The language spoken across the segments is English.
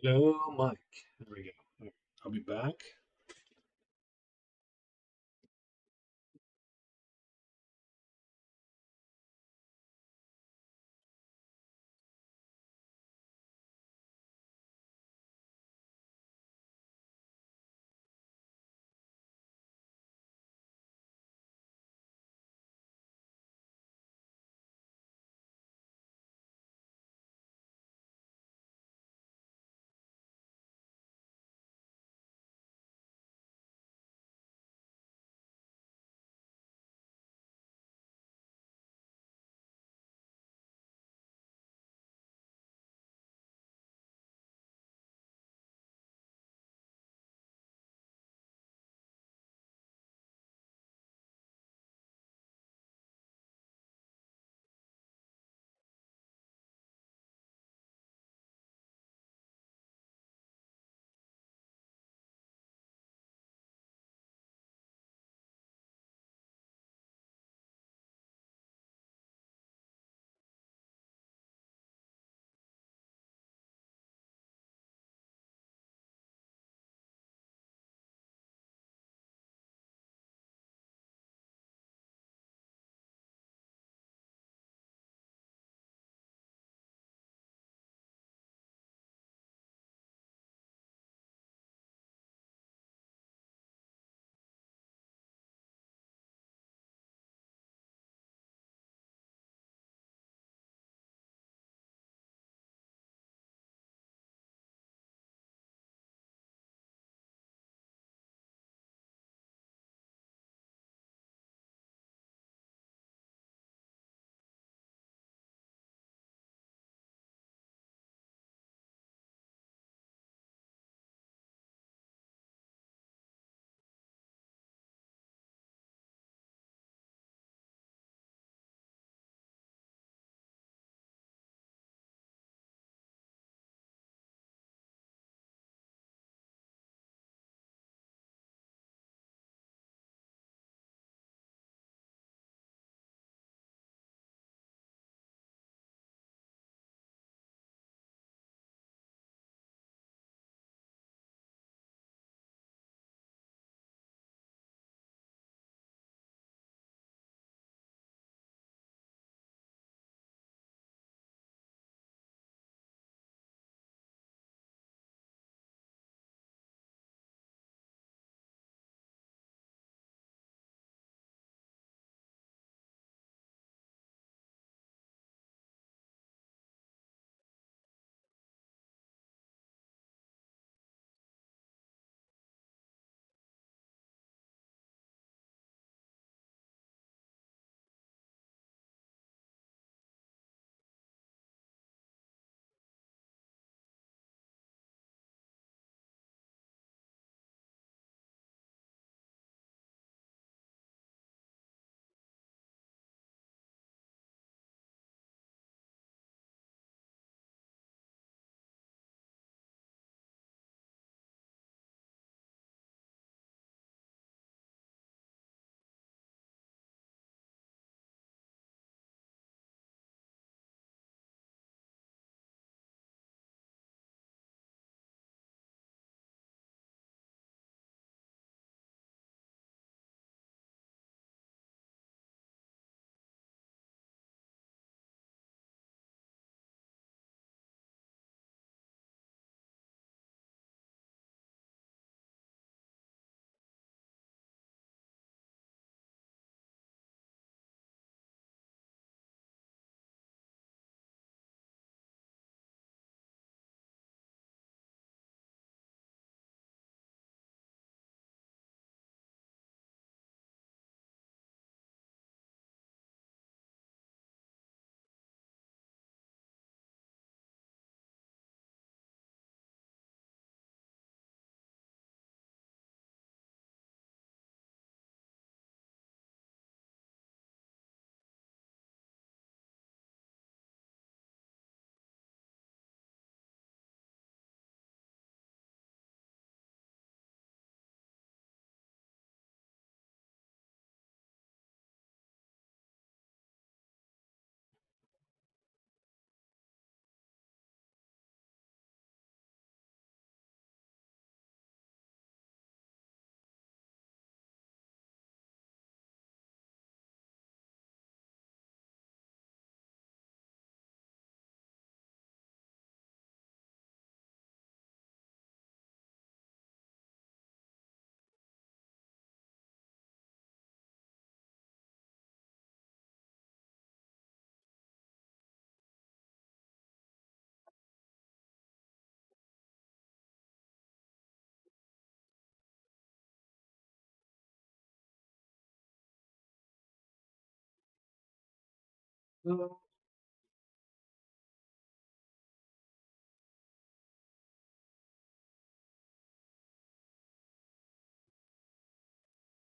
Hello, Mike. There we go. All right, I'll be back.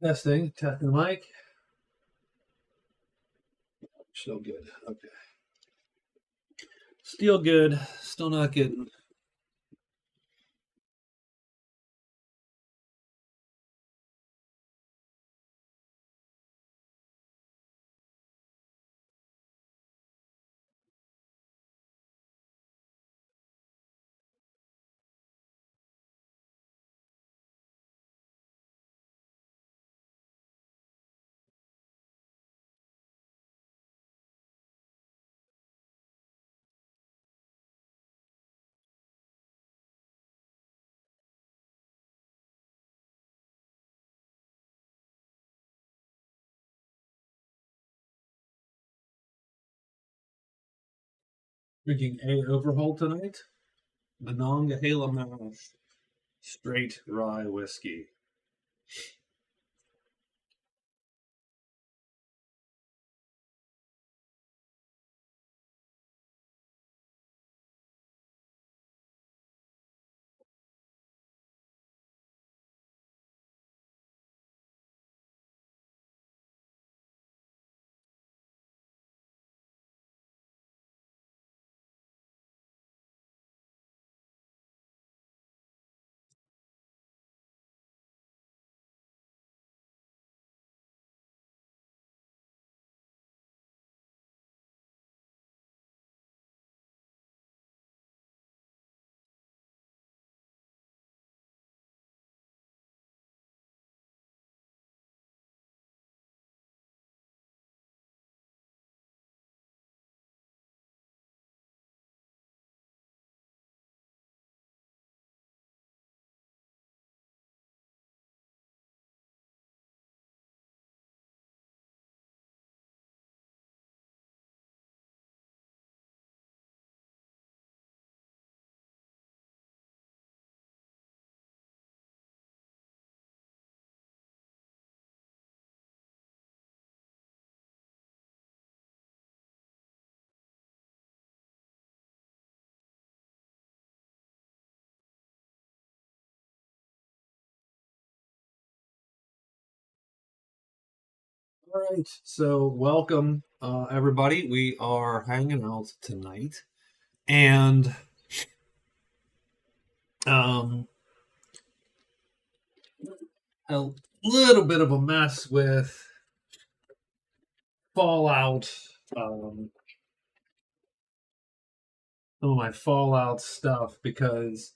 Testing, testing the mic. Still good. Okay. Still good. Still not getting. Drinking a overhaul tonight. Monongahela Mash straight rye whiskey. All right, so welcome everybody. We are hanging out tonight, and um, a little bit of a mess with Fallout. Some of my Fallout stuff because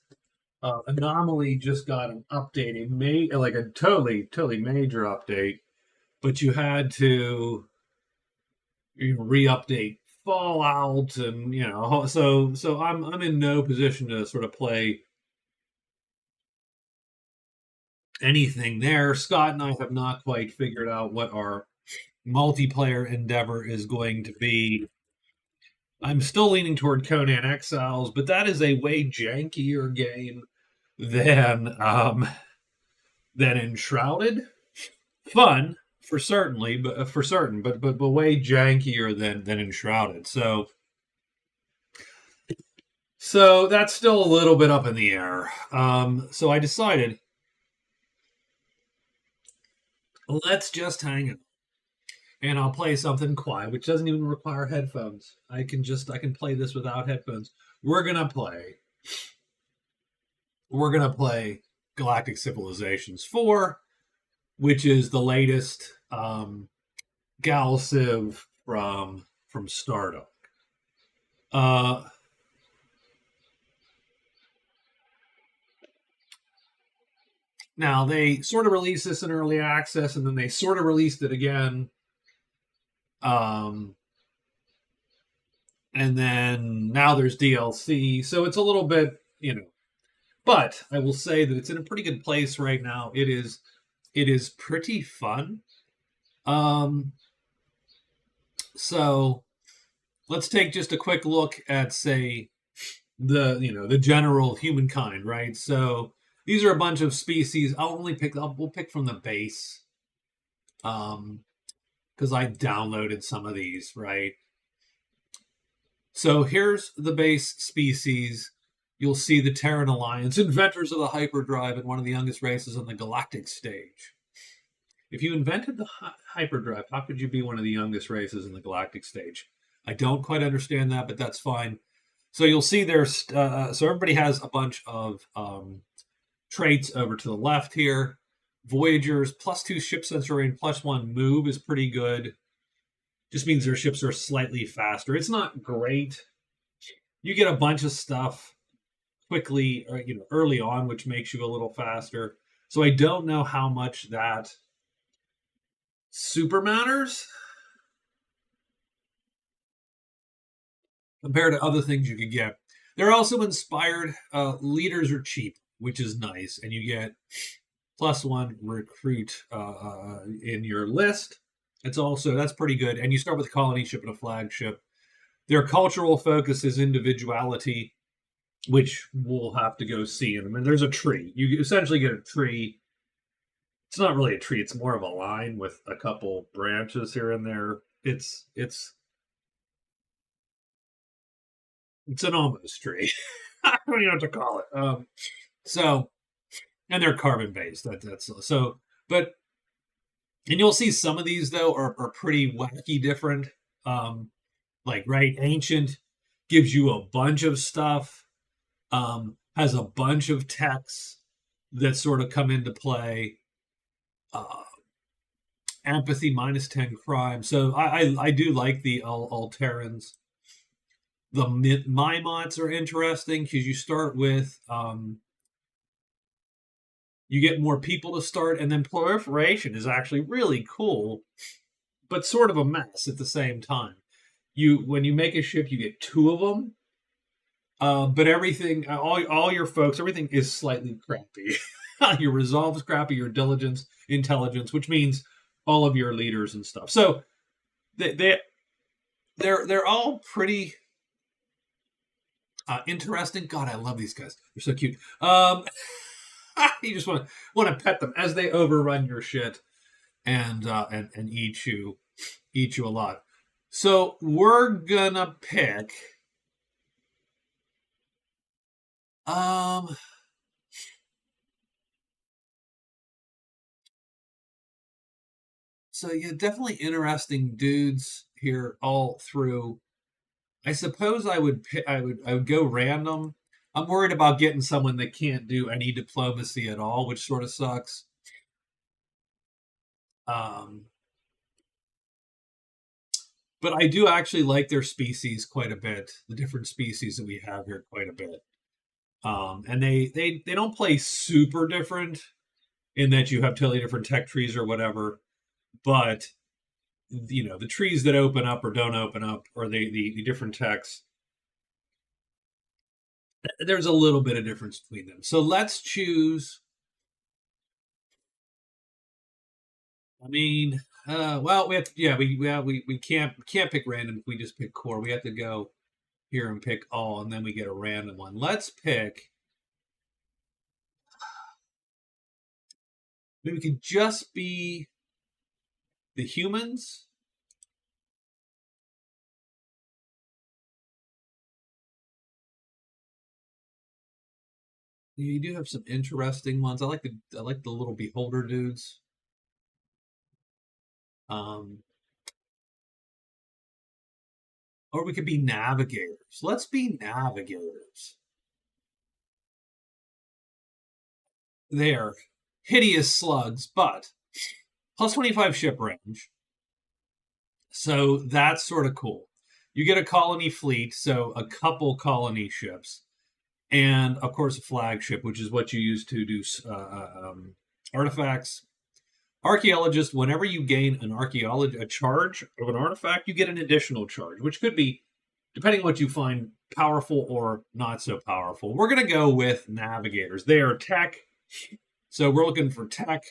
Anomaly just got an update, like a totally major update, but you had to re-update Fallout, and so I'm in no position to sort of play anything there. Scott and I have not quite figured out what our multiplayer endeavor is going to be. I'm still leaning toward Conan Exiles, but that is a way jankier game than Enshrouded. Fun for certainly, but for certain, but way jankier than Enshrouded. So that's still a little bit up in the air. So I decided, let's just hang out, and I'll play something quiet, which doesn't even require headphones. I can play this without headphones. We're gonna play Galactic Civilizations IV, which is the latest Gal Civ from Stardock. Now they sort of released this in early access, and then they sort of released it again. And then now there's DLC, so it's a little bit, But I will say that it's in a pretty good place right now. It is pretty fun. So let's take just a quick look at, say, the general humankind, right? So these are a bunch of species. We'll pick from the base, because I downloaded some of these, right? So here's the base species. You'll see the Terran Alliance, inventors of the hyperdrive, and one of the youngest races on the galactic stage. If you invented the hyperdrive, how could you be one of the youngest races in the galactic stage? I don't quite understand that, but that's fine. So you'll see there's so everybody has a bunch of traits over to the left here. Voyagers +2 ship sensor and +1 move is pretty good. Just means their ships are slightly faster. It's not great. You get a bunch of stuff quickly, or, early on, which makes you a little faster. So I don't know how much that super matters compared to other things you could get. They're also inspired. Leaders are cheap, which is nice, and you get +1 recruit in your list. That's pretty good. And you start with a colony ship and a flagship. Their cultural focus is individuality, which we'll have to go see. And I mean, there's a tree. You essentially get a tree. It's not really a tree. It's more of a line with a couple branches here and there. It's an almost tree. I don't even know what to call it. And they're carbon based. That's so. But and you'll see some of these though are pretty wacky different. Ancient gives you a bunch of stuff. Has a bunch of techs that sort of come into play. Empathy -10 crime. So I do like the Alterans. The Mimots are interesting because you start with you get more people to start, and then proliferation is actually really cool, but sort of a mess at the same time. When you make a ship, you get 2 of them, but everything, all your folks, everything is slightly crappy. Your resolve is crappy, your diligence, intelligence, which means all of your leaders and stuff. So they're all pretty interesting. God, I love these guys. They're so cute. You just want to pet them as they overrun your shit and eat you a lot. So we're gonna pick so yeah, definitely interesting dudes here all through. I suppose I would go random. I'm worried about getting someone that can't do any diplomacy at all, which sort of sucks. But I do actually like their species quite a bit. The different species that we have here quite a bit. And they don't play super different in that you have totally different tech trees or whatever. But the trees that open up or don't open up, or the different techs, there's a little bit of difference between them. So let's choose. I mean, well, we have to, yeah, we can't pick random if we just pick core. We have to go here and pick all, and then we get a random one. Let's pick. Maybe we could just be the humans. Yeah, you do have some interesting ones. I like the little beholder dudes. Or we could be navigators. Let's be navigators. They are hideous slugs, but +25 ship range. So that's sort of cool. You get a colony fleet, so a couple colony ships, and of course a flagship, which is what you use to do artifacts. Archaeologist, whenever you gain a charge of an artifact, you get an additional charge, which could be, depending on what you find, powerful or not so powerful. We're going to go with navigators. They are tech, so we're looking for tech.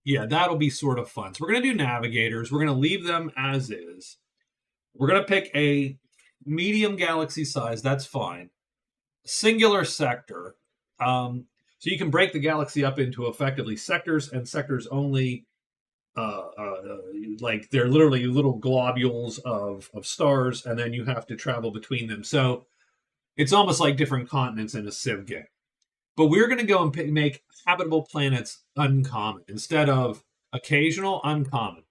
Yeah, that'll be sort of fun. So we're going to do navigators. We're going to leave them as is. We're going to pick a medium galaxy size. That's fine. Singular sector. So you can break the galaxy up into effectively sectors and sectors only. like they're literally little globules of stars, and then you have to travel between them. So it's almost like different continents in a Civ game. But we're going to go and make habitable planets uncommon instead of occasional, uncommon.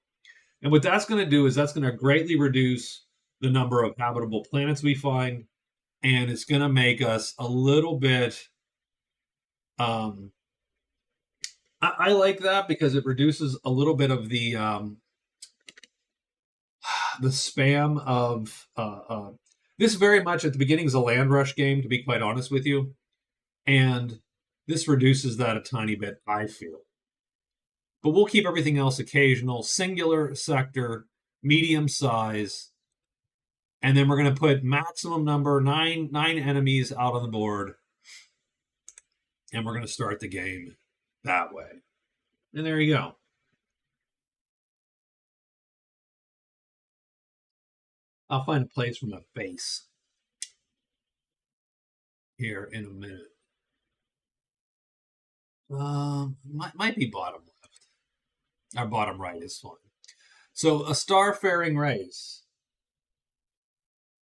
And what that's going to do is that's going to greatly reduce the number of habitable planets we find, and it's going to make us a little bit. I like that because it reduces a little bit of the spam of this. Very much at the beginning is a land rush game, to be quite honest with you, and this reduces that a tiny bit, I feel. But we'll keep everything else occasional, singular sector, medium size, and then we're going to put maximum number nine enemies out on the board, and we're going to start the game that way. And there you go. I'll find a place for my face here in a minute. Might be bottom left. Our bottom right is fine. So, a starfaring race.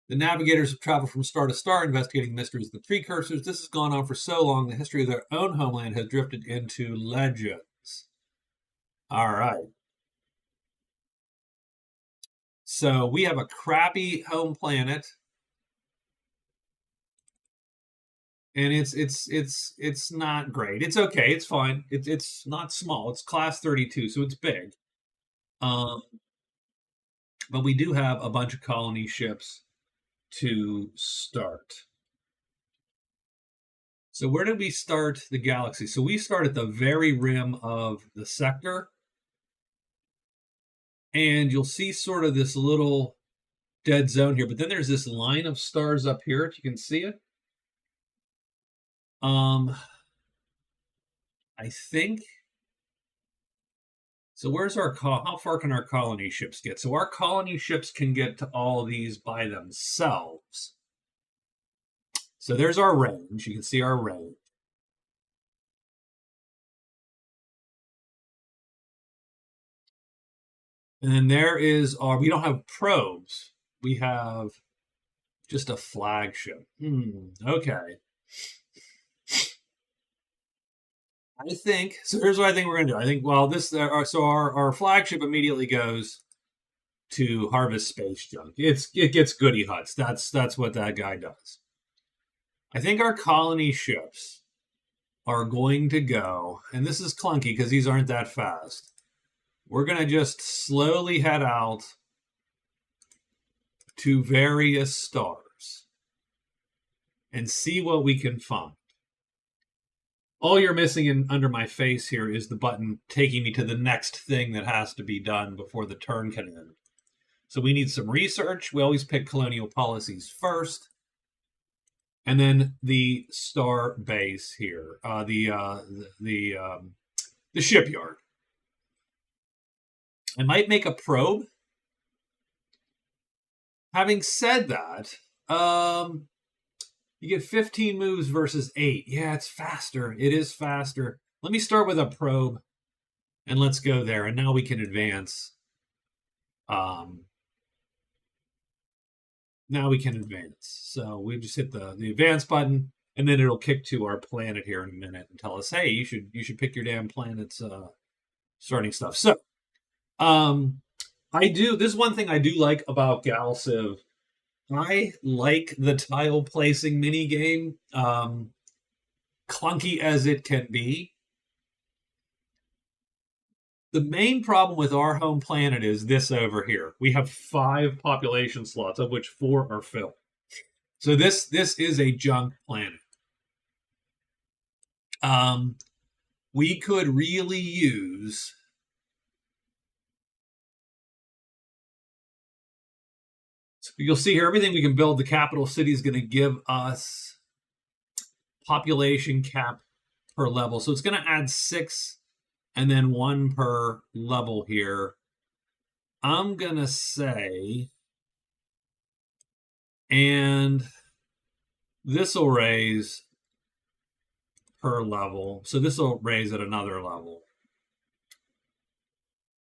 The navigators have traveled from star to star, investigating mysteries of the precursors. This has gone on for so long, the history of their own homeland has drifted into legends. All right. So we have a crappy home planet, and it's not great. It's okay. It's fine. It's not small. It's class 32, so it's big. But we do have a bunch of colony ships to start. So where did we start the galaxy? So we start at the very rim of the sector. And you'll see sort of this little dead zone here. But then there's this line of stars up here, if you can see it. I think... So where's our how far can our colony ships get? So our colony ships can get to all of these by themselves. So there's our range. You can see our range. And then there is our, we don't have probes. We have just a flagship. Okay. I think, so here's what I think we're going to do. I think, well, this, so our flagship immediately goes to harvest space junk. It gets goody huts. That's what that guy does. I think our colony ships are going to go, and this is clunky because these aren't that fast. We're going to just slowly head out to various stars and see what we can find. All you're missing under my face here is the button taking me to the next thing that has to be done before the turn can end. So we need some research. We always pick colonial policies first. And then the star base here, the shipyard. I might make a probe. Having said that, you get 15 moves versus 8. Yeah, it's faster. It is faster. Let me start with a probe, and let's go there. And now we can advance. Now we can advance. So we just hit the advance button, and then it'll kick to our planet here in a minute and tell us, hey, you should pick your damn planet's starting stuff. So this is one thing I do like about GalCiv. I like the tile placing mini game, clunky as it can be. The main problem with our home planet is this over here. We have 5 population slots, of which 4 are filled. So this is a junk planet. We could really use... You'll see here, everything we can build, the capital city is going to give us population cap per level. So it's going to add 6 and then 1 per level here. I'm going to say, and this will raise per level. So this will raise at another level.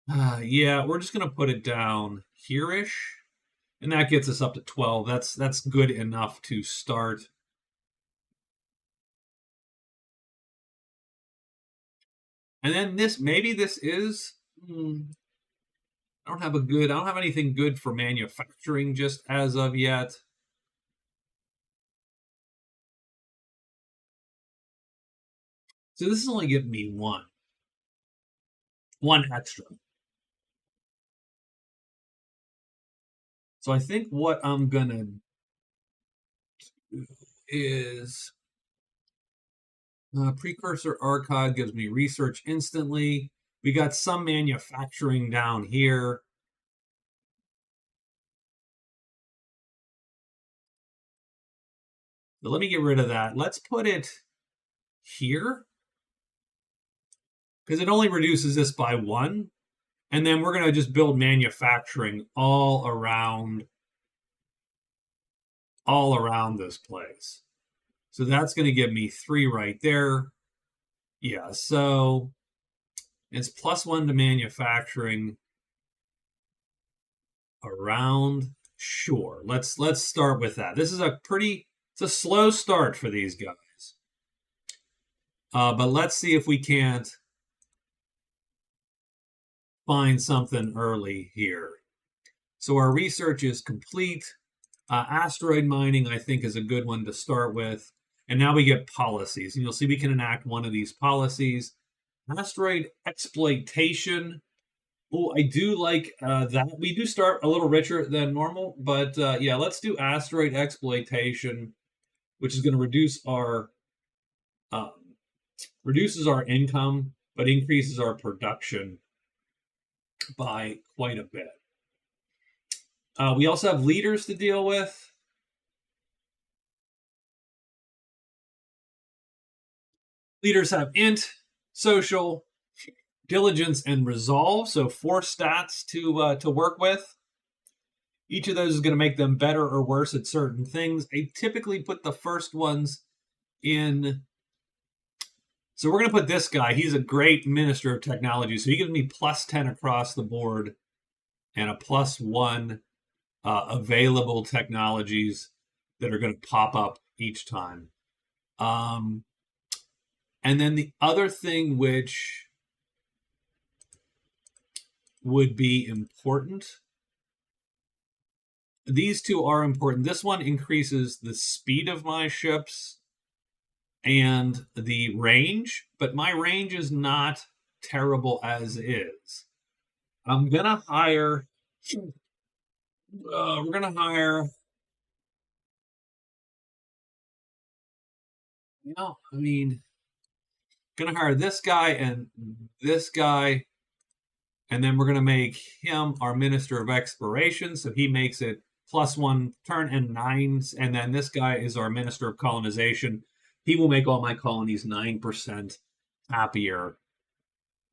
Yeah, we're just going to put it down here-ish. And that gets us up to 12. That's good enough to start. And then maybe this is, I don't have anything good for manufacturing just as of yet. So this is only giving me one extra. So I think what I'm gonna do is precursor archive gives me research instantly. We got some manufacturing down here. So let me get rid of that. Let's put it here because it only reduces this by 1. And then we're going to just build manufacturing all around this place. So that's going to give me 3 right there. Yeah, so it's +1 to manufacturing around. Sure. Let's start with that. This is it's a slow start for these guys. But let's see if we can't find something early here. So our research is complete. Asteroid mining, I think, is a good one to start with. And now we get policies. And you'll see we can enact one of these policies. Asteroid exploitation. Oh, I do like that. We do start a little richer than normal. But yeah, let's do asteroid exploitation, which is going to reduces our income, but increases our production by quite a bit. We also have leaders to deal with. Leaders have int, social, diligence, and resolve. So 4 stats to work with. Each of those is going to make them better or worse at certain things. I typically put the first ones in. So we're going to put this guy. He's a great minister of technology. So he gives me +10 across the board and a +1 available technologies that are going to pop up each time. And then the other thing which would be important, these two are important. This one increases the speed of my ships and the range, but my range is not terrible as is. I'm going to hire we're going to hire, going to hire this guy and this guy, and then we're going to make him our Minister of Exploration, so he makes it +1 turn and 9s, and then this guy is our Minister of Colonization. He will make all my colonies 9% happier.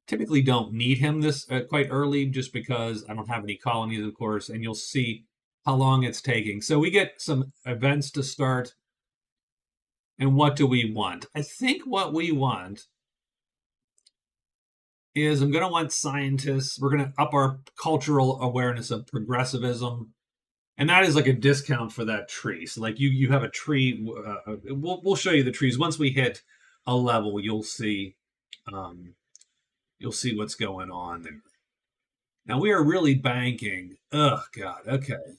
Typically don't need him this quite early just because I don't have any colonies, of course, and you'll see how long it's taking. So we get some events to start. And what do we want? I think what we want is I'm going to want scientists. We're going to up our cultural awareness of progressivism. And that is like a discount for that tree. So like you have a tree. We'll show you the trees. Once we hit a level, you'll see what's going on there. Now we are really banking. Oh God. Okay.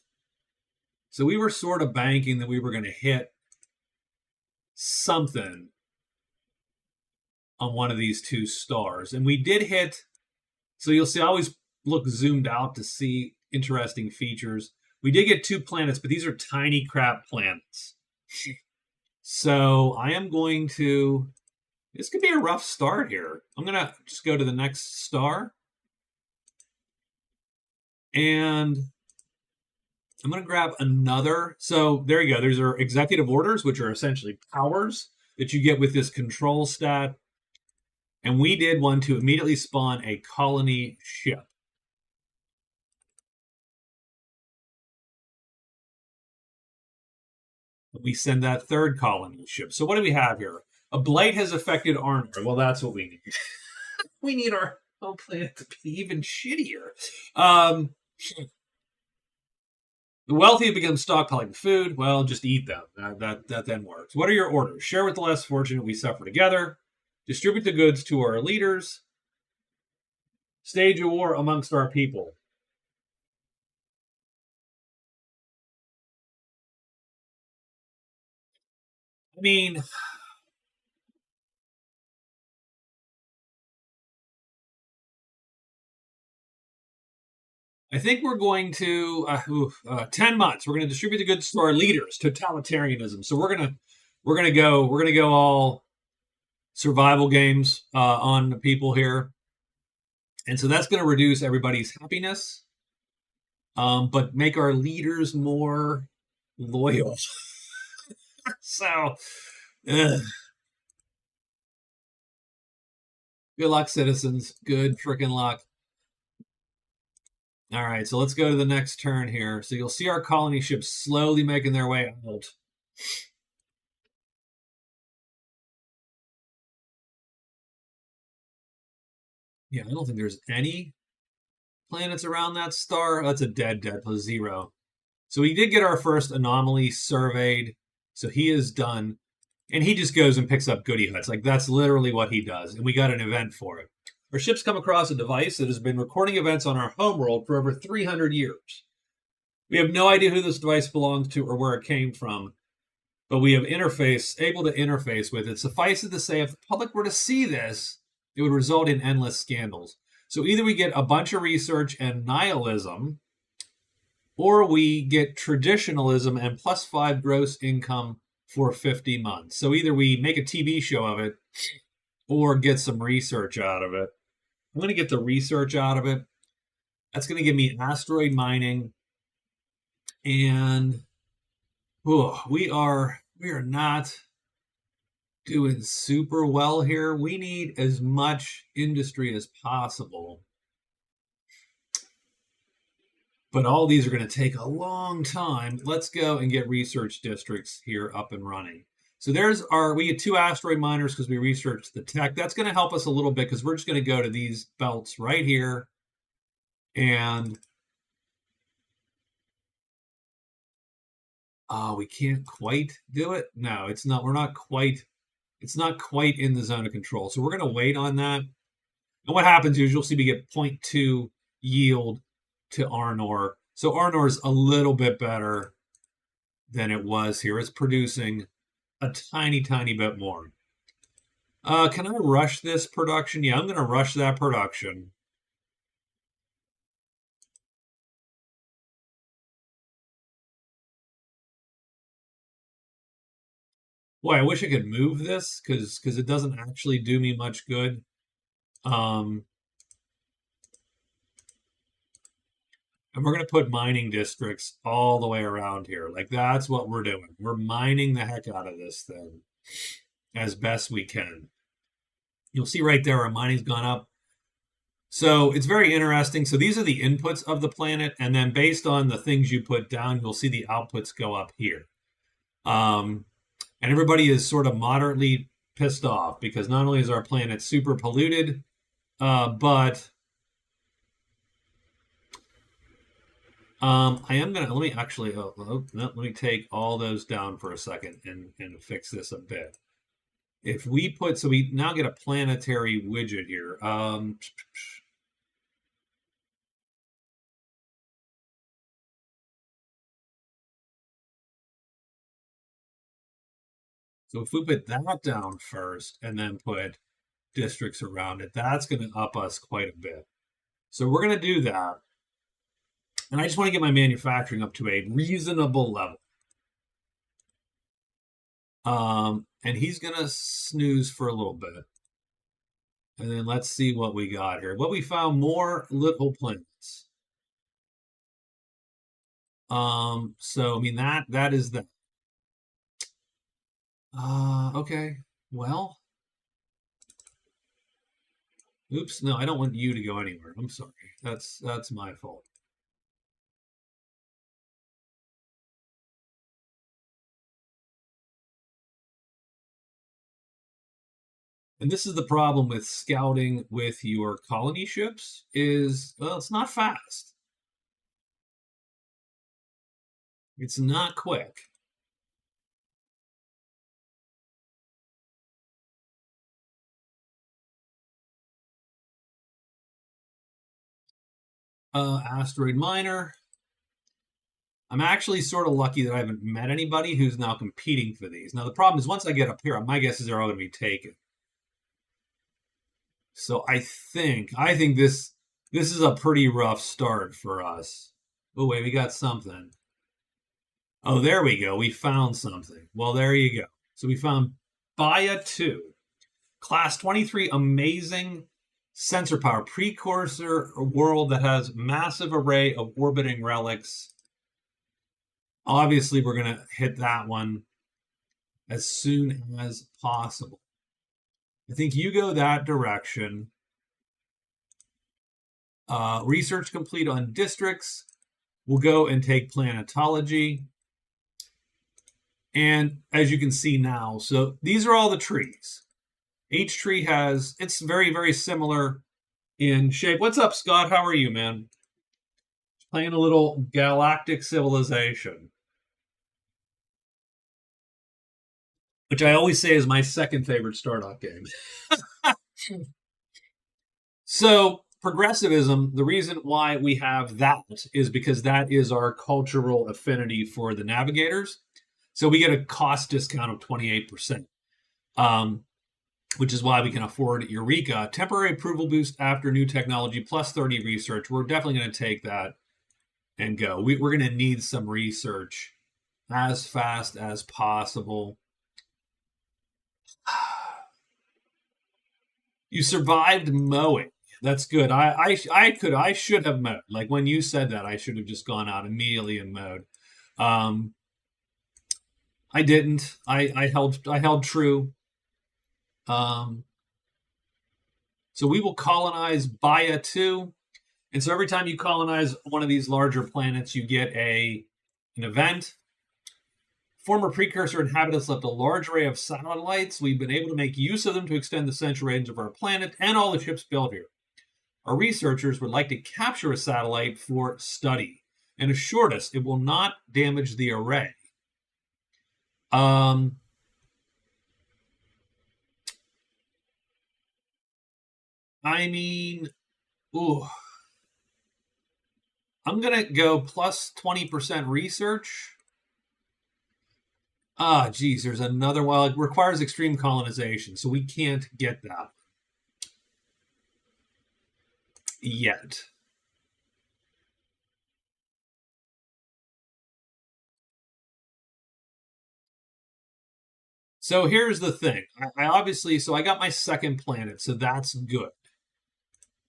So we were sort of banking that we were going to hit something on one of these 2 stars. And we did hit. So you'll see I always look zoomed out to see interesting features. We did get 2 planets, but these are tiny crap planets. So I am going to, this could be a rough start here. I'm going to just go to the next star. And I'm going to grab another. So there you go. There's our executive orders, which are essentially powers that you get with this control stat. And we did one to immediately spawn a colony ship. We send that 3rd colony ship. So what do we have here? A blight has affected armor. Well, that's what we need. We need our home planet to be even shittier. The wealthy become stockpiling food. Well, just eat them. That then works. What are your orders? Share with the less fortunate. We suffer together. Distribute the goods to our leaders. Stage a war amongst our people. I mean, I think we're going to 10 months. We're going to distribute the goods to our leaders. Totalitarianism. So we're gonna go all survival games on the people here, and so that's going to reduce everybody's happiness, but make our leaders more loyal. So, ugh. Good luck, citizens. Good freaking luck. All right, so let's go to the next turn here. So you'll see our colony ships slowly making their way out. Yeah, I don't think there's any planets around that star. That's a dead plus 0. So we did get our first anomaly surveyed. So he is done. And he just goes and picks up goody huts. Like, that's literally what he does. And we got an event for it. Our ships come across a device that has been recording events on our homeworld for over 300 years. We have no idea who this device belongs to or where it came from, but we have able to interface with it. Suffice it to say, if the public were to see this, it would result in endless scandals. So either we get a bunch of research and nihilism, or we get traditionalism and +5 gross income for 50 months. So either we make a TV show of it or get some research out of it. I'm going to get the research out of it. That's going to give me asteroid mining. And we are not doing super well here. We need as much industry as possible. But all these are going to take a long time. Let's go and get research districts here up and running. So we get 2 asteroid miners because we researched the tech. That's going to help us a little bit because we're just going to go to these belts right here. And we can't quite do it. No, it's not. It's not quite in the zone of control. So we're going to wait on that. And what happens is you'll see we get 0.2 yield to Arnor. So Arnor's a little bit better than it was here. It's producing a tiny bit more. Can I rush this production? Yeah, I'm going to rush that production. Boy, I wish I could move this because it doesn't actually do me much good. And we're going to put mining districts all the way around here. Like, that's what we're doing. We're mining the heck out of this thing as best we can. You'll see right there our mining's gone up. So it's very interesting. So these are the inputs of the planet. And then based on the things you put down, you'll see the outputs go up here. And everybody is sort of moderately pissed off because not only is our planet super polluted, but I am going to, let me take all those down for a second and fix this a bit. If we so we now get a planetary widget here. So if we put that down first and then put districts around it, that's going to up us quite a bit. So we're going to do that. And I just want to get my manufacturing up to a reasonable level. And he's going to snooze for a little bit. And then let's see what we got here. What we found, more little planets. So I mean that is that. Okay. Well. Oops, no, I don't want you to go anywhere. I'm sorry. That's my fault. And this is the problem with scouting with your colony ships is, well, it's not fast. It's not quick. Asteroid Miner. I'm actually sort of lucky that I haven't met anybody who's now competing for these. Now, the problem is once I get up here, my guess is they're all going to be taken. So I think this is a pretty rough start for us. Oh, wait, we got something. Oh, there we go. We found something. Well, there you go. So we found Baya 2, Class 23, amazing sensor power, precursor world that has massive array of orbiting relics. Obviously, we're going to hit that one as soon as possible. I think you go that direction. Research complete on districts. We'll go and take planetology. And as you can see now, so these are all the trees. Each tree has, it's very, very similar in shape. What's up, Scott? How are you, man? Playing a little Galactic Civilization, which I always say is my second favorite Stardock game. So progressivism, the reason why we have that is because that is our cultural affinity for the navigators. So we get a cost discount of 28%, which is why we can afford Eureka. Temporary approval boost after new technology plus 30 research. We're definitely going to take that and go. We're going to need some research as fast as possible. You survived mowing. That's good. I should have mowed. Like when you said that, I should have just gone out immediately and mowed. I didn't. I held true. So we will colonize Baya 2. And so every time you colonize one of these larger planets, you get an event. Former precursor inhabitants left a large array of satellites. We've been able to make use of them to extend the central range of our planet and all the ships built here. Our researchers would like to capture a satellite for study and assured us it will not damage the array. I mean, ooh. I'm going to go plus 20% research. Geez, there's another. Well, it requires extreme colonization, so we can't get that yet. So here's the thing. I obviously, so I got my second planet, so that's good.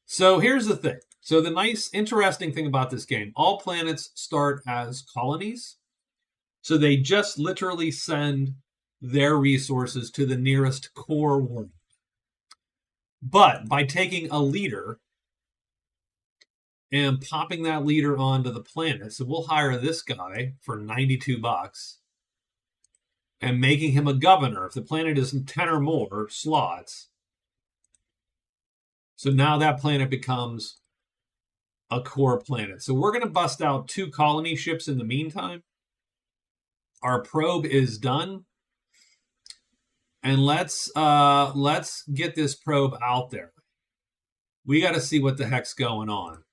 So here's the thing. So the nice, interesting thing about this game, all planets start as colonies. So they just literally send their resources to the nearest core world. But by taking a leader and popping that leader onto the planet, so we'll hire this guy for $92 and making him a governor if the planet is 10 or more slots. So now that planet becomes a core planet. So we're going to bust out 2 colony ships in the meantime. Our probe is done. And let's get this probe out there. We got to see what the heck's going on.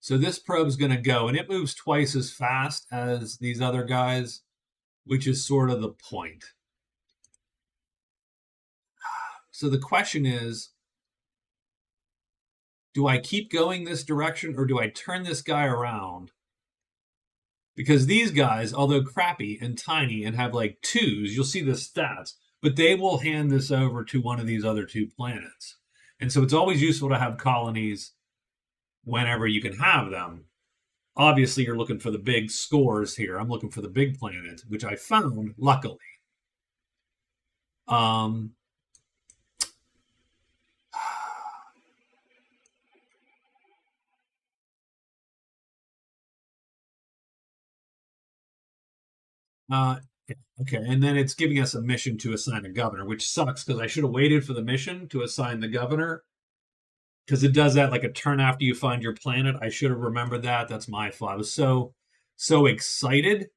So this probe's going to go, and it moves twice as fast as these other guys, which is sort of the point. So the question is, do I keep going this direction or do I turn this guy around? Because these guys, although crappy and tiny and have like 2s, you'll see the stats, but they will hand this over to one of these other 2 planets. And so it's always useful to have colonies whenever you can have them. Obviously, you're looking for the big scores here. I'm looking for the big planet, which I found, luckily. Okay, and then it's giving us a mission to assign a governor, which sucks because I should have waited for the mission to assign the governor because it does that like a turn after you find your planet. I should have remembered that. That's my fault. I was so excited.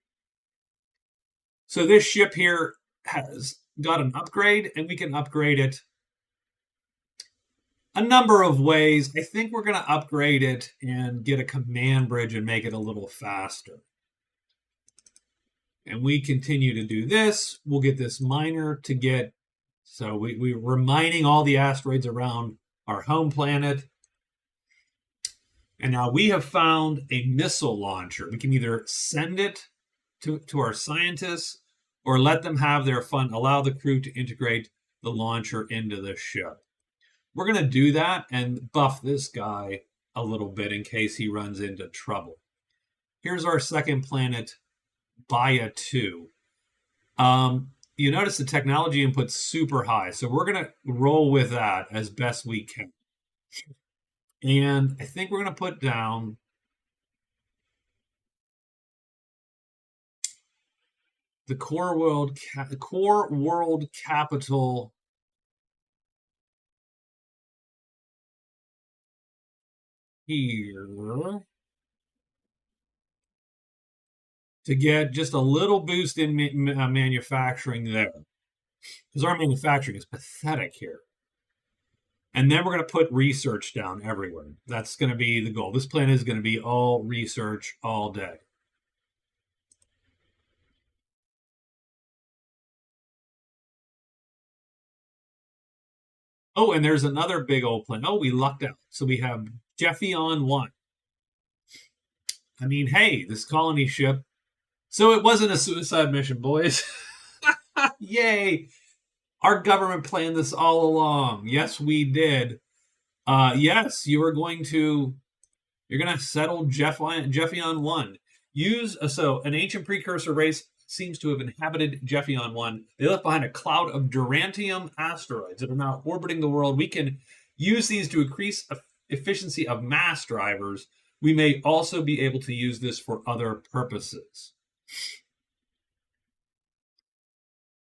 So this ship here has got an upgrade, and we can upgrade it a number of ways. I think we're going to upgrade it and get a command bridge and make it a little faster. And we continue to do this. We'll get this miner to get, so we're mining all the asteroids around our home planet. And now we have found a missile launcher. We can either send it to our scientists or let them have their fun, allow the crew to integrate the launcher into the ship. We're going to do that and buff this guy a little bit in case he runs into trouble. Here's our second planet, Baia 2. You notice the technology input's super high, so we're going to roll with that as best we can. And I think we're going to put down the core world capital here to get just a little boost in manufacturing there, because our manufacturing is pathetic here. And then we're going to put research down everywhere. That's going to be the goal. This planet is going to be all research all day. Oh, and there's another big old planet. Oh, we lucked out. So we have Jeffion 1. I mean, hey, this colony ship. So it wasn't a suicide mission, boys. Yay. Our government planned this all along. Yes, we did. Yes, you're going to settle Jeffion 1. So an ancient precursor race seems to have inhabited Jeffion 1. They left behind a cloud of Durantium asteroids that are now orbiting the world. We can use these to increase efficiency of mass drivers. We may also be able to use this for other purposes.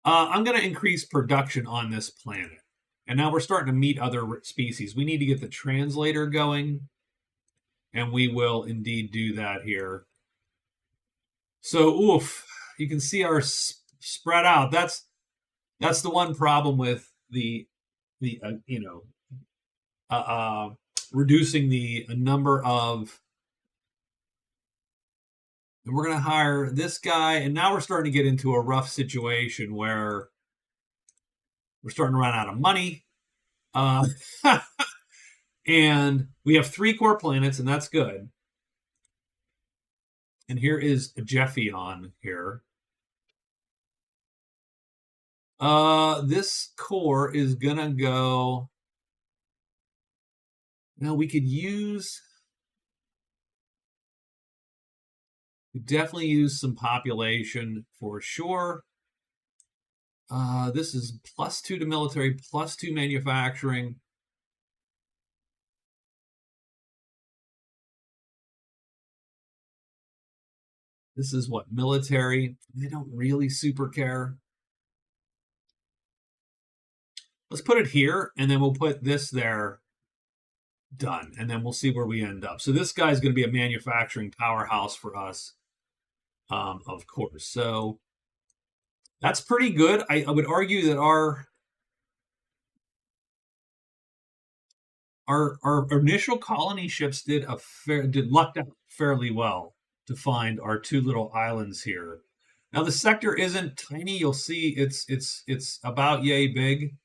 I'm going to increase production on this planet. And now we're starting to meet other species. We need to get the translator going. And we will indeed do that here. So, oof, you can see our spread out. That's the one problem with the reducing the number of. And we're going to hire this guy. And now we're starting to get into a rough situation where we're starting to run out of money. And we have 3 core planets, and that's good. And here is Jeffion here. This core is going to go. Now we could definitely use some population for sure. This is +2 to military, +2 manufacturing. This is what, military? They don't really super care. Let's put it here, and then we'll put this there. Done. And then we'll see where we end up. So this guy's going to be a manufacturing powerhouse for us, of course. So that's pretty good. I would argue that our initial colony ships lucked out fairly well to find our 2 little islands here. Now the sector isn't tiny. You'll see it's about yay big.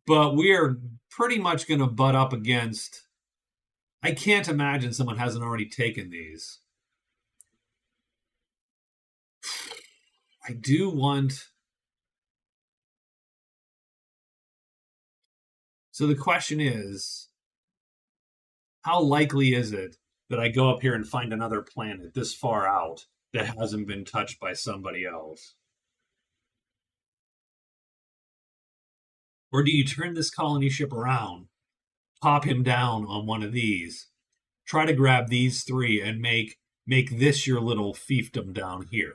But we are pretty much going to butt up against. I can't imagine someone hasn't already taken these. I do want. So the question is, how likely is it that I go up here and find another planet this far out that hasn't been touched by somebody else? Or do you turn this colony ship around, pop him down on one of these, try to grab these 3 and make make this your little fiefdom down here.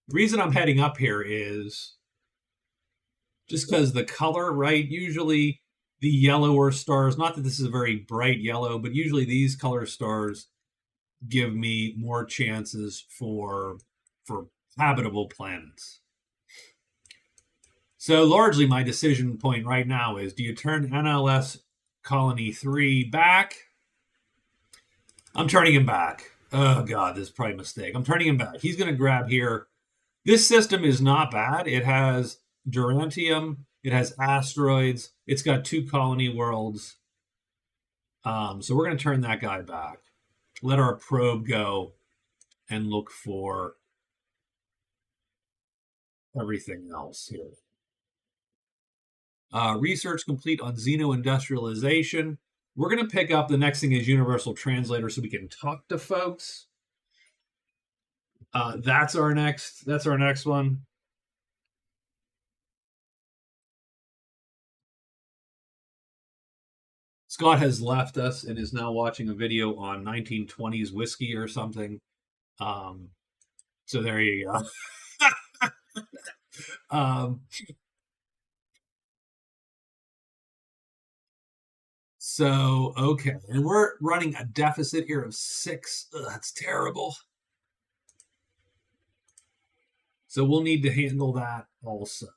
The reason I'm heading up here is just because the color, right? Usually the yellower stars, not that this is a very bright yellow, but usually these color stars give me more chances for habitable planets. So largely my decision point right now is, do you turn NLS Colony 3 back? I'm turning him back. Oh God, this is probably a mistake. I'm turning him back. He's going to grab here. This system is not bad. It has Durantium. It has asteroids. It's got 2 colony worlds. So we're going to turn that guy back. Let our probe go and look for everything else here. Research complete on xeno-industrialization. We're going to pick up, the next thing is Universal Translator, so we can talk to folks. That's our next one. Scott has left us and is now watching a video on 1920s whiskey or something. So there you go. So, okay. And we're running a deficit here of 6. Ugh, that's terrible. So we'll need to handle that also.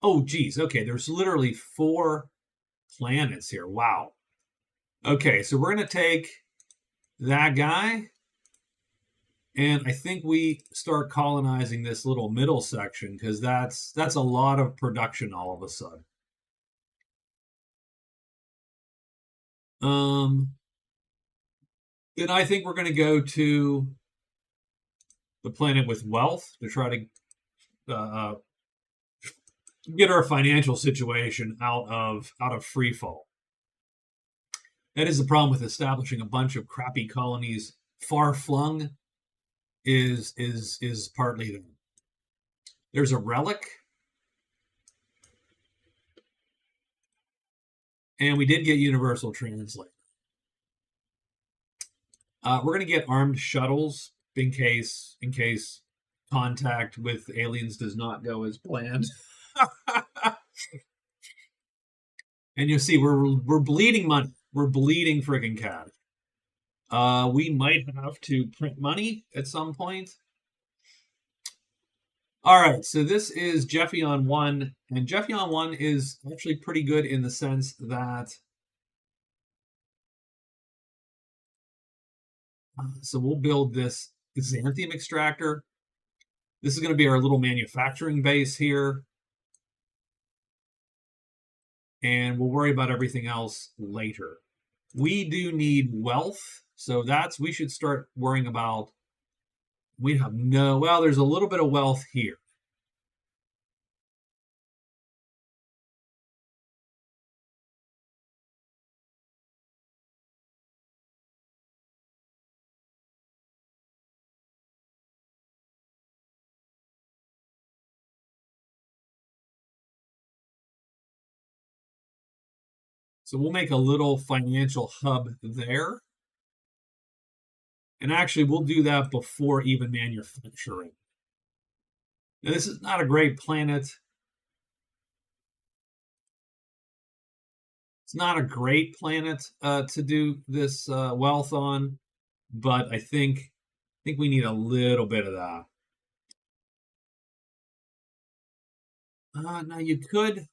Oh, geez. Okay, there's literally 4 planets here. Wow. Okay, so we're going to take that guy. And I think we start colonizing this little middle section, because that's a lot of production all of a sudden. Then I think we're going to go to the planet with wealth to try to get our financial situation out of free fall. That is the problem with establishing a bunch of crappy colonies far flung. Is partly that. There's a relic. And we did get Universal Translate. We're going to get armed shuttles in case contact with aliens does not go as planned. And you'll see we're bleeding money. We're bleeding friggin' cash. We might have to print money at some point. All right, so this is Jeffion 1, and Jeffion 1 is actually pretty good in the sense that so we'll build this xanthium extractor. This is going to be our little manufacturing base here, and we'll worry about everything else later. We do need wealth, so we should start worrying about. We have well, there's a little bit of wealth here. So we'll make a little financial hub there. And actually, we'll do that before even manufacturing. Now, this is not a great planet. It's not a great planet to do this wealth on, but I think we need a little bit of that. Now you could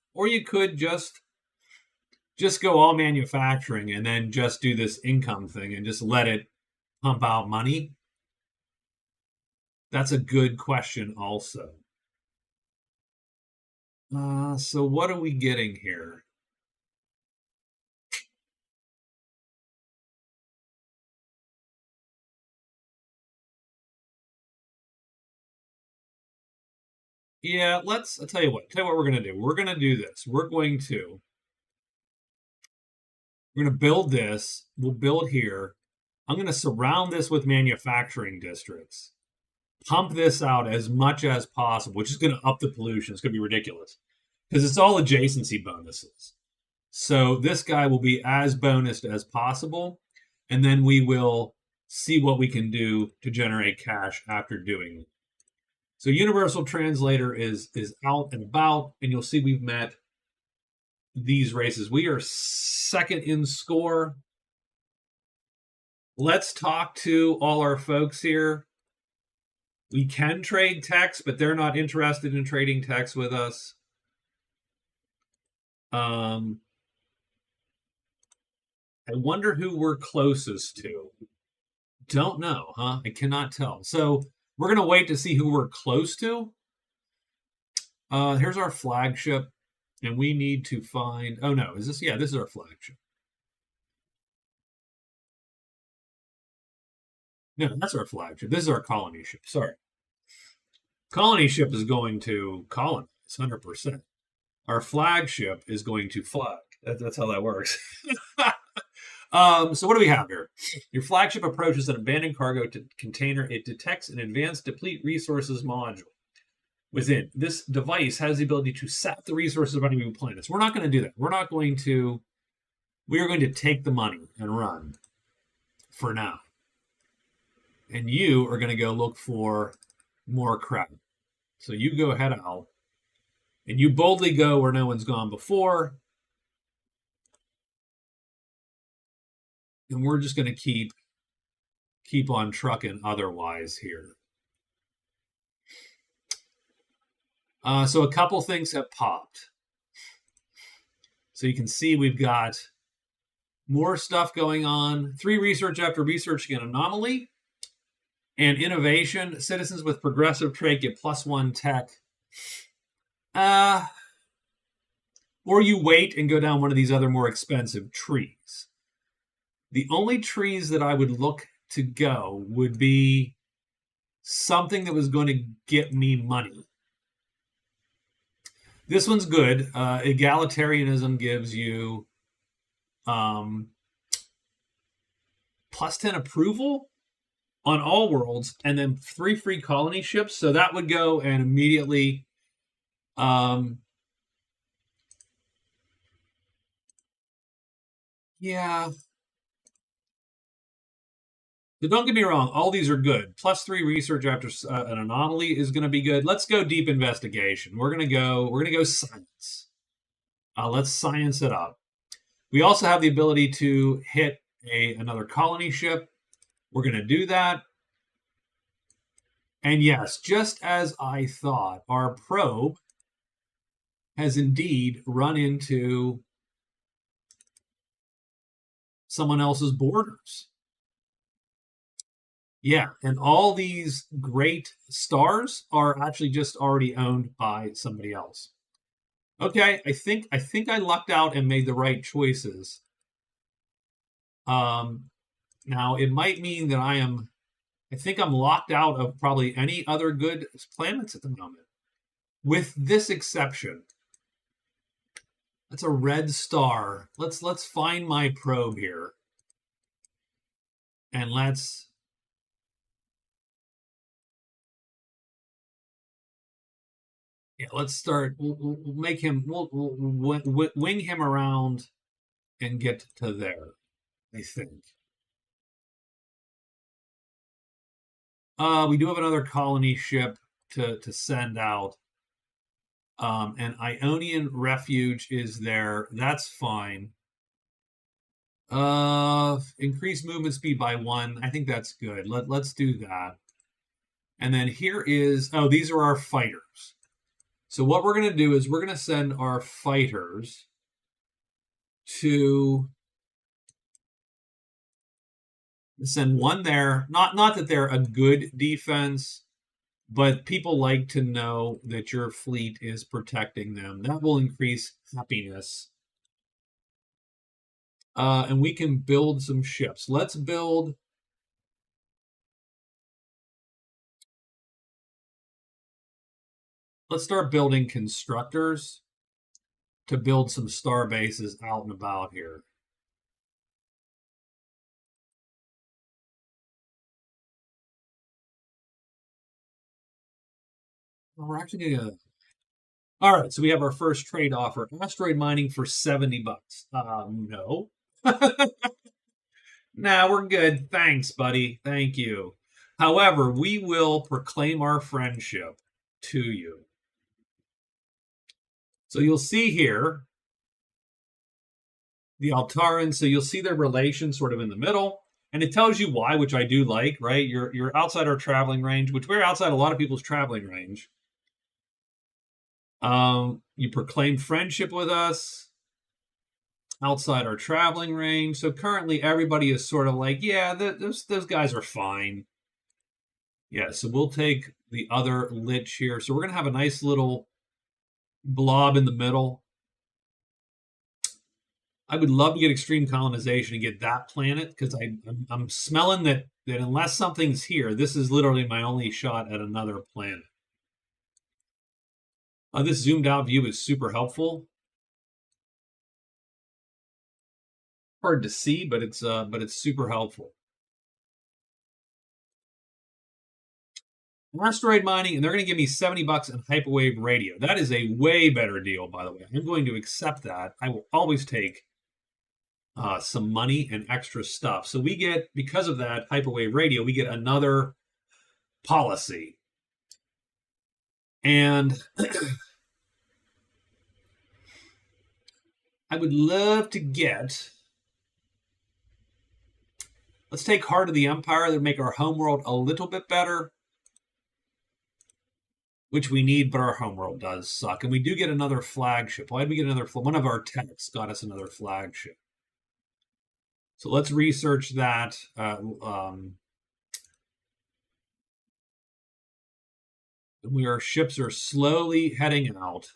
just go all manufacturing and then just do this income thing and just let it pump out money. That's a good question also. So what are we getting here? Yeah, I'll tell you what we're going to do. We're going to do this. We're going to build this. We'll build here. I'm going to surround this with manufacturing districts. Pump this out as much as possible, which is going to up the pollution. It's going to be ridiculous because it's all adjacency bonuses. So this guy will be as bonused as possible. And then we will see what we can do to generate cash after doing it. So Universal Translator is out and about, and you'll see we've met these races. We are second in score. Let's talk to all our folks here. We can trade techs, but they're not interested in trading techs with us. I wonder who we're closest to. Don't know, huh? I cannot tell. So we're going to wait to see who we're close to. Here's our flagship, and we need to find... Oh, no. Is this... Yeah, this is our flagship. No, that's our flagship. This is our colony ship. Sorry. Colony ship is going to colonize, 100%. Our flagship is going to flag. That's how that works. So what do we have here? Your flagship approaches an abandoned cargo container. It detects an advanced deplete resources module within. This device has the ability to sap the resources of enemy planets. We're not going to do that. We are going to take the money and run for now. And you are going to go look for more crap. So you go head out, and you boldly go where no one's gone before. And we're just going to keep on trucking otherwise here. So a couple things have popped. So you can see we've got more stuff going on. 3 research after researching an anomaly. And innovation. Citizens with progressive trait get +1 tech. Or you wait and go down one of these other more expensive trees. The only trees that I would look to go would be something that was going to get me money. This one's good. Egalitarianism gives you +10 approval on all worlds, and then 3 free colony ships. So that would go and immediately yeah. So don't get me wrong, all these are good. +3 research after an anomaly is going to be good. Let's go deep investigation. We're going to go science. Let's science it up. We also have the ability to hit another colony ship. We're going to do that. And yes, just as I thought, our probe has indeed run into someone else's borders. Yeah, and all these great stars are actually just already owned by somebody else. Okay, I think I lucked out and made the right choices. Now it might mean that I think I'm locked out of probably any other good planets at the moment, with this exception. That's a red star. Let's find my probe here, and let's start. We'll make him. We'll wing him around and get to there, I think. We do have another colony ship to send out. And Ionian Refuge is there. That's fine. Increase movement speed by 1. I think that's good. Let's do that. And then here is... Oh, these are our fighters. So what we're going to do is we're going to send our fighters to... Send 1 there. Not that they're a good defense, but people like to know that your fleet is protecting them. That will increase happiness. And we can build some ships. Let's start building constructors to build some star bases out and about here. We're actually going to... All right, so we have our first trade offer. Asteroid mining for $70. No. Nah, we're good. Thanks, buddy. Thank you. However, we will proclaim our friendship to you. So you'll see here the Altarans. So you'll see their relation sort of in the middle, and it tells you why, which I do like. Right, you're outside our traveling range, which we're outside a lot of people's traveling range. You proclaim friendship with us outside our traveling range. So currently, everybody is sort of like, yeah, those guys are fine. Yeah, so we'll take the other lich here. So we're gonna have a nice little blob in the middle. I would love to get extreme colonization and get that planet because I'm smelling that unless something's here, this is literally my only shot at another planet. This zoomed out view is super helpful. Hard to see, but it's super helpful. Asteroid mining, and they're going to give me $70 in hyperwave radio. That is a way better deal, by the way. I'm going to accept that. I will always take some money and extra stuff. So we get, because of that hyperwave radio, we get another policy. And I would love to get, let's take Heart of the Empire to make our homeworld a little bit better, which we need, but our homeworld does suck. And we do get another flagship. Why did we get another? One of our techs got us another flagship. So let's research that. Our ships are slowly heading out.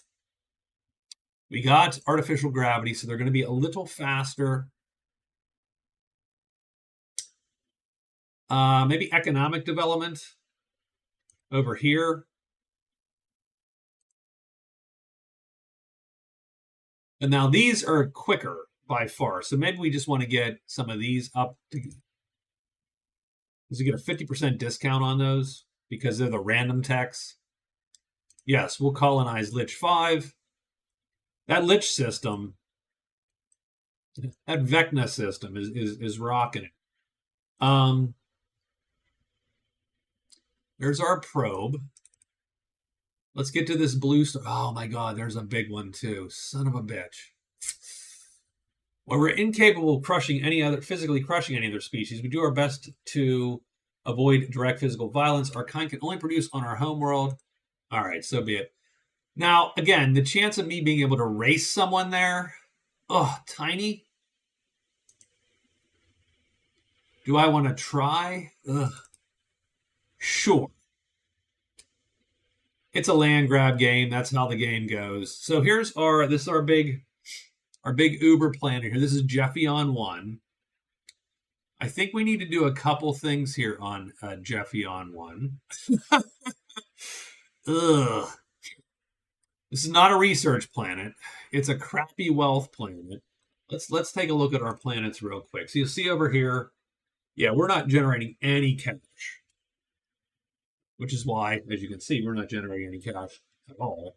We got artificial gravity, so they're going to be a little faster. Maybe economic development over here. And now these are quicker by far. So maybe we just want to get some of these up. Does you get a 50% discount on those because they're the random techs? Yes, we'll colonize Lich 5. That Lich system, that Vecna system is rocking it. There's our probe. Let's get to this blue star. Oh my god, there's a big one too. Son of a bitch. While we're incapable of physically crushing any other species, we do our best to avoid direct physical violence. Our kind can only produce on our homeworld. All right, so be it. Now, again, the chance of me being able to race someone there, tiny. Do I want to try? Ugh. Sure. It's a land grab game. That's how the game goes. So this is our big Uber planner here. This is Jeffion 1. I think we need to do a couple things here on Jeffion 1. Ugh. This is not a research planet. It's a crappy wealth planet. Let's take a look at our planets real quick. So you'll see over here, yeah, we're not generating any cash, which is why, as you can see, we're not generating any cash at all.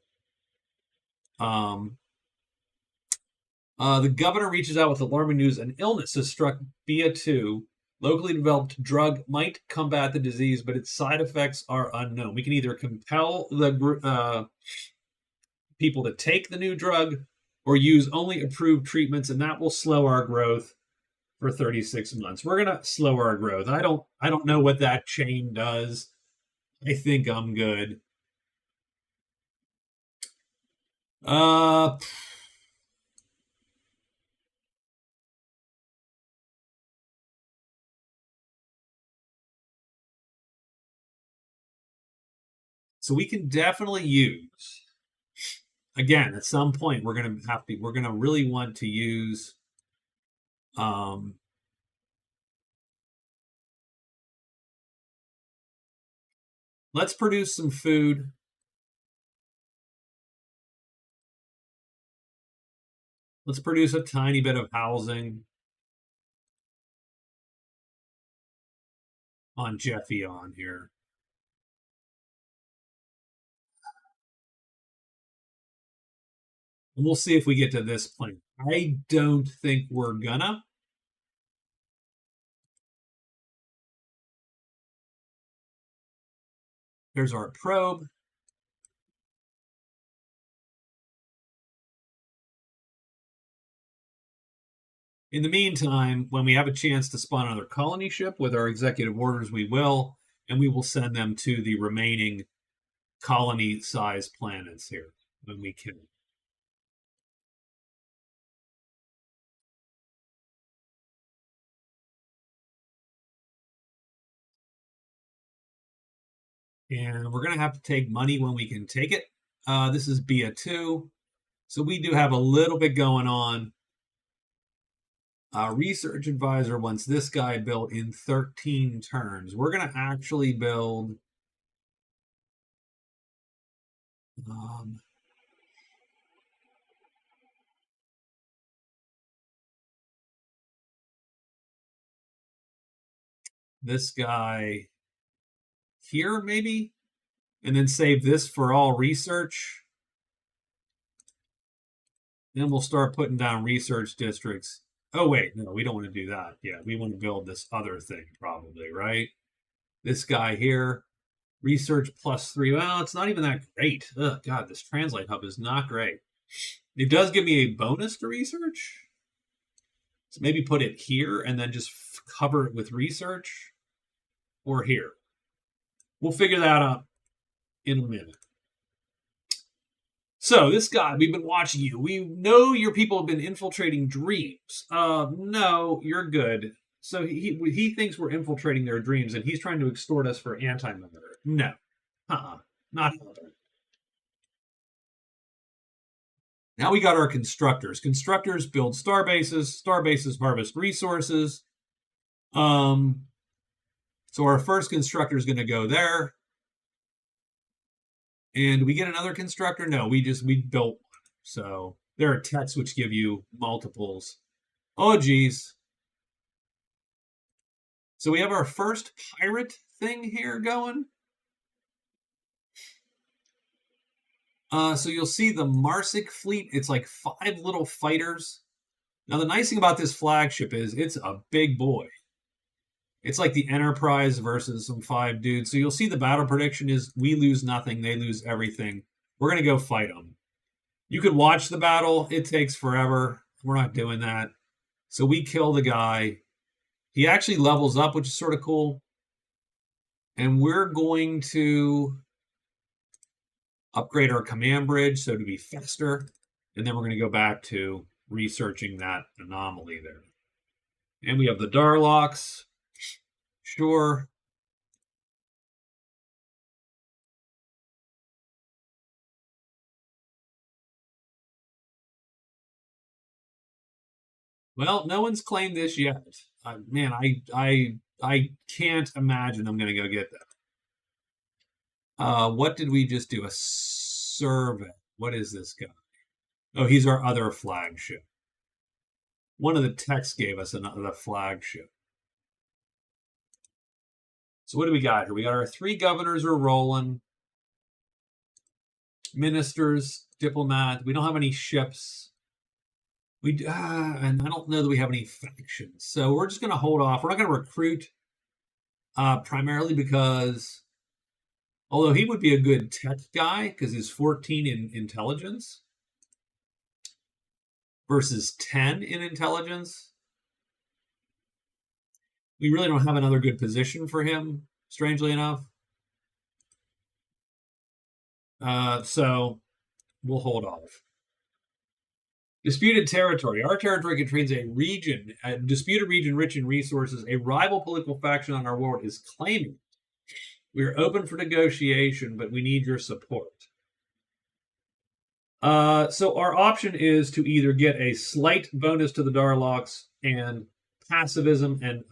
The governor reaches out with alarming news. An illness has struck BIA2. Locally developed drug might combat the disease, but its side effects are unknown. We can either compel the people to take the new drug or use only approved treatments, and that will slow our growth for 36 months. We're going to slow our growth. I don't know what that chain does. I think I'm good. So we can definitely use, again, at some point we're gonna really want to use let's produce some food. Let's produce a tiny bit of housing on Jeffion here. And we'll see if we get to this point. I don't think we're gonna. There's our probe. In the meantime, when we have a chance to spawn another colony ship with our executive orders, we will, and we will send them to the remaining colony-sized planets here when we can. And we're going to have to take money when we can take it. This is BIA 2. So we do have a little bit going on. Research advisor wants this guy built in 13 turns. We're going to actually build this guy here, maybe, and then save this for all research. Then we'll start putting down research districts. Oh, wait, no, we don't want to do that. Yeah, we want to build this other thing probably, right? This guy here, research +3. Well, it's not even that great. Oh, God, this translate hub is not great. It does give me a bonus to research. So maybe put it here and then just cover it with research, or here. We'll figure that out in a minute. So this guy, we've been watching you. We know your people have been infiltrating dreams. No, you're good. So he thinks we're infiltrating their dreams, and he's trying to extort us for antimatter. No, not happening. Now we got our constructors. Constructors build star bases. Star bases harvest resources. So our first constructor is going to go there. And we get another constructor? No, we built one. So there are techs which give you multiples. Oh, geez. So we have our first pirate thing here going. So you'll see the Marsic fleet. It's like 5 little fighters. Now, the nice thing about this flagship is it's a big boy. It's like the Enterprise versus some 5 dudes. So you'll see the battle prediction is we lose nothing, they lose everything. We're going to go fight them. You could watch the battle. It takes forever. We're not doing that. So we kill the guy. He actually levels up, which is sort of cool. And we're going to upgrade our command bridge so to be faster. And then we're going to go back to researching that anomaly there. And we have the Darlocks. Sure. Well, no one's claimed this yet. Man, I can't imagine I'm going to go get that. What did we just do? A survey. What is this guy? Oh, he's our other flagship. One of the techs gave us another flagship. So what do we got here? We got our 3 governors are rolling. Ministers, diplomat. We don't have any ships. And I don't know that we have any factions. So we're just going to hold off. We're not going to recruit primarily because, although he would be a good tech guy because he's 14 in intelligence versus 10 in intelligence. We really don't have another good position for him, strangely enough. So we'll hold off. Disputed territory. Our territory contains a region, a disputed region rich in resources. A rival political faction on our world is claiming we are open for negotiation, but we need your support. So our option is to either get a slight bonus to the Darlocks and passivism and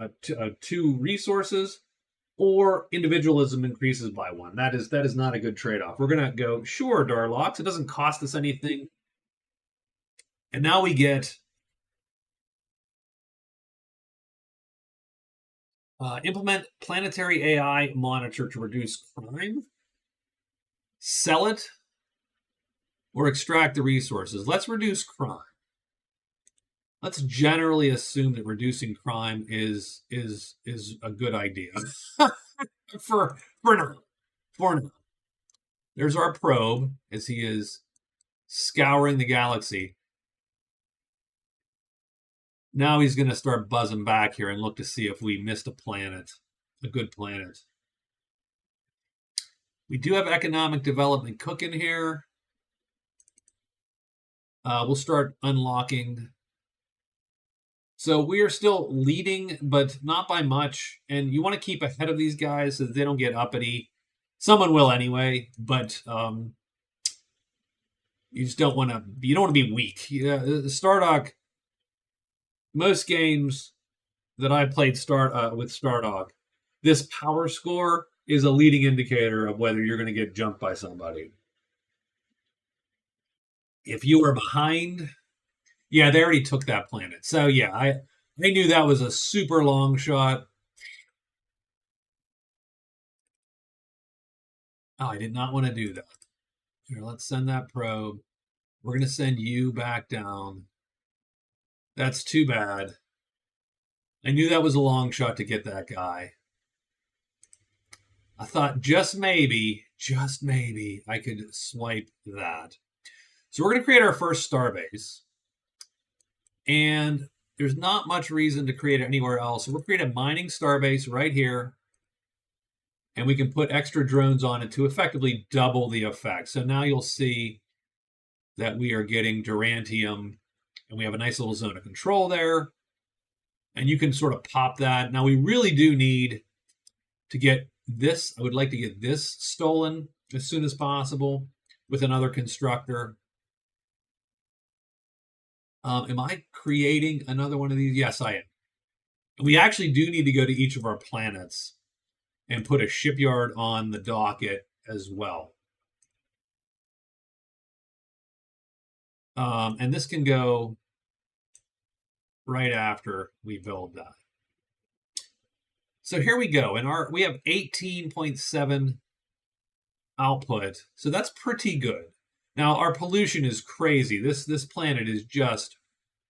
2 resources, or individualism increases by 1. That is not a good trade-off. We're going to go, sure, Darlocks. It doesn't cost us anything. And now we get implement planetary AI monitor to reduce crime, sell it, or extract the resources. Let's reduce crime. Let's generally assume that reducing crime is a good idea for now. for now. There's our probe as he is scouring the galaxy. Now he's going to start buzzing back here and look to see if we missed a planet, a good planet. We do have economic development cooking here. We'll start unlocking. So we are still leading, but not by much. And you want to keep ahead of these guys so that they don't get uppity. Someone will anyway, but you just don't want to. You don't want to be weak. Stardock. Most games that I played with Stardock, this power score is a leading indicator of whether you're going to get jumped by somebody. If you were behind, yeah, they already took that planet. So yeah, I knew that was a super long shot. Oh, I did not want to do that. Here, let's send that probe. We're going to send you back down. That's too bad. I knew that was a long shot to get that guy. I thought just maybe, I could swipe that. So we're going to create our first starbase. And there's not much reason to create it anywhere else. So we'll create a mining starbase right here. And we can put extra drones on it to effectively double the effect. So now you'll see that we are getting Durantium. And we have a nice little zone of control there. And you can sort of pop that. Now we really do need to get this. I would like to get this stolen as soon as possible with another constructor. Am I creating another one of these? Yes, I am. We actually do need to go to each of our planets and put a shipyard on the docket as well. And this can go right after we build that. So here we go. And we have 18.7 output. So that's pretty good. Now our pollution is crazy. This planet is just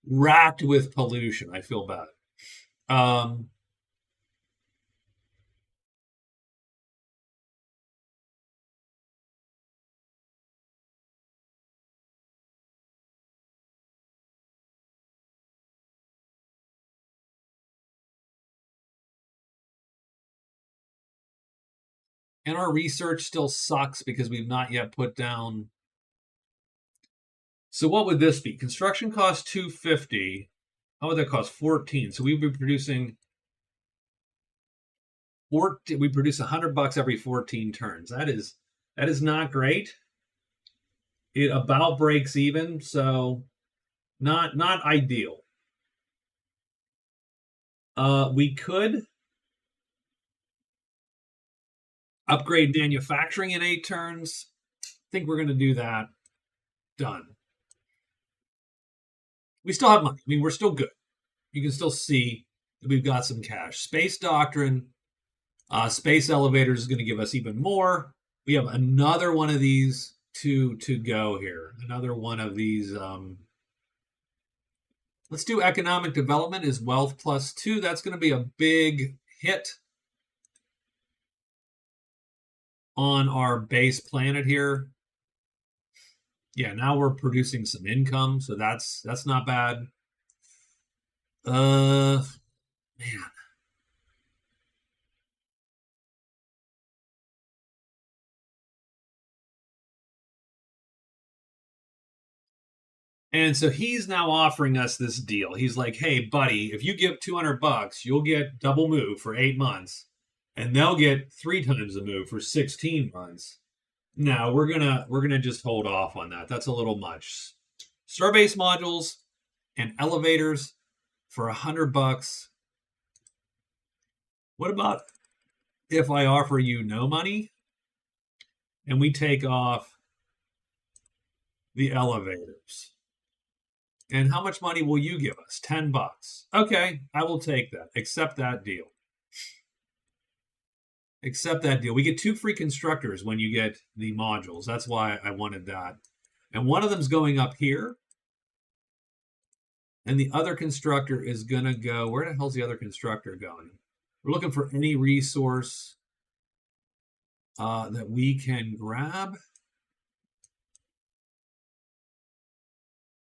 racked with pollution. I feel bad. And our research still sucks because we've not yet put down. So what would this be? Construction costs $250. How would that cost? 14. So we'd be producing we produce $100 every 14 turns. That is not great. It about breaks even, so not ideal. We could upgrade manufacturing in 8 turns. I think we're going to do that. Done. We still have money. I mean, we're still good. You can still see that we've got some cash. Space Doctrine, Space Elevators is going to give us even more. We have another one of these to go here. Another one of these. Let's do Economic Development is Wealth +2. That's going to be a big hit on our base planet here. Yeah, now we're producing some income, so that's not bad. Man. And so he's now offering us this deal. He's like, "Hey, buddy, if you give $200, you'll get double move for 8 months, and they'll get 3 times the move for 16 months." No, we're gonna just hold off on that. That's a little much. Starbase modules and elevators for $100. What about if I offer you no money and we take off the elevators? And how much money will you give us? $10. Okay, I will take that. Accept that deal. Accept that deal. We get 2 free constructors when you get the modules. That's why I wanted that. And one of them's going up here. And the other constructor is going to go. Where the hell's the other constructor going? We're looking for any resource. that we can grab.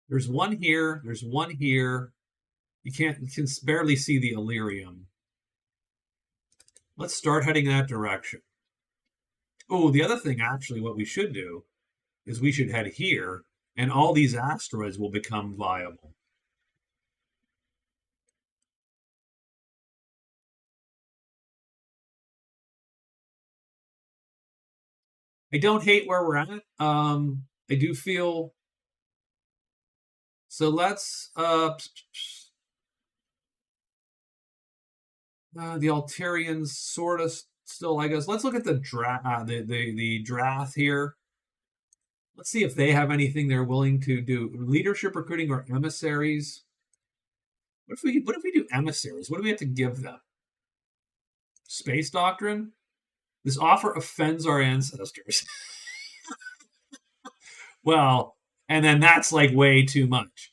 There's one here. There's one here. You can barely see the Illyrium. Let's start heading that direction. Oh, the other thing, actually, what we should do is we should head here, and all these asteroids will become viable. I don't hate where we're at. I do feel so. Let's the Altarians sort of still like us. Let's look at the Drath here. Let's see if they have anything they're willing to do. Leadership recruiting or emissaries. What if we do emissaries? What do we have to give them? Space doctrine? This offer offends our ancestors. Well, and then that's like way too much.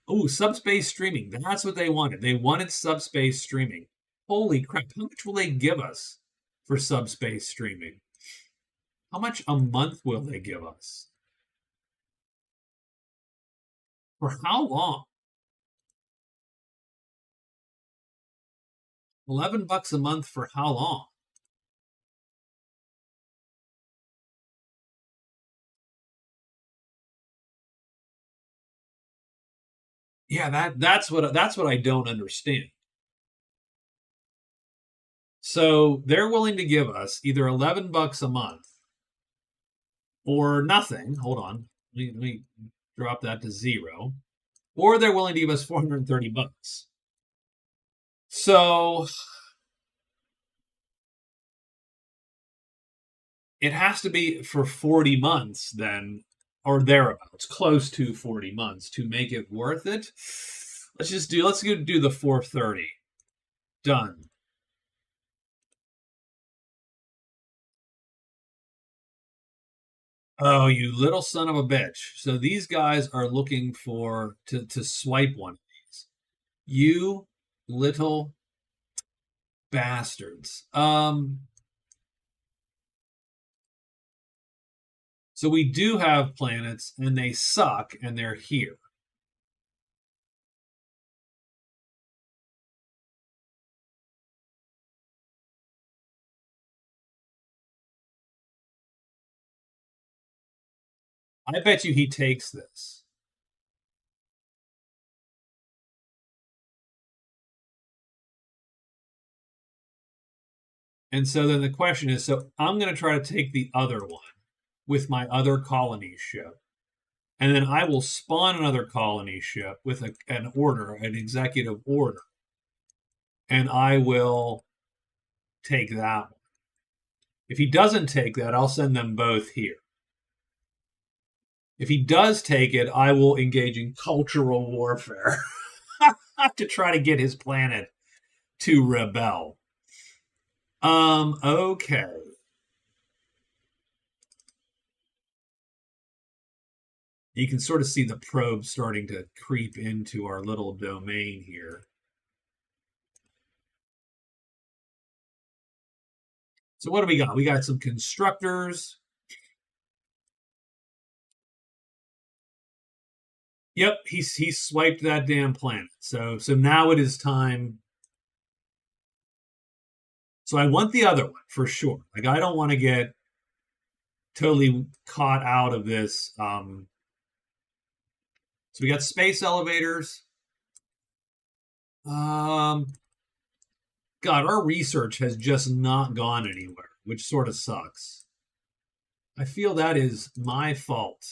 Oh, subspace streaming. That's what they wanted. They wanted subspace streaming. Holy crap. How much will they give us for subspace streaming? How much a month will they give us? For how long? $11 a month for how long? Yeah, that's what I don't understand. So they're willing to give us either $11 a month or nothing. Hold on, let me drop that to 0. Or they're willing to give us $430. So it has to be for 40 months then, or thereabouts, close to 40 months to make it worth it. Let's go do the 430. Done. Oh, you little son of a bitch. So these guys are looking for to swipe one of these. You little bastards. So we do have planets and they suck and they're here. I bet you he takes this. And so then the question is, so I'm going to try to take the other one with my other colony ship. And then I will spawn another colony ship with an order, an executive order. And I will take that one. If he doesn't take that, I'll send them both here. If he does take it, I will engage in cultural warfare to try to get his planet to rebel. Okay. You can sort of see the probe starting to creep into our little domain here. So what do we got? We got some constructors. Yep, he swiped that damn planet. So now it is time. So I want the other one for sure. Like I don't want to get totally caught out of this. So we got space elevators. God, our research has just not gone anywhere, which sort of sucks. I feel that is my fault.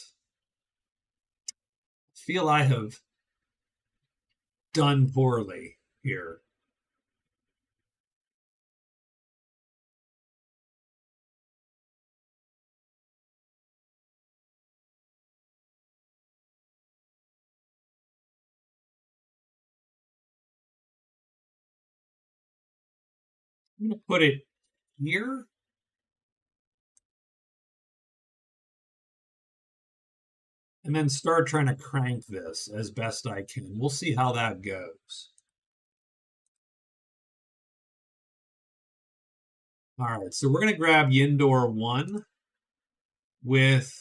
I feel I have done poorly here. I'm going to put it here. And then start trying to crank this as best I can. We'll see how that goes. All right, so we're going to grab Yindor 1 with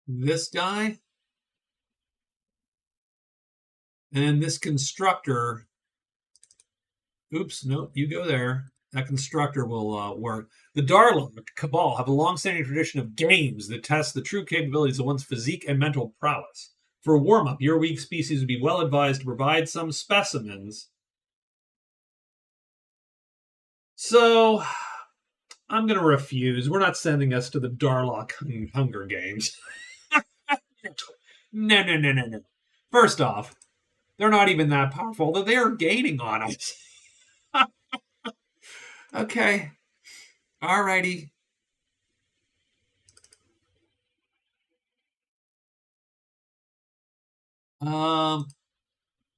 this guy. And this constructor, oops, nope, you go there. That constructor will work. The Darlock Cabal have a long-standing tradition of games that test the true capabilities of one's physique and mental prowess. For a warm-up, your weak species would be well advised to provide some specimens. So, I'm going to refuse. We're not sending us to the Darlock Hunger Games. No. First off, they're not even that powerful. They are gaining on us. Okay. Alrighty.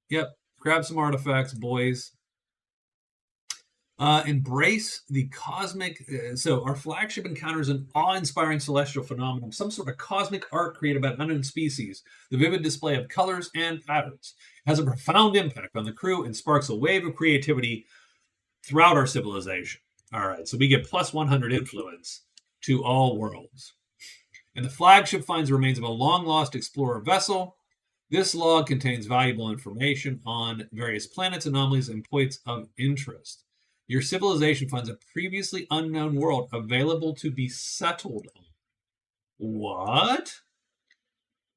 Yep. Grab some artifacts, boys. Embrace the cosmic. So our flagship encounters an awe-inspiring celestial phenomenon, some sort of cosmic art created by an unknown species. The vivid display of colors and patterns has a profound impact on the crew and sparks a wave of creativity throughout our civilization. All right, so we get plus 100 influence to all worlds. And the flagship finds the remains of a long-lost explorer vessel. This log contains valuable information on various planets, anomalies, and points of interest. Your civilization finds a previously unknown world available to be settled on. What?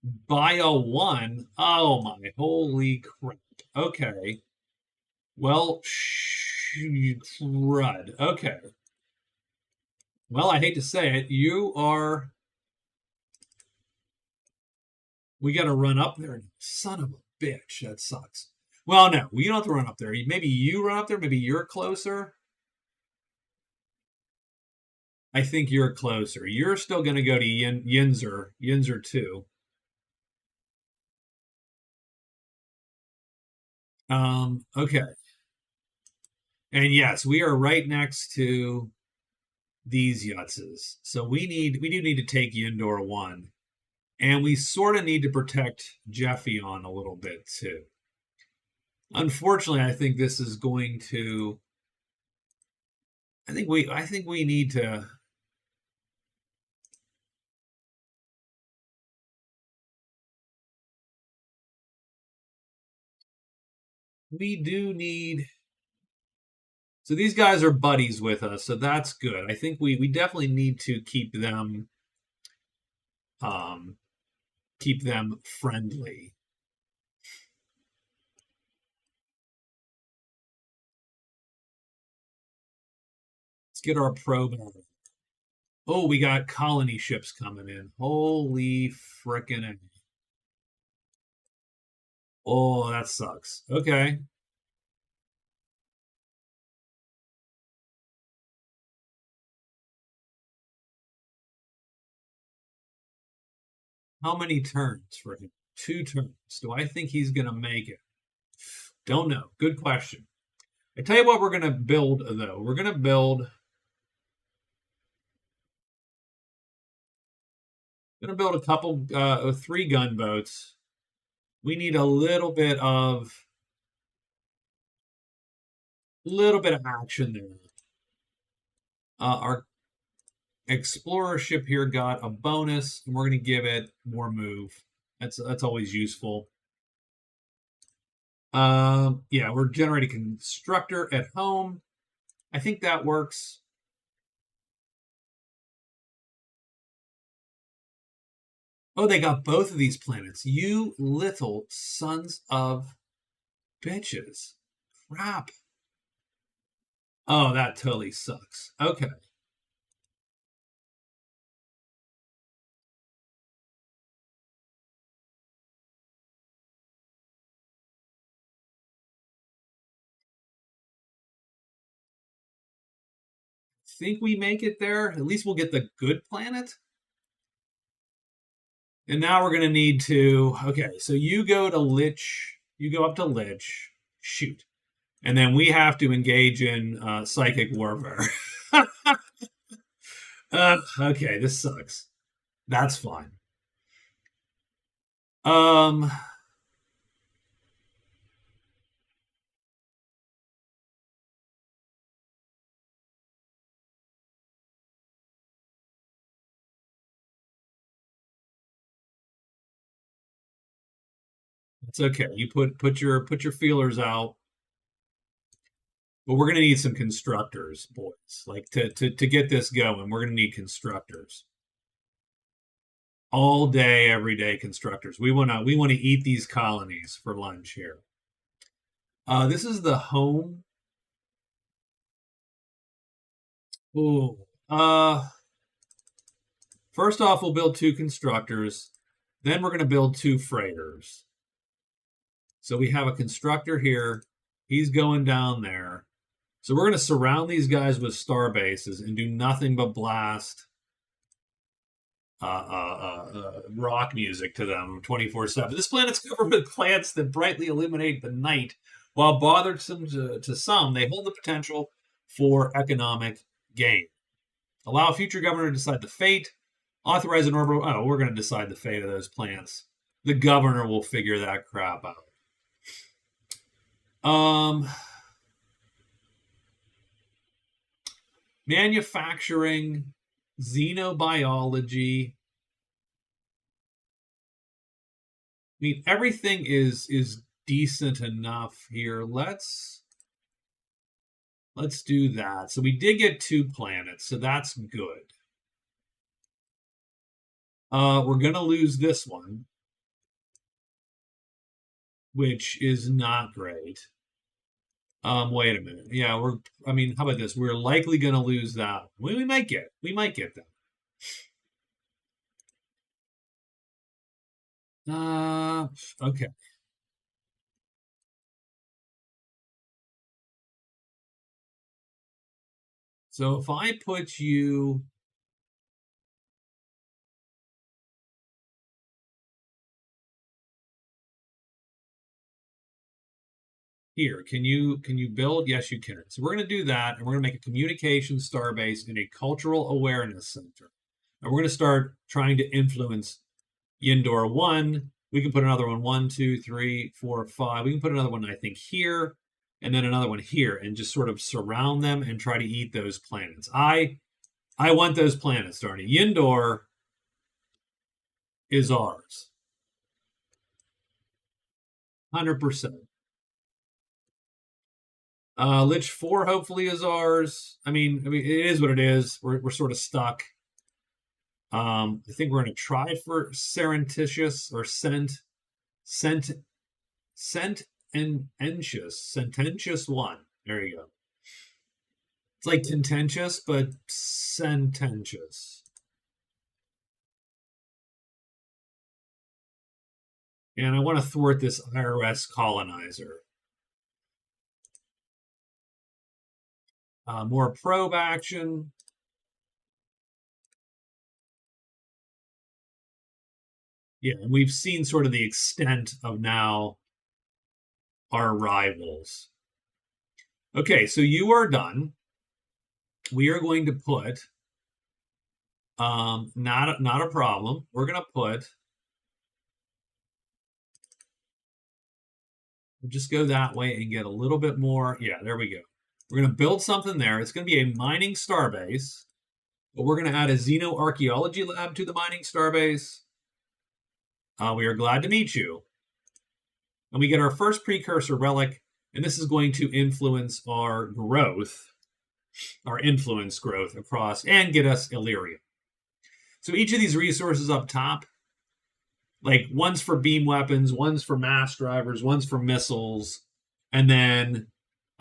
Bio 1? Oh my holy crap. Okay. Well, crud. Okay. Well, I hate to say it. You are... We got to run up there. Son of a bitch. That sucks. Well, no, we don't have to run up there. Maybe you run up there. Maybe you're closer. I think you're closer. You're still going to go to Yinzer 2. Okay. And yes, we are right next to these Yutzes. So we do need to take Yindor 1. And we sort of need to protect Jeffy on a little bit too. Unfortunately, I think this is going to... I think we need to... We do need... So these guys are buddies with us, so that's good. I think we definitely need to keep them friendly. Let's get our probe out. Oh, we got colony ships coming in. Holy frickin'. Oh, that sucks. Okay. How many turns for him? 2 turns. Do I think he's going to make it? Don't know. Good question. I tell you what we're going to build, though. We're going to build... a couple, 3 gunboats. We need a little bit of action there. Our explorer ship here got a bonus, and we're going to give it more move. That's always useful. Yeah, we're generating constructor at home. I think that works. Oh, they got both of these planets. You little sons of bitches. Crap. Oh, that totally sucks. Okay. Think we make it there. At least we'll get the good planet. And now we're going to need to... Okay, so you go to Lich. You go up to Lich. Shoot. And then we have to engage in psychic warfare. Okay, this sucks. That's fine. Um, it's okay. You put your feelers out, but we're gonna need some constructors, boys. Like to get this going, we're gonna need constructors all day, every day. Constructors. We wanna eat these colonies for lunch here. This is the home. Ooh. First off, we'll build two constructors. Then we're gonna build two freighters. So we have a constructor here. He's going down there. So we're going to surround these guys with star bases and do nothing but blast rock music to them 24/7. This planet's covered with plants that brightly illuminate the night. While bothersome to some, they hold the potential for economic gain. Allow a future governor to decide the fate. Authorize an orbital. Oh, we're going to decide the fate of those plants. The governor will figure that crap out. Manufacturing, xenobiology. I mean, everything is decent enough here. Let's do that. So we did get two planets, so that's good. We're gonna lose this one, which is not great. Wait a minute. Yeah, I mean, how about this? We're likely gonna lose that. We might get that. Okay. So if I put you here, can you build? Yes, you can. So we're going to do that, and we're going to make a communications starbase and a cultural awareness center. And we're going to start trying to influence Yindor 1. We can put another one, 1, 2, 3, 4, 5. We can put another one, I think, here, and then another one here, and just sort of surround them and try to eat those planets. I want those planets, Darnie. Yindor is ours. 100%. Lich 4 hopefully is ours. I mean, it is what it is. We're sort of stuck. I think we're going to try for Serentitious or Sententious 1. There you go. It's like Tententious, but Sententious. And I want to thwart this IRS colonizer. More probe action. Yeah, and we've seen sort of the extent of now our rivals. Okay, so you are done. We are going to put not a problem. We're going to put, we'll just go that way and get a little bit more. Yeah, there we go. We're going to build something there. It's going to be a mining starbase, but we're going to add a xenoarchaeology lab to the mining starbase. We are glad to meet you. And we get our first precursor relic, and this is going to influence our growth, our influence growth across, and get us Illyria. So each of these resources up top, like one's for beam weapons, one's for mass drivers, one's for missiles, and then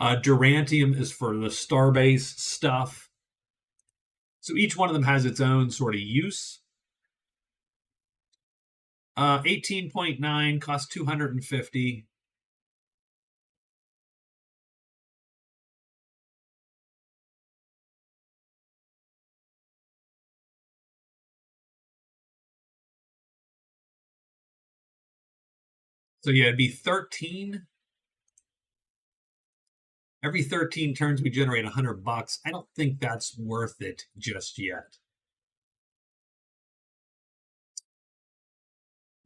Durantium is for the starbase stuff. So each one of them has its own sort of use. 18.9 costs 250. So yeah, it'd be 13. Every 13 turns, we generate $100. I don't think that's worth it just yet.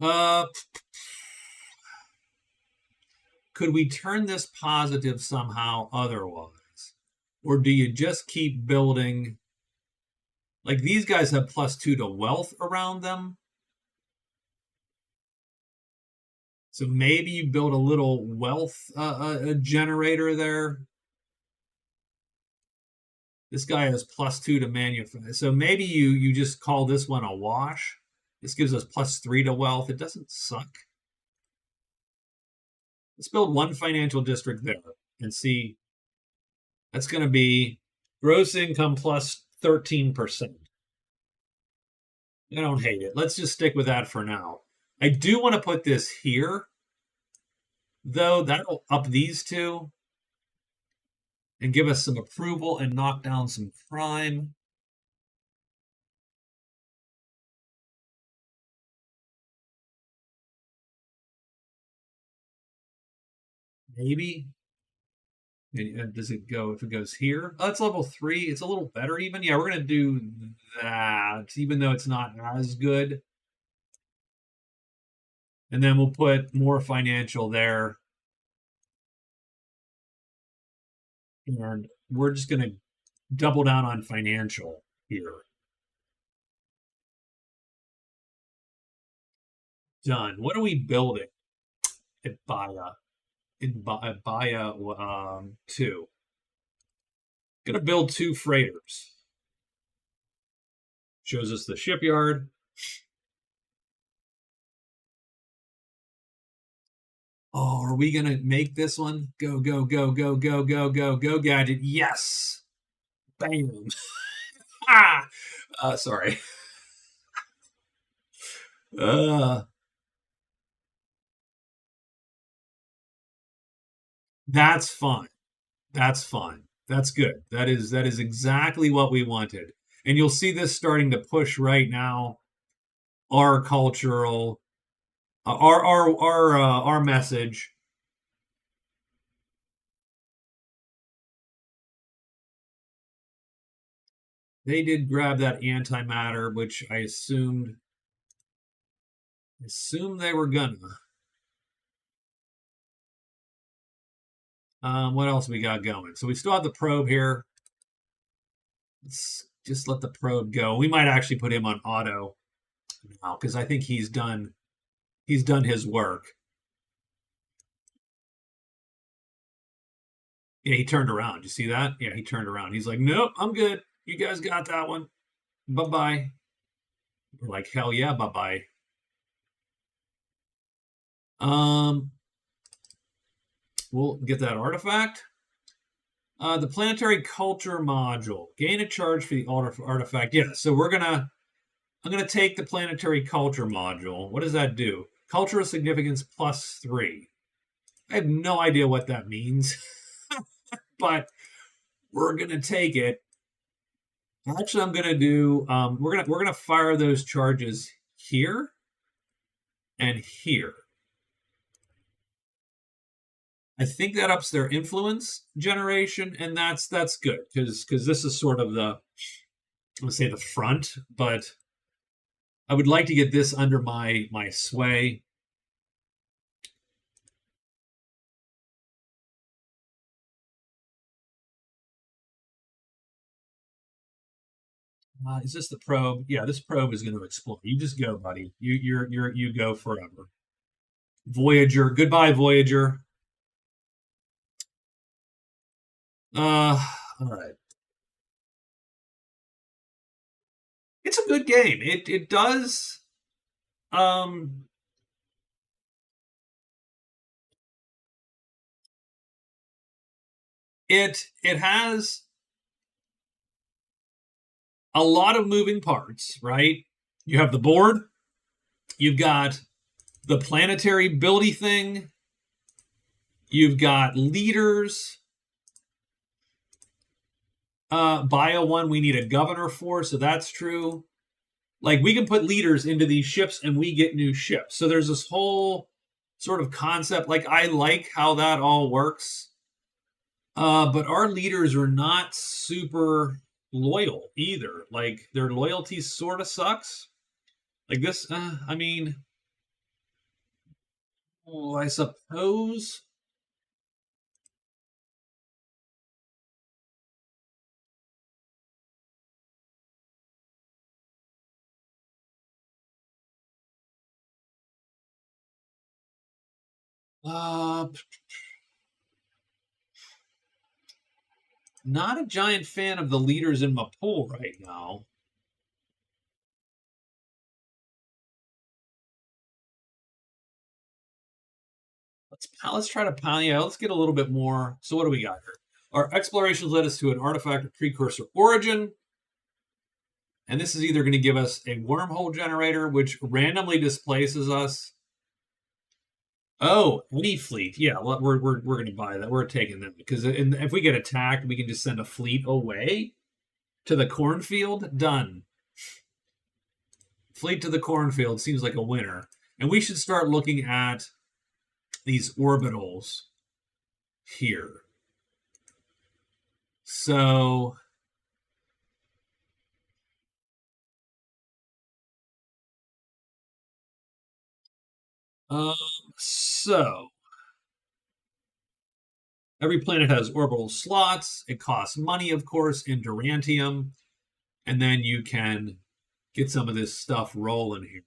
Uh, could we turn this positive somehow otherwise? Or do you just keep building? Like these guys have +2 to wealth around them. So maybe you build a little wealth generator there. This guy has +2 to manufacture. So maybe you just call this one a wash. This gives us +3 to wealth. It doesn't suck. Let's build one financial district there and see. That's going to be gross income plus 13%. I don't hate it. Let's just stick with that for now. I do want to put this here, though. That'll up these two and give us some approval and knock down some crime. Maybe. Does it go if it goes here? Oh, it's level 3. It's a little better even. Yeah, we're going to do that, even though it's not as good. And then we'll put more financial there. And we're just going to double down on financial here. Done. What are we building at Baya? At Baya 2. Gonna build 2 freighters. Shows us the shipyard. Oh, are we gonna make this one? Go, go, go, go, go, go, go, go, gadget. Yes. Bam. Ah. Sorry. That's fine. That's fine. That's good. That is exactly what we wanted. And you'll see this starting to push right now. Our cultural, our message. They did grab that antimatter, which I assumed they were gonna. What else we got going? So we still have the probe here. Let's just let the probe go. We might actually put him on auto now because I think he's done his work. Yeah, he turned around. You see that? Yeah, he turned around. He's like, nope, I'm good. You guys got that one. Bye-bye. We're like, hell yeah, bye-bye. We'll get that artifact. The planetary culture module. Gain a charge for the artifact. Yeah, so I'm gonna take the planetary culture module. What does that do? Cultural significance +3. I have no idea what that means, but we're gonna take it. Actually, I'm gonna do. We're gonna fire those charges here and here. I think that ups their influence generation, and that's good because this is sort of the, let's say, the front, but I would like to get this under my sway. Is this the probe? Yeah, this probe is going to explode. You just go, buddy. You go forever. Voyager, goodbye, Voyager. All right. It's a good game. It does. It has a lot of moving parts, right? You have the board, you've got the planetary buildy thing, you've got leaders. Bio 1, we need a governor for, so that's true. Like, we can put leaders into these ships and we get new ships. So there's this whole sort of concept. Like, I like how that all works. But our leaders are not super loyal either. Like, their loyalty sort of sucks. Like this, I mean, Oh, I suppose. Uh, Not a giant fan of the leaders in my pool right now. Let's try to pound. Yeah, let's get a little bit more. So what do we got here? Our explorations led us to an artifact of precursor origin. And this is either going to give us a wormhole generator, which randomly displaces us. Oh, any fleet. Yeah, we're going to buy that. We're taking them because if we get attacked, we can just send a fleet away to the cornfield. Done. Fleet to the cornfield seems like a winner. And we should start looking at these orbitals here. So so every planet has orbital slots. It costs money, of course, in Durantium, and then you can get some of this stuff rolling here.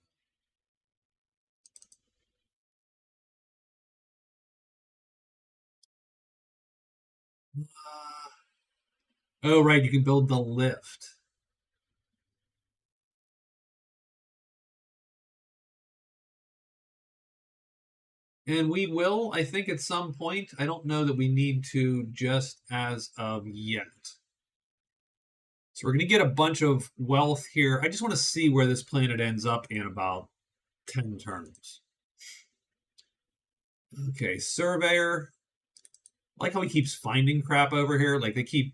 Oh, right, you can build the lift. And we will, I think, at some point. I don't know that we need to just as of yet. So we're going to get a bunch of wealth here. I just want to see where this planet ends up in about 10 turns. Okay, surveyor. I like how he keeps finding crap over here. Like they keep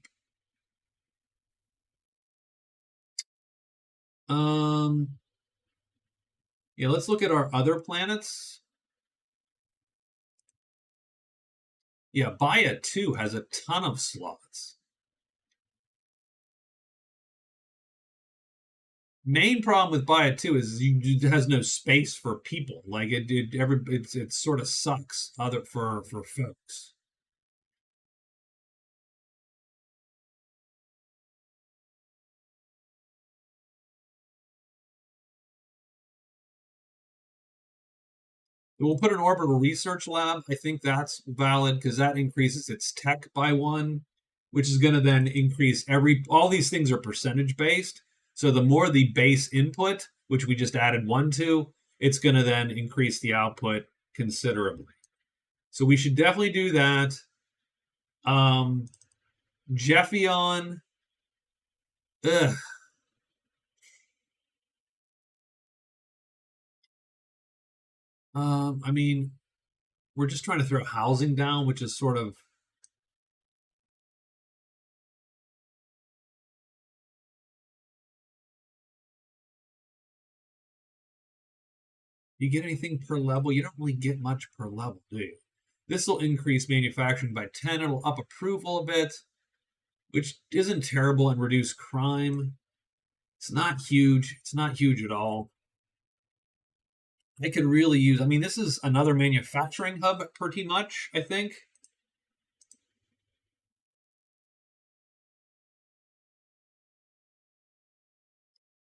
yeah, let's look at our other planets. Yeah, Baia 2 has a ton of slots. Main problem with Baia 2 is it has no space for people. Like it sort of sucks other for folks. We'll put an orbital research lab. I think that's valid because that increases its tech by 1, which is going to then increase all these things are percentage based. So the more the base input, which we just added 1 to, it's going to then increase the output considerably. So we should definitely do that. Jeffion. Ugh. I mean, we're just trying to throw housing down, which is sort of. You get anything per level? You don't really get much per level, do you? This will increase manufacturing by 10. It'll up approval a bit, which isn't terrible, and reduce crime. It's not huge. It's not huge at all. I could really use. I mean, this is another manufacturing hub, pretty much. I think.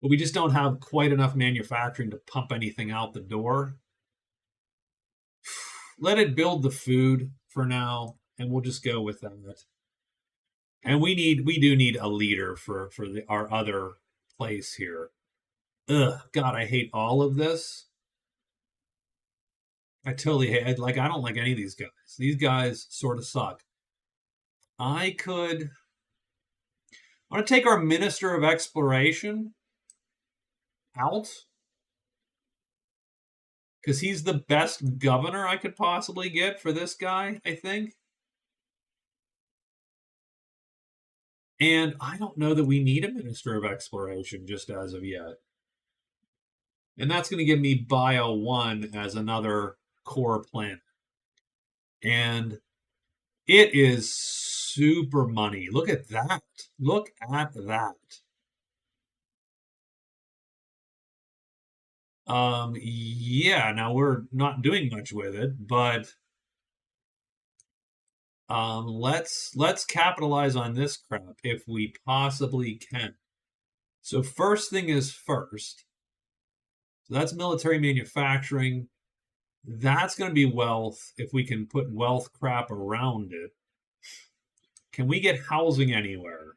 But we just don't have quite enough manufacturing to pump anything out the door. Let it build the food for now, and we'll just go with that. And we do need a leader for our other place here. Ugh, God, I hate all of this. I totally hate. I don't like any of these guys. These guys sort of suck. I want to take our Minister of Exploration out because he's the best governor I could possibly get for this guy, I think. And I don't know that we need a Minister of Exploration just as of yet. And that's going to give me Bio 1 as another core planet. And it is super money. Look at that. Look at that. Yeah, now we're not doing much with it, but let's capitalize on this crap if we possibly can. So first thing is first. So that's military manufacturing. That's going to be wealth if we can put wealth crap around it. Can we get housing anywhere?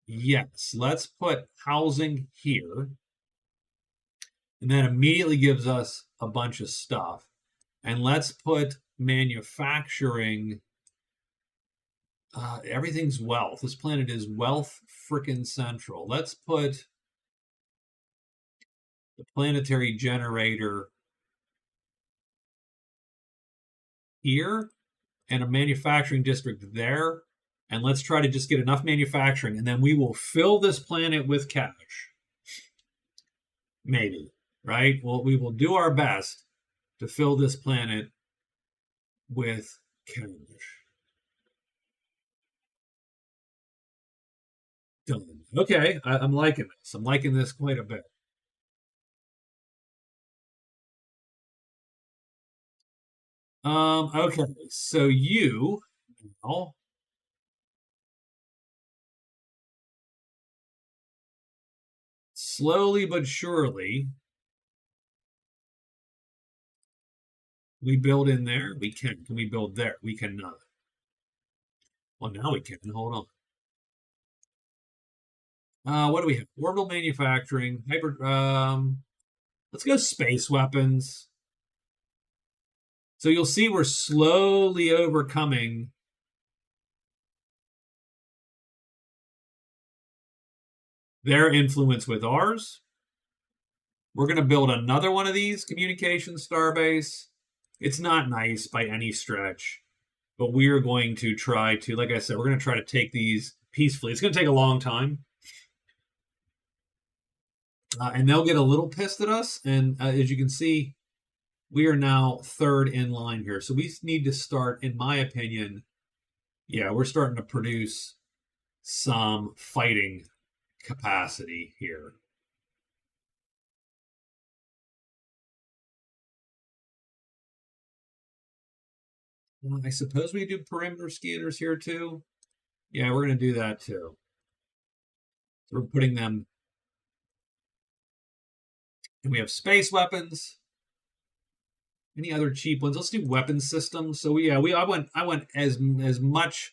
Yes, let's put housing here. And that immediately gives us a bunch of stuff. And let's put manufacturing. Everything's wealth. This planet is wealth frickin' central. Let's put the planetary generator here and a manufacturing district there. And let's try to just get enough manufacturing, and then we will fill this planet with cash. Maybe, right? Well, we will do our best to fill this planet with cash. Done. Okay, I'm liking this. I'm liking this quite a bit. Okay, so you now slowly but surely we build in there. We can. Can we build there? We cannot. Well, now we can. Hold on. What do we have? Orbital manufacturing, hyper. Let's go space weapons. So you'll see we're slowly overcoming their influence with ours. We're going to build another one of these communication starbase. It's not nice by any stretch, but we are going to try to, like I said, we're going to try to take these peacefully. It's going to take a long time. And they'll get a little pissed at us. And as you can see, we are now third in line here. So we need to start, in my opinion, yeah, we're starting to produce some fighting capacity here. Well, I suppose we do perimeter scanners here too. Yeah, we're going to do that too. So we're putting them, and we have space weapons. Any other cheap ones? Let's do weapon systems. So I went as much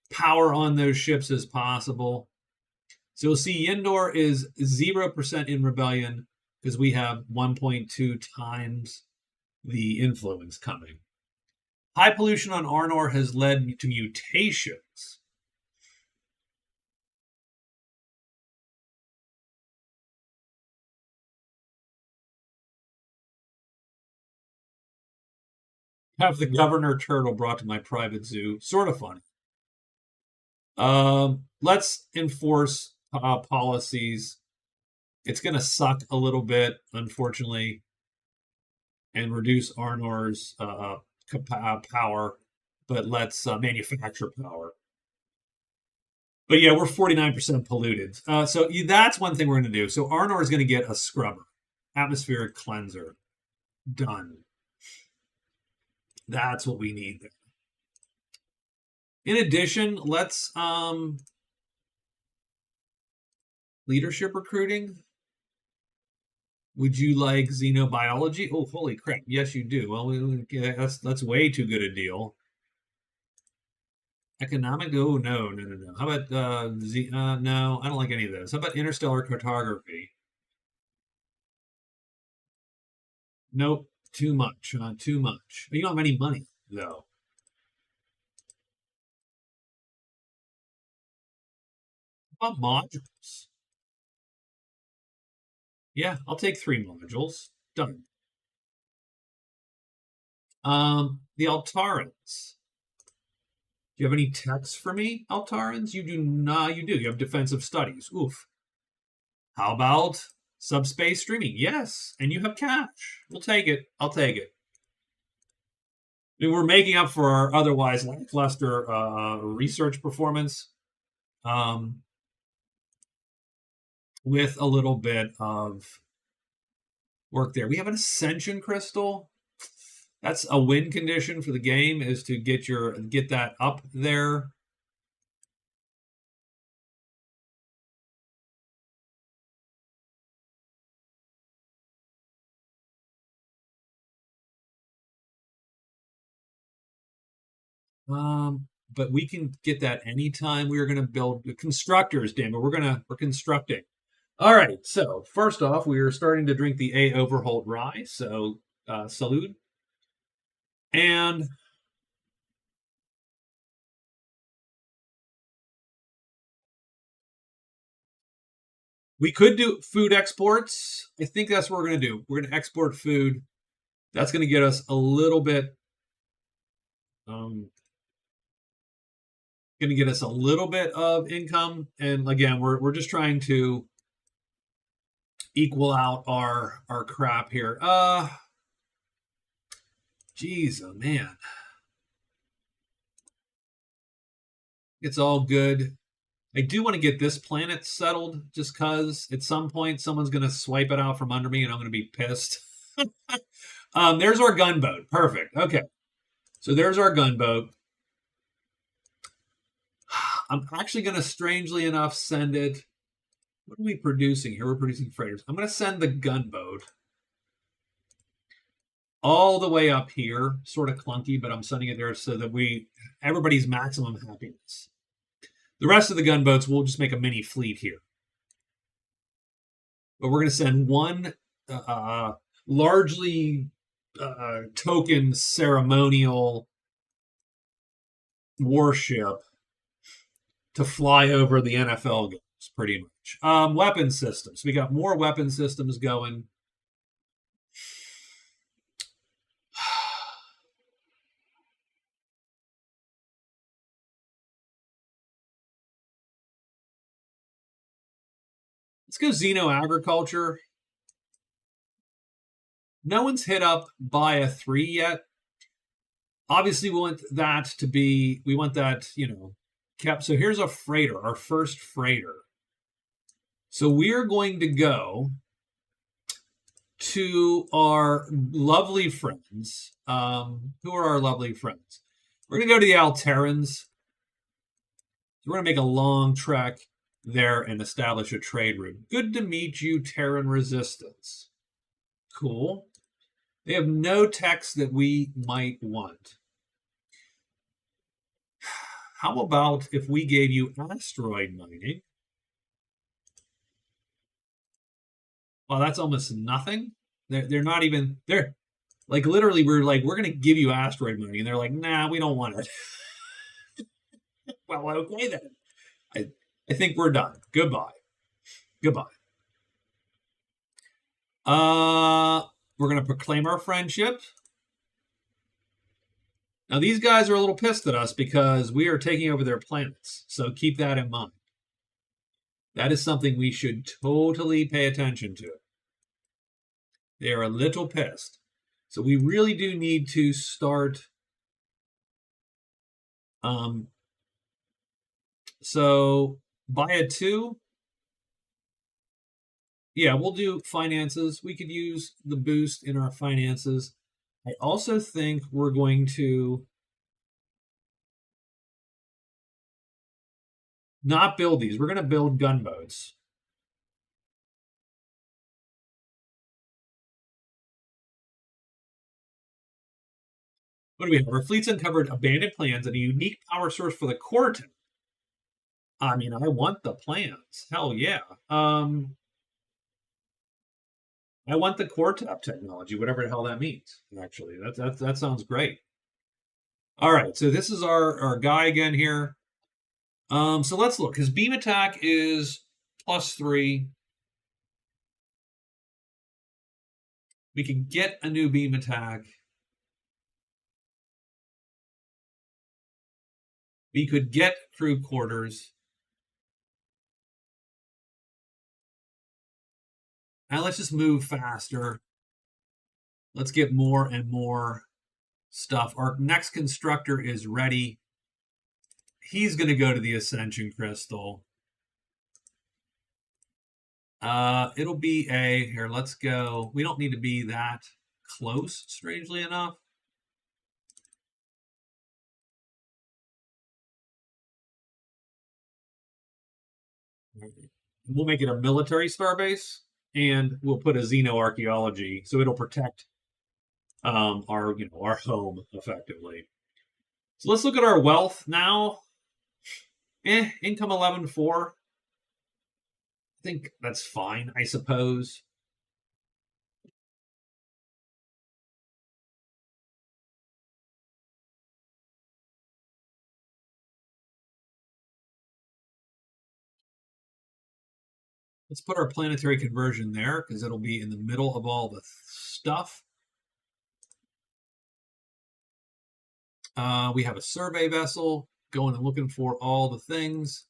power on those ships as possible. So you'll see Yindor is 0% in rebellion because we have 1.2 times the influence coming. High pollution on Arnor has led to mutations. Have the governor turtle brought to my private zoo. Sort of funny. Let's enforce policies. It's going to suck a little bit, unfortunately, and reduce Arnor's power, but let's manufacture power. But yeah, we're 49% polluted. So that's one thing we're going to do. So Arnor is going to get a scrubber, atmospheric cleanser. Done. That's what we need there. In addition, let's leadership recruiting. Would you like xenobiology? Oh, holy crap! Yes, you do. Well, that's way too good a deal. Economic? Oh, no. How about no, I don't like any of those. How about interstellar cartography? Nope, too much. Too much. You don't have any money though. How about modules? Yeah, I'll take 3 modules. Done. The Altarans. Do you have any texts for me, Altarans? You do not. You do. You have defensive studies. Oof. How about subspace streaming? Yes. And you have cash. We'll take it. I'll take it. I mean, we're making up for our otherwise lackluster research performance with a little bit of work there. We have an Ascension Crystal. That's a win condition for the game, is to get that up there. But we can get that anytime. We are going to build the constructors, damn it. We're constructing. All right. So first off, we are starting to drink the A Overholt Rye. So salute. And we could do food exports. I think that's what we're going to do. We're going to export food. That's going to get us a little bit going to get us a little bit of income. And again, we're just trying to equal out our crap here. Geez, oh man. It's all good. I do want to get this planet settled just because at some point someone's going to swipe it out from under me and I'm going to be pissed. There's our gunboat. Perfect. Okay. So there's our gunboat. I'm actually going to, strangely enough, send it. What are we producing here? We're producing freighters. I'm going to send the gunboat all the way up here. Sort of clunky, but I'm sending it there so that everybody's maximum happiness. The rest of the gunboats, we'll just make a mini fleet here. But we're going to send one largely token ceremonial warship to fly over the NFL games, pretty much. Weapon systems. We got more weapon systems going. Let's go Xeno-agriculture. No one's hit up by a 3 yet. Obviously, we want that, kept. So here's a freighter, our first freighter. So we're going to go to our lovely friends. Who are our lovely friends? We're going to go to the Alterans. We're going to make a long trek there and establish a trade route. Good to meet you, Terran Resistance. Cool. They have no techs that we might want. How about if we gave you asteroid mining? Well, that's almost nothing. They're not even, they're like, literally, we're going to give you asteroid mining. And they're like, nah, we don't want it. Well, okay then. I think we're done. Goodbye. We're going to proclaim our friendship. Now, these guys are a little pissed at us because we are taking over their planets. So keep that in mind. That is something we should totally pay attention to. They are a little pissed. So we really do need to start. So buy a 2. Yeah, we'll do finances. We could use the boost in our finances. I also think we're going to not build these. We're going to build gunboats. What do we have? Our fleet's uncovered abandoned plans and a unique power source for the core. I mean, I want the plans. Hell yeah. I want the core tap technology, whatever the hell that means. Actually, that sounds great. All right, so this is our guy again here. So let's look. His beam attack is +3. We can get a new beam attack. We could get crew quarters. Now let's just move faster. Let's get more and more stuff. Our next constructor is ready. He's going to go to the Ascension Crystal. It'll be a, here, let's go. We don't need to be that close, strangely enough. We'll make it a military starbase, and we'll put a xenoarchaeology, so it'll protect our our home effectively. So let's look at our wealth now. Income 11.4. I think that's fine, I suppose. Let's put our planetary conversion there because it'll be in the middle of all the stuff. We have a survey vessel going and looking for all the things.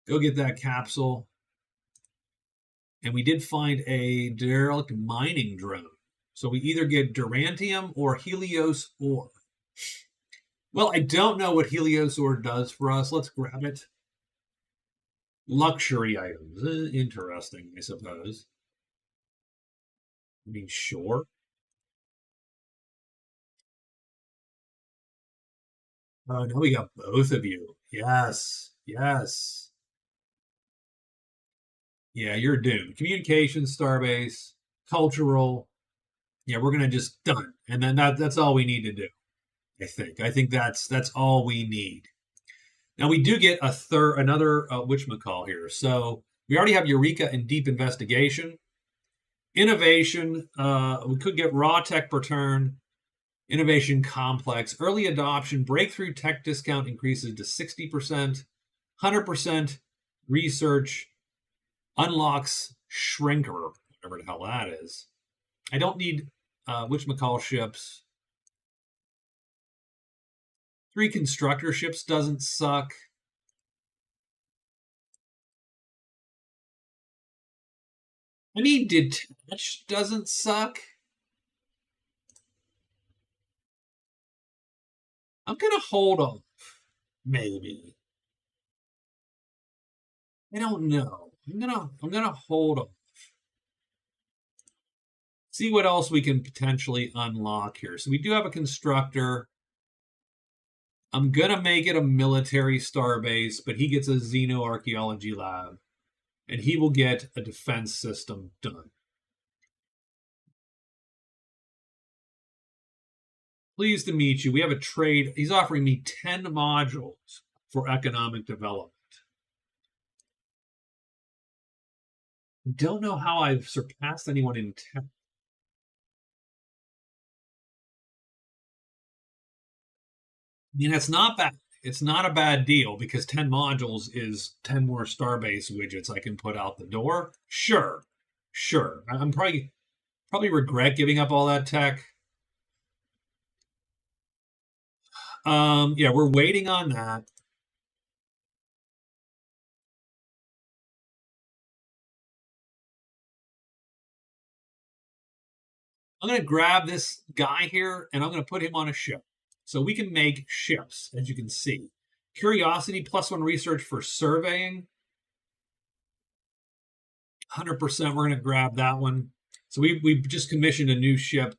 Go get that capsule. And we did find a derelict mining drone. So we either get Durantium or Helios ore. Well, I don't know what Helios ore does for us. Let's grab it. Luxury items. Interesting, I suppose. I mean, sure. Oh, now we got both of you. Yes, yes. Yeah, you're doomed. Communication, starbase, cultural. Yeah, we're gonna just done, and then that's all we need to do. I think that's all we need. Now we do get another whatchamacall here. So we already have Eureka and Deep Investigation. Innovation, we could get Raw Tech per turn. Innovation Complex, early adoption, breakthrough tech discount increases to 60%. 100% research unlocks Shrinker, whatever the hell that is. I don't need whatchamacall ships. 3 constructor ships doesn't suck. I mean, detach doesn't suck. I'm gonna hold off, maybe. I don't know. I'm gonna hold off. See what else we can potentially unlock here. So we do have a constructor. I'm gonna make it a military starbase, but he gets a xenoarchaeology lab, and he will get a defense system done. Pleased to meet you. We have a trade. He's offering me 10 modules for economic development. I don't know how I've surpassed anyone in 10. I mean, it's not bad. It's not a bad deal because 10 modules is 10 more Starbase widgets I can put out the door. Sure. Sure. I'm probably regret giving up all that tech. Yeah, we're waiting on that. I'm going to grab this guy here and I'm going to put him on a ship. So we can make ships, as you can see. Curiosity, +1 research for surveying. 100%, we're going to grab that one. So we just commissioned a new ship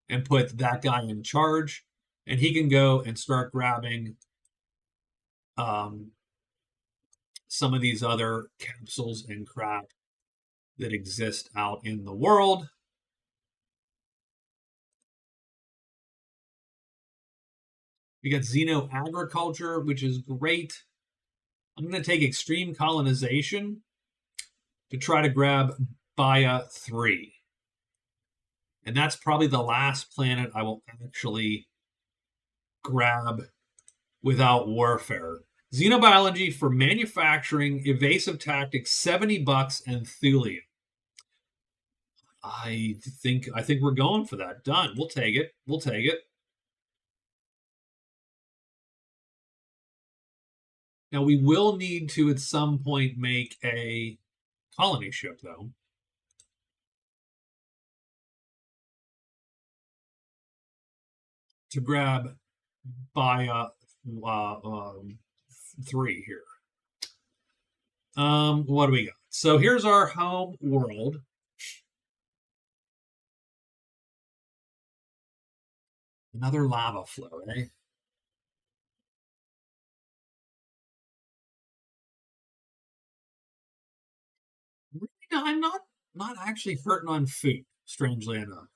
and put that guy in charge. And he can go and start grabbing some of these other capsules and crap that exist out in the world. We got Xeno Agriculture, which is great. I'm going to take Extreme Colonization to try to grab Baya 3. And that's probably the last planet I will actually grab without warfare. Xenobiology for manufacturing, evasive tactics, $70, and Thulium. I think we're going for that. Done. We'll take it. We'll take it. Now we will need to at some point make a colony ship, though. To grab by 3 here. What do we got? So here's our home world. Another lava flow, eh? No, I'm not actually hurting on food, strangely enough.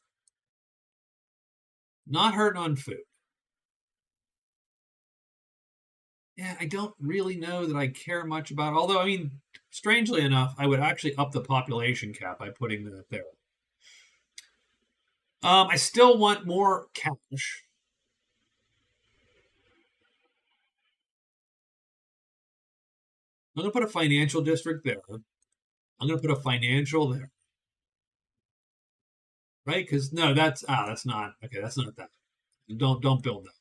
Not hurting on food. Yeah, I don't really know that I care much about it. Although, I mean, strangely enough, I would actually up the population cap by putting that there. I still want more cash. I'm going to put a financial district there. I'm going to put a financial there, right? Because no, that's not okay. That's not that. Don't build that.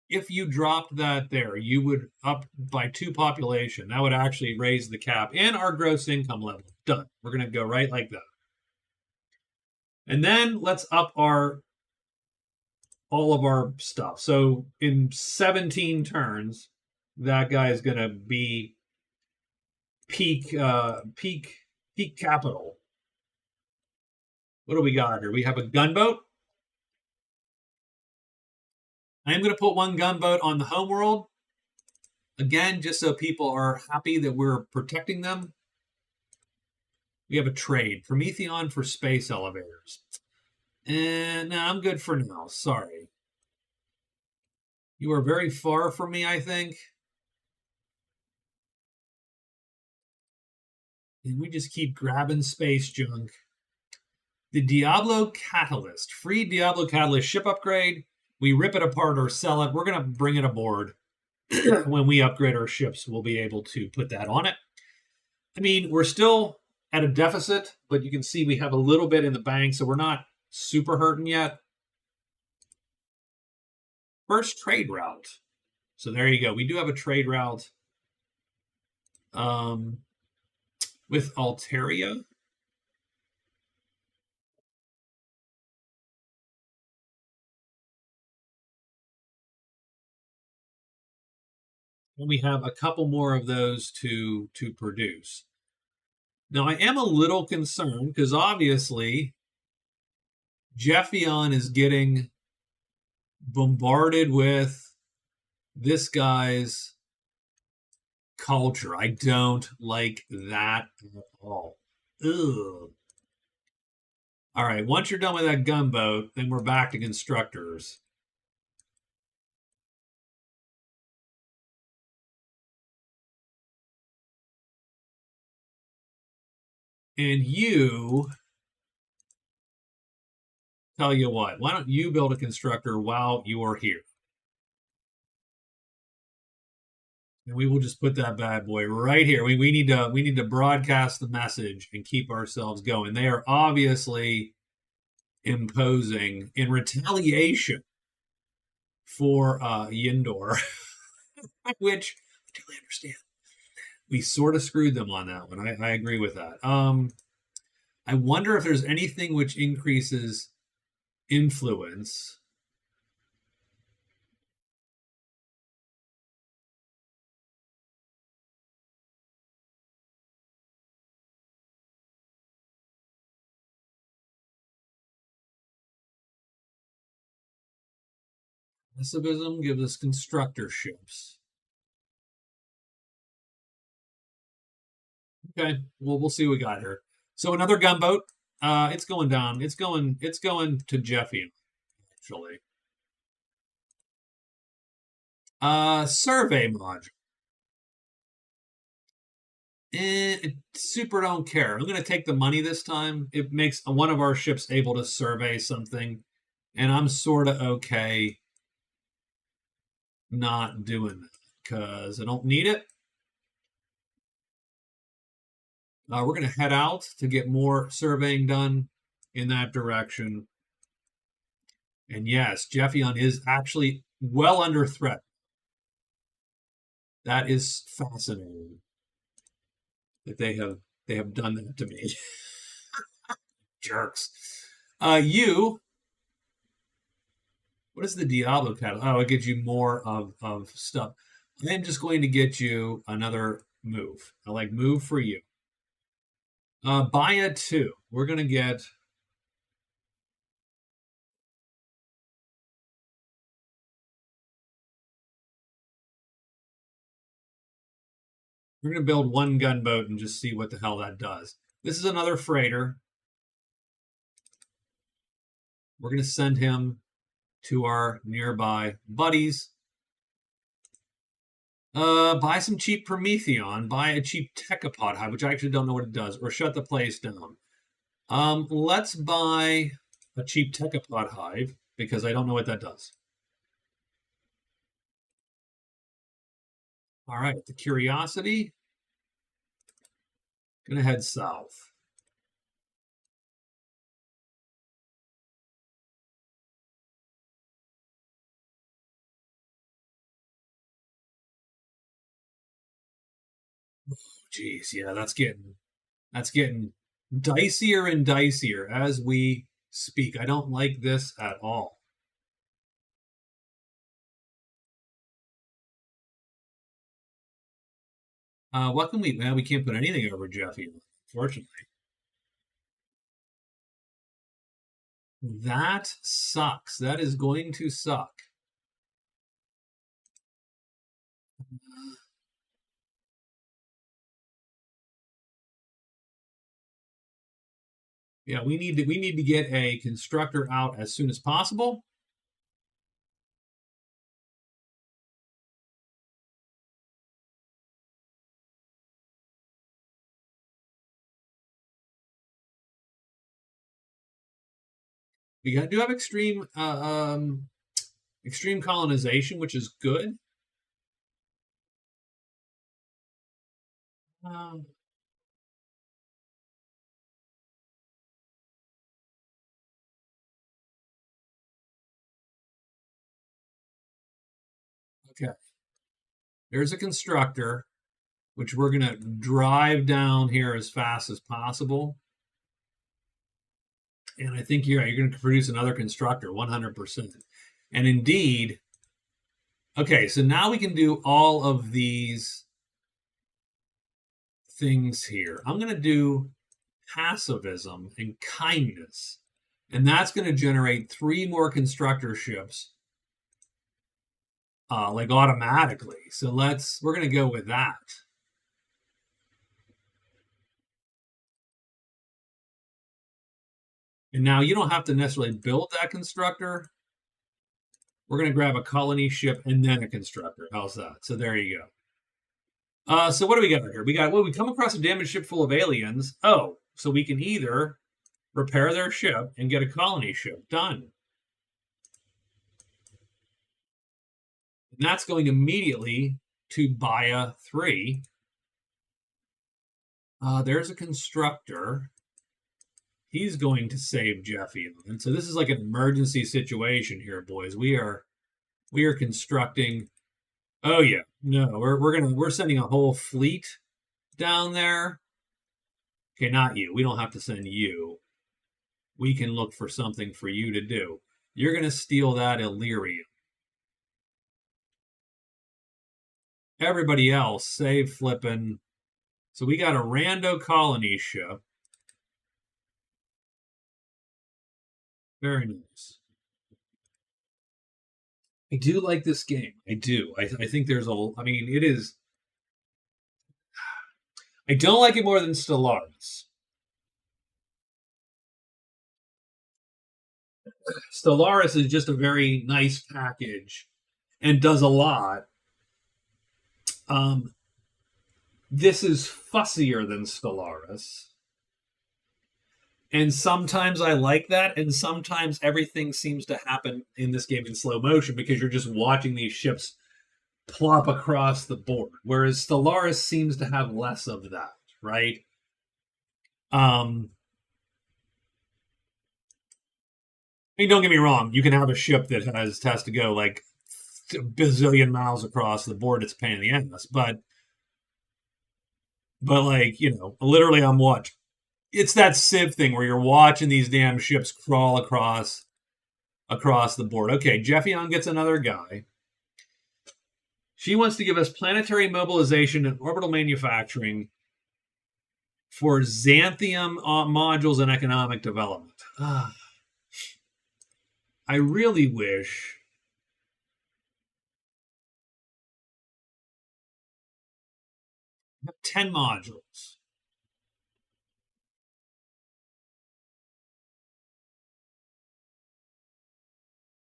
If you dropped that there, you would up by 2 population. That would actually raise the cap and our gross income level. Done. We're going to go right like that. And then let's up our all of our stuff. So in 17 turns, that guy is going to be peak capital. What do we got here? We have a gunboat. I am going to put one gunboat on the homeworld. Again, just so people are happy that we're protecting them. We have a trade. Prometheon for space elevators. And no, I'm good for now. Sorry. You are very far from me, I think. And we just keep grabbing space junk. The Diablo Catalyst. Free Diablo Catalyst ship upgrade. We rip it apart or sell it. We're going to bring it aboard. When we upgrade our ships, we'll be able to put that on it. I mean, we're still at a deficit, but you can see we have a little bit in the bank, so we're not super hurting yet. First trade route. So there you go. We do have a trade route with Alteria. And we have a couple more of those to produce. Now, I am a little concerned because obviously Jeffion is getting bombarded with this guy's culture. I don't like that at all. Ugh. All right, once you're done with that gunboat, then we're back to constructors. And you, tell you what, why don't you build a constructor while you are here? And we will just put that bad boy right here. We need to broadcast the message and keep ourselves going. They are obviously imposing in retaliation for Yindor, which I totally understand. We sort of screwed them on that one. I agree with that. I wonder if there's anything which increases influence. Passivism gives us constructorships. Okay, well we'll see what we got here. So another gunboat. It's going down. It's going to Jeffy, actually. Survey module. Super don't care. I'm going to take the money this time. It makes one of our ships able to survey something, and I'm sort of okay not doing that because I don't need it. We're going to head out to get more surveying done in that direction. And yes, Jeffion is actually well under threat. That is fascinating that they have done that to me. Jerks. What is the Diablo catalog? Oh, it gives you more of stuff. I'm just going to get you another move. I like move for you. Buy a 2. We're going to get... We're going to build one gunboat and just see what the hell that does. This is another freighter. We're going to send him to our nearby buddies. Buy some cheap Prometheon. Buy a cheap Techopod hive, which I actually don't know what it does, or shut the place down. Let's buy a cheap Techopod hive because I don't know what that does. All right, the Curiosity. Gonna head south. Geez, yeah, that's getting dicier and dicier as we speak. I don't like this at all. What can we? Man, we can't put anything over Jeffy, unfortunately. That sucks. That is going to suck. Yeah, we need to get a constructor out as soon as possible. We do have extreme colonization, which is good. Um, okay, there's a constructor, which we're gonna drive down here as fast as possible. And I think you're going to produce another constructor, 100%. And indeed, okay, so now we can do all of these things here. I'm going to do pacifism and kindness. And that's going to generate 3 more constructor ships like automatically. So we're going to go with that. And now you don't have to necessarily build that constructor. We're going to grab a colony ship and then a constructor. How's that? So there you go. So what do we got here? We come across a damaged ship full of aliens. Oh, so we can either repair their ship and get a colony ship. Done. And that's going immediately to Baya 3. There's a constructor. He's going to save Jeffy. And so this is like an emergency situation here, boys. We are constructing. Oh yeah, no, we're sending a whole fleet down there. Okay, not you. We don't have to send you. We can look for something for you to do. You're gonna steal that Illyrium. Everybody else, save flipping. So we got a rando colony ship. Very nice. I do like this game. I do. I think there's I mean, it is. I don't like it more than Stellaris. Stellaris is just a very nice package and does a lot. This is fussier than Stellaris. And sometimes I like that, and sometimes everything seems to happen in this game in slow motion because you're just watching these ships plop across the board. Whereas Stellaris seems to have less of that, right? I mean, don't get me wrong. You can have a ship that has to go like a bazillion miles across the board. It's a pain in the ass, but like literally, I'm what It's that Civ thing where you're watching these damn ships crawl across the board. Okay, Jeffion gets another guy. She wants to give us planetary mobilization and orbital manufacturing for Xanthium modules and economic development. I really wish. 10 modules.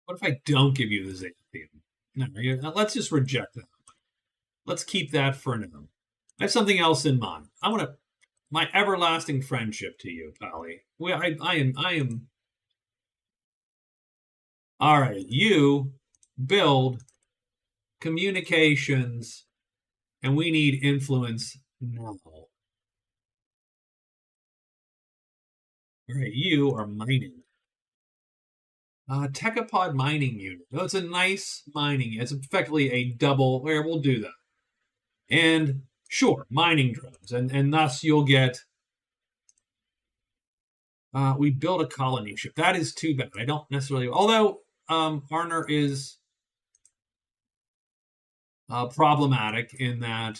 What if I don't give you the Xanthium? No, let's just reject that. Let's keep that for now. I have something else in mind. I want to my everlasting friendship to you, Pally. Well, I am. All right, you build communications, and we need influence now. All right, you are mining. Techopod mining unit. Oh, it's a nice mining. It's effectively a double. Where we'll do that. And sure, mining drones, and thus you'll get. We build a colony ship. That is too bad. I don't necessarily. Although Arner is problematic in that.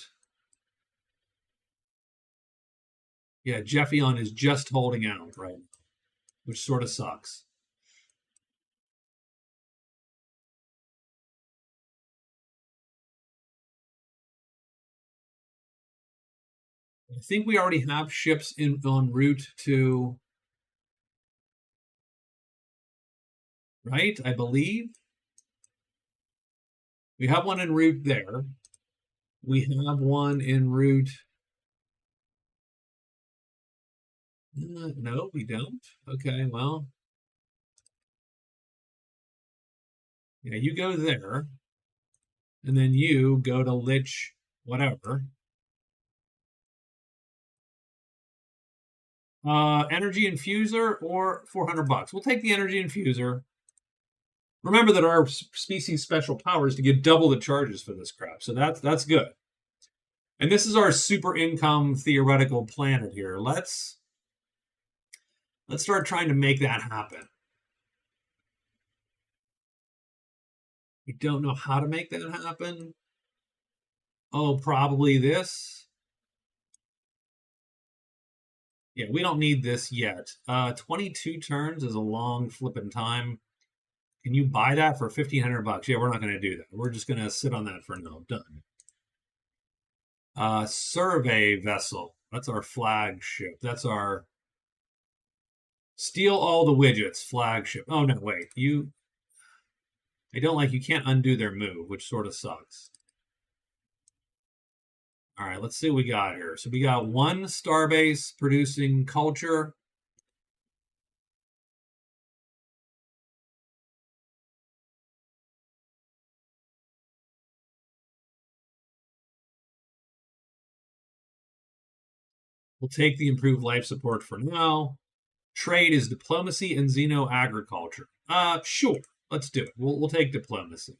Yeah, Jeffion is just holding out right now, which sort of sucks. I think we already have ships en route to. Right, I believe. We have one en route there. We have one en route. No, we don't. Okay, well. Yeah, you go there. And then you go to Lich, whatever. Energy infuser or 400 bucks. We'll take the energy infuser. Remember that our species special power is to get double the charges for this crap. So that's good. And this is our super income theoretical planet here. Let's start trying to make that happen. We don't know how to make that happen. Oh, probably this. Yeah, we don't need this yet. 22 turns is a long flipping time. Can you buy that for 1,500 bucks? Yeah, we're not going to do that. We're just going to sit on that for now. Done. Survey vessel. That's our flagship. That's our steal all the widgets flagship. Oh no, wait. I don't like you can't undo their move, which sort of sucks. All right, let's see what we got here. So we got one starbase producing culture. We'll take the improved life support for now. Trade is diplomacy and xeno agriculture. Sure, let's do it. We'll take diplomacy.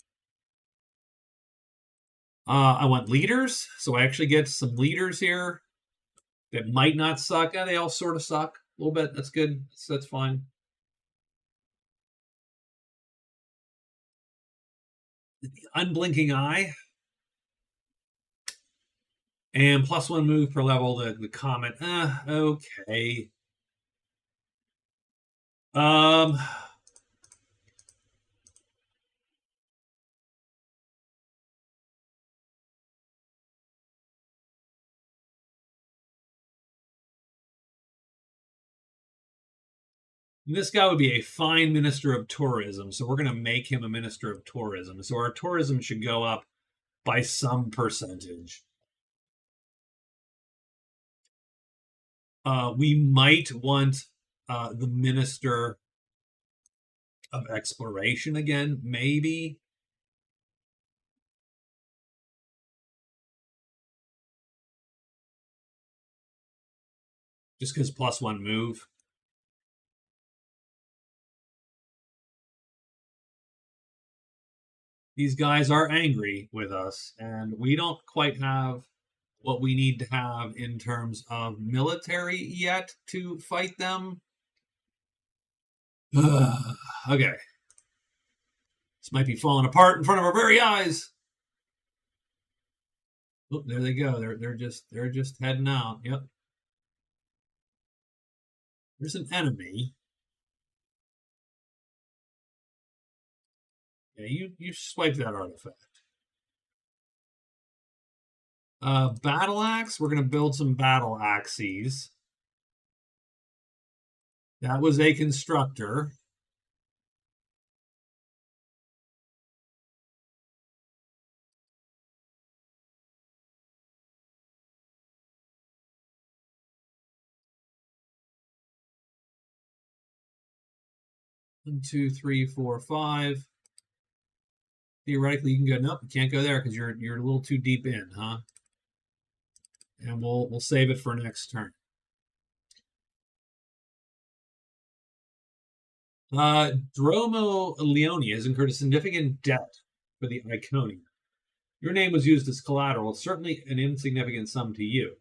I want leaders, so I actually get some leaders here that might not suck. They all sort of suck a little bit. That's good. That's fine. Unblinking eye. And +1 move per level, the comet. Okay. Um, this guy would be a fine minister of tourism, so we're going to make him a minister of tourism. So our tourism should go up by some percentage. We might want the minister of exploration again, maybe. Just because +1 move. These guys are angry with us, and we don't quite have what we need to have in terms of military yet to fight them. Okay. This might be falling apart in front of our very eyes. Oh, there they go. They're just heading out. Yep. There's an enemy. Yeah, you swipe that artifact. Battle axe. We're gonna build some battle axes. That was a constructor. One, two, three, four, five. Theoretically, you can go. Nope, you can't go there because you're a little too deep in, huh? And we'll save it for next turn. Dromo Leone has incurred a significant debt for the Iconia. Your name was used as collateral. It's certainly an insignificant sum to you.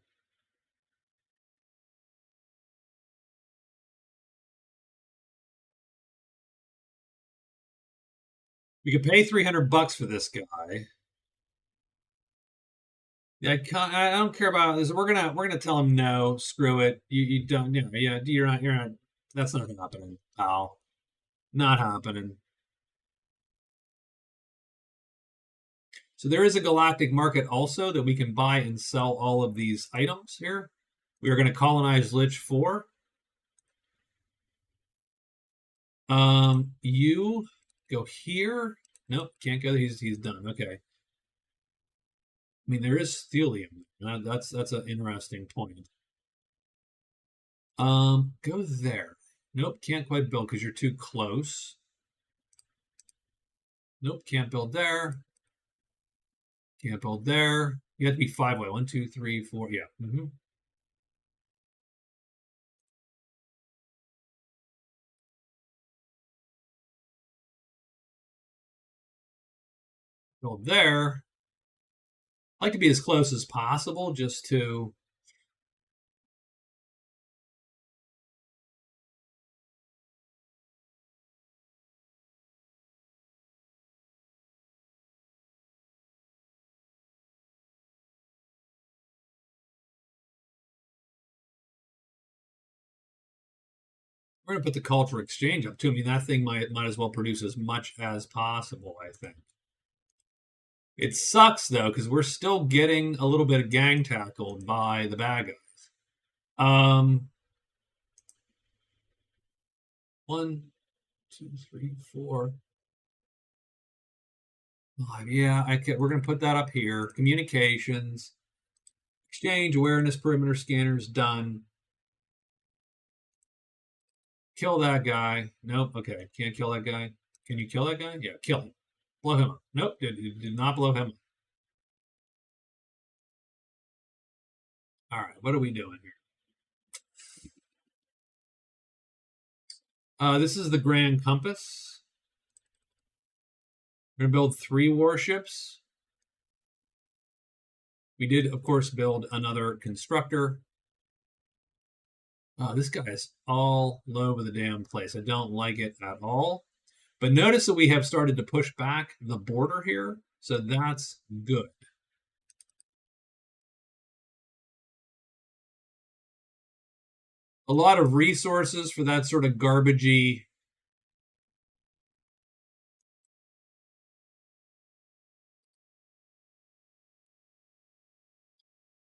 We could pay $300 for this guy. Yeah, I don't care about this. We're gonna tell him no. Screw it. You don't. Yeah. You're not. That's not happening, pal. Not happening. So there is a galactic market also that we can buy and sell all of these items here. We are going to colonize Lich 4. You go here. Nope, can't go. He's done. Okay. I mean, there is Thelium. That's an interesting point. Go there. Nope, can't quite build because you're too close. Nope, can't build there. Can't build there. You have to be 5-way. 1, 2, 3, 4. Yeah. Build there. I like to be as close as possible just to. We're going to put the culture exchange up too. I mean, that thing might as well produce as much as possible, I think. It sucks though, because we're still getting a little bit of gang tackled by the bad guys. 1, 2, 3, 4. Yeah, we're going to put that up here. Communications, exchange, awareness, perimeter scanners, done. Kill that guy. Nope. Okay, can't kill that guy. Can you kill that guy? Yeah, kill him. Blow him up. Nope, did not blow him up. All right, what are we doing here? This is the Grand Compass. We're going to build 3 warships. We did, of course, build another constructor. This guy is all over the damn place. I don't like it at all. But notice that we have started to push back the border here. So that's good. A lot of resources for that sort of garbagey.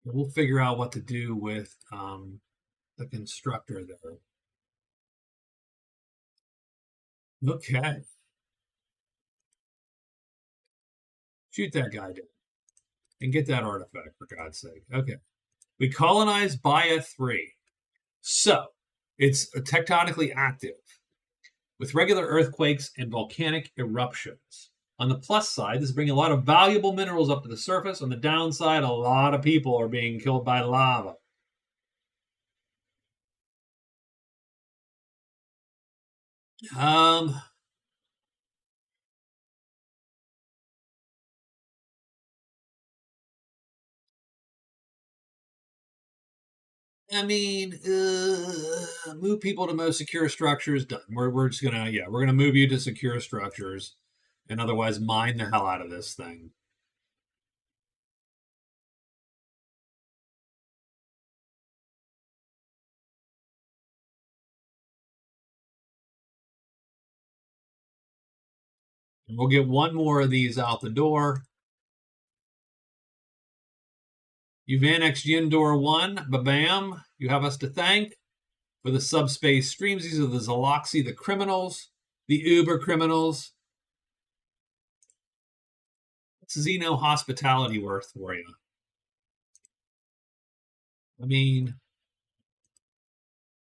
We'll figure out what to do with the constructor there. Okay. Shoot that guy down. And get that artifact, for God's sake. Okay. We colonize Baia 3. So, it's tectonically active with regular earthquakes and volcanic eruptions. On the plus side, this is bringing a lot of valuable minerals up to the surface. On the downside, a lot of people are being killed by lava. Um, I mean, move people to most secure structures. Done. We're just gonna we're gonna move you to secure structures, and otherwise mine the hell out of this thing. And we'll get one more of these out the door. You've annexed Yindor 1, ba-bam. You have us to thank for the subspace streams. These are the Zaloxi, the criminals, the uber criminals. What's Xeno hospitality worth for you? I mean,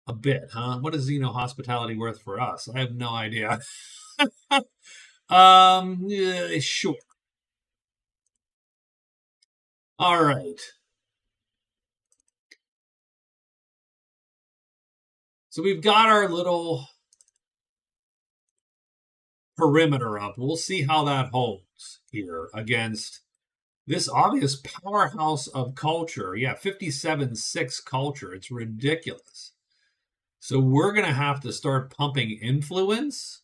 a bit, huh? What is Xeno hospitality worth for us? I have no idea. Yeah, sure. All right. So we've got our little perimeter up. We'll see how that holds here against this obvious powerhouse of culture. Yeah, 57-6 culture. It's ridiculous. So we're going to have to start pumping influence.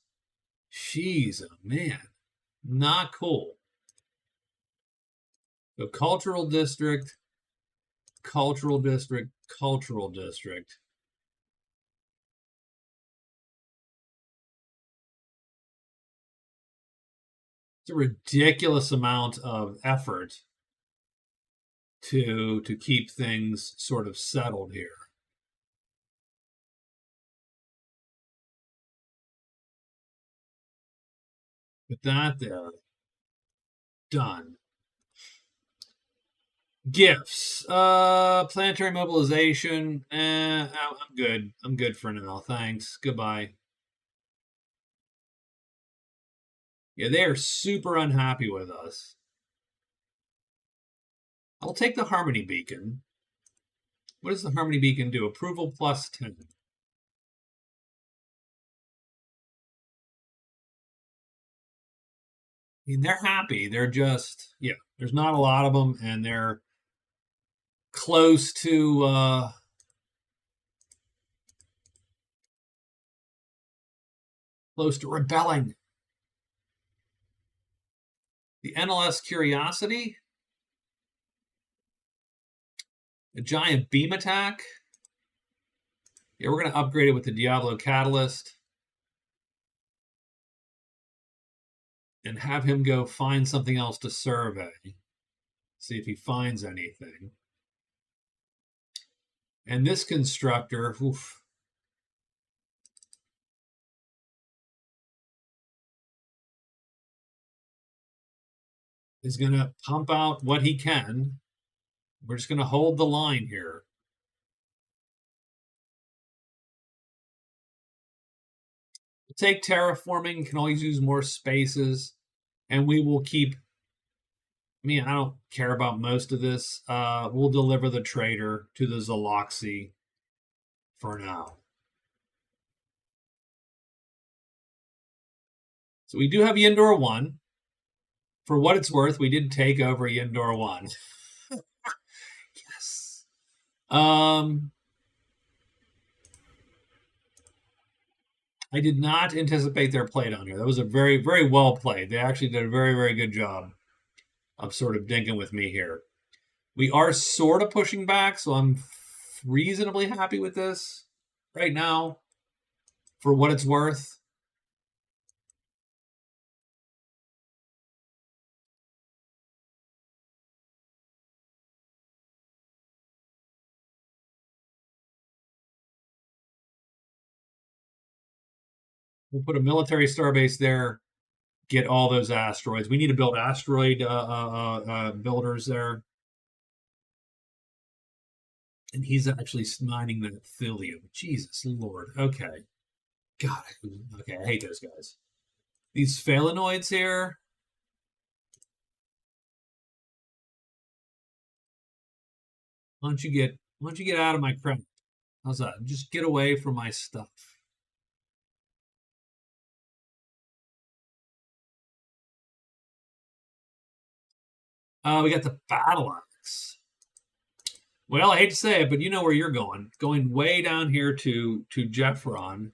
Jeez, oh man. Not cool. So cultural district, cultural district, cultural district. It's a ridiculous amount of effort to keep things sort of settled here. With that there, done. Gifts. Planetary mobilization. I'm good. I'm good for now. Thanks. Goodbye. Yeah, they are super unhappy with us. I'll take the Harmony Beacon. What does the Harmony Beacon do? Approval plus 10. I mean, they're happy. They're just, yeah, there's not a lot of them, and they're close to rebelling. The NLS Curiosity, a giant beam attack. Yeah, we're going to upgrade it with the Diablo Catalyst and have him go find something else to survey. See if he finds anything. And this constructor, oof, is going to pump out what he can. We're just going to hold the line here. We'll take terraforming, can always use more spaces, and we will keep. I mean, I don't care about most of this. We'll deliver the trader to the Zaloxi for now. So we do have Yindor 1. For what it's worth, we did take over Yindor 1. Yes. I did not anticipate their play down here. That was a very, very well played. They actually did a very, very good job of sort of dinking with me here. We are sort of pushing back, so I'm reasonably happy with this right now for what it's worth. We'll put a military starbase there, get all those asteroids. We need to build asteroid builders there. And he's actually mining that thulium. Jesus Lord. Okay. God. Okay, I hate those guys. These phalanoids here. Why don't you get out of my crap? How's that? Just get away from my stuff. We got the battle axe. Well, I hate to say it, but you know where you're going. Going way down here to Jeffion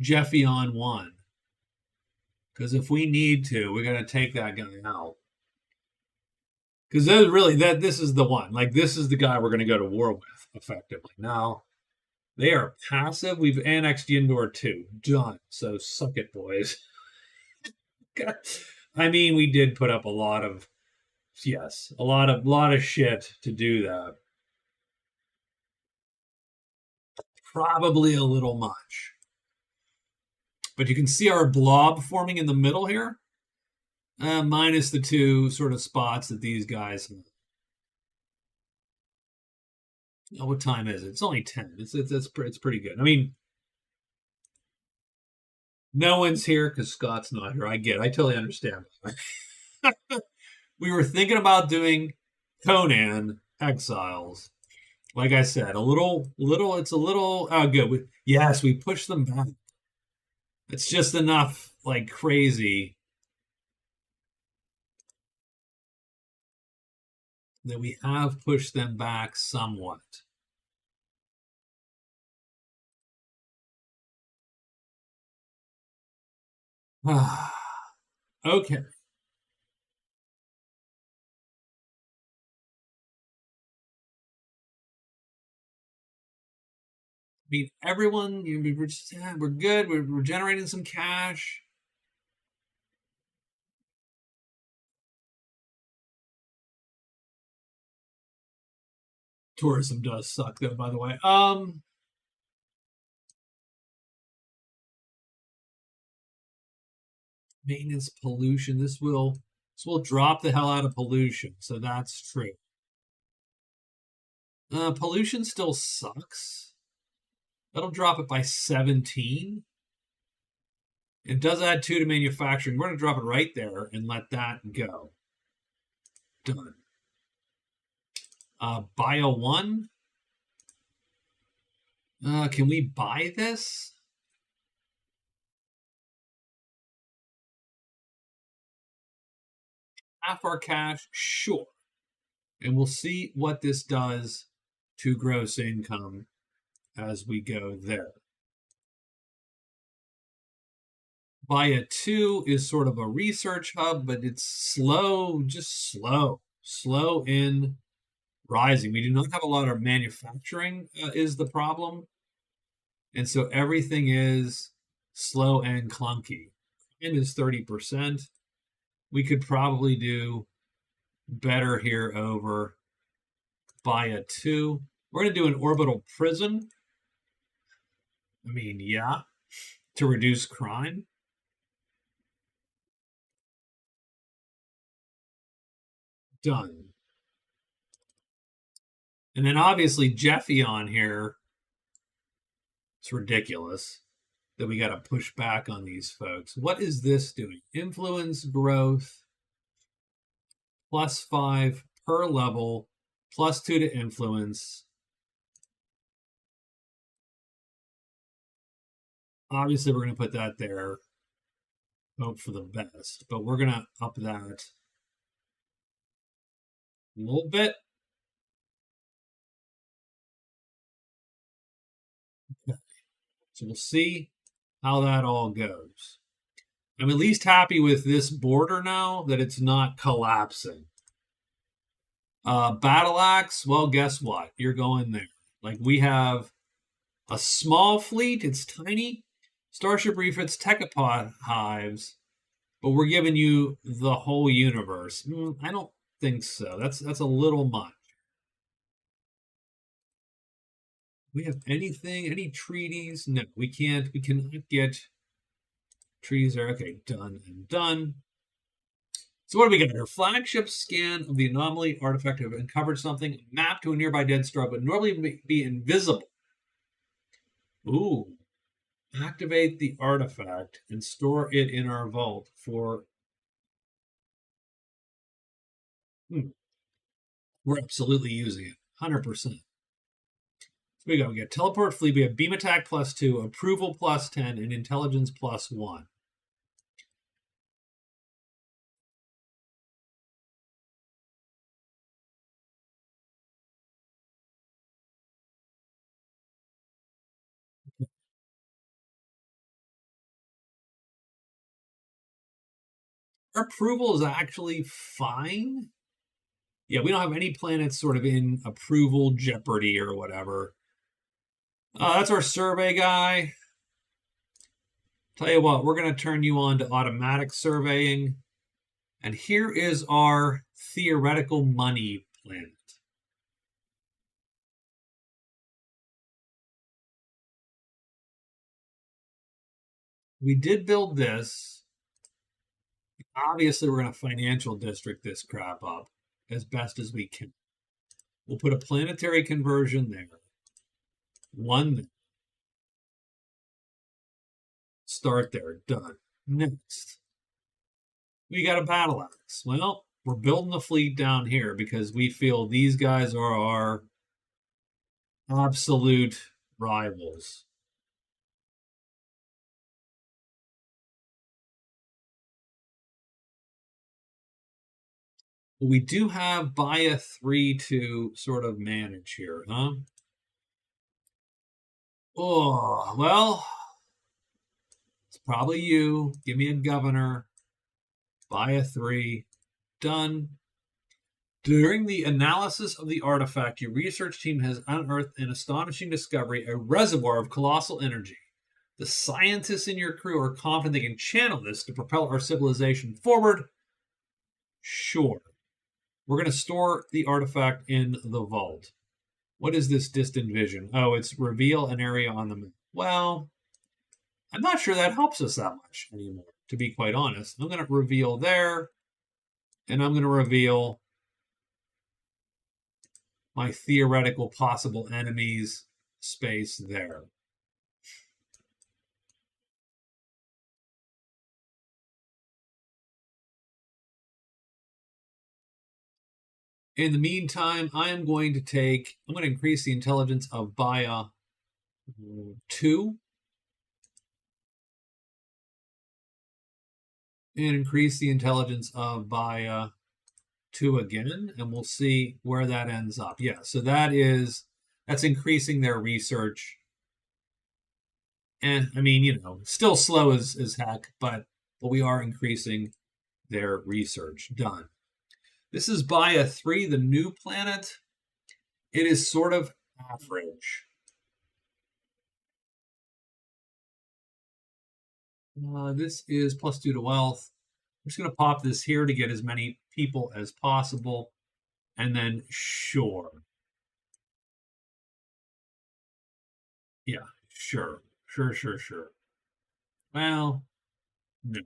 1. Because if we need to, we're going to take that guy out. Because really, this is the one. Like, this is the guy we're going to go to war with, effectively. Now, they are passive. We've annexed Yindor 2. Done. So suck it, boys. I mean, we did put up a lot of shit to do that. Probably a little much. But you can see our blob forming in the middle here. Minus the 2 sort of spots that these guys have. Oh, what time is it? It's only 10. It's pretty good. I mean, no one's here because Scott's not here. I totally understand. We were thinking about doing Conan Exiles. Like I said, it's a little good. Yes, we pushed them back. It's just enough like crazy that we have pushed them back somewhat. Okay. I mean, everyone, we're good. We're generating some cash. Tourism does suck, though. By the way, maintenance pollution. This will drop the hell out of pollution. So that's true. Pollution still sucks. That'll drop it by 17. It does add 2 to manufacturing. We're going to drop it right there and let that go. Done. Bio 1. Can we buy this? Half our cash? Sure. And we'll see what this does to gross income as we go there. Bia 2 is sort of a research hub, but it's slow, just slow in rising. We do not have a lot of manufacturing is the problem. And so everything is slow and clunky. Crime is 30%. We could probably do better here over Bia 2. We're going to do an orbital prison. I mean, yeah, to reduce crime. Done. And then obviously Jeffion here. It's ridiculous that we got to push back on these folks. What is this doing? Influence growth, +5 per level, +2 to influence. Obviously, we're going to put that there. Hope for the best. But we're going to up that a little bit. Okay. So we'll see how that all goes. I'm at least happy with this border now that it's not collapsing. Battle Axe, well, guess what? You're going there. Like, we have a small fleet. It's tiny. Starship refits, Techopod hives, but we're giving you the whole universe. I don't think so. That's a little much. We have anything? Any treaties? No, we can't. We cannot get treaties. Are okay. Done and done. So what do we get here? Flagship scan of the anomaly artifact have uncovered something. Map to a nearby dead star, but normally be invisible. Ooh. Activate the artifact and store it in our vault for... We're absolutely using it. 100%. So we go. We get teleport fleet. We have beam attack +2, approval +10, and intelligence +1. Our approval is actually fine. Yeah, we don't have any planets sort of in approval jeopardy or whatever. That's our survey guy. Tell you what, we're going to turn you on to automatic surveying. And here is our theoretical money planet. We did build this. Obviously, we're going to financial district this crap up as best as we can. We'll put a planetary conversion there. One there. Start there. Done. Next. We got a battle axe. Well, we're building the fleet down here because we feel these guys are our absolute rivals. We do have Baya 3 to sort of manage here, huh? Oh, well, it's probably you. Give me a governor. Baya 3. Done. During the analysis of the artifact, your research team has unearthed an astonishing discovery, a reservoir of colossal energy. The scientists in your crew are confident they can channel this to propel our civilization forward. Sure. We're going to store the artifact in the vault. What is this distant vision? Oh, it's reveal an area on the map. Well, I'm not sure that helps us that much anymore, to be quite honest. I'm going to reveal there, and I'm going to reveal my theoretical possible enemies space there. In the meantime, I'm going to increase the intelligence of Baya 2 and increase the intelligence of Baya 2 again, and we'll see where that ends up. Yeah, so that's increasing their research. And I mean, still slow as heck, but we are increasing their research. Done. This is Baya 3, the new planet. It is sort of average. This is +2 to wealth. I'm just going to pop this here to get as many people as possible. And then sure. Yeah, sure. Sure. Well, no.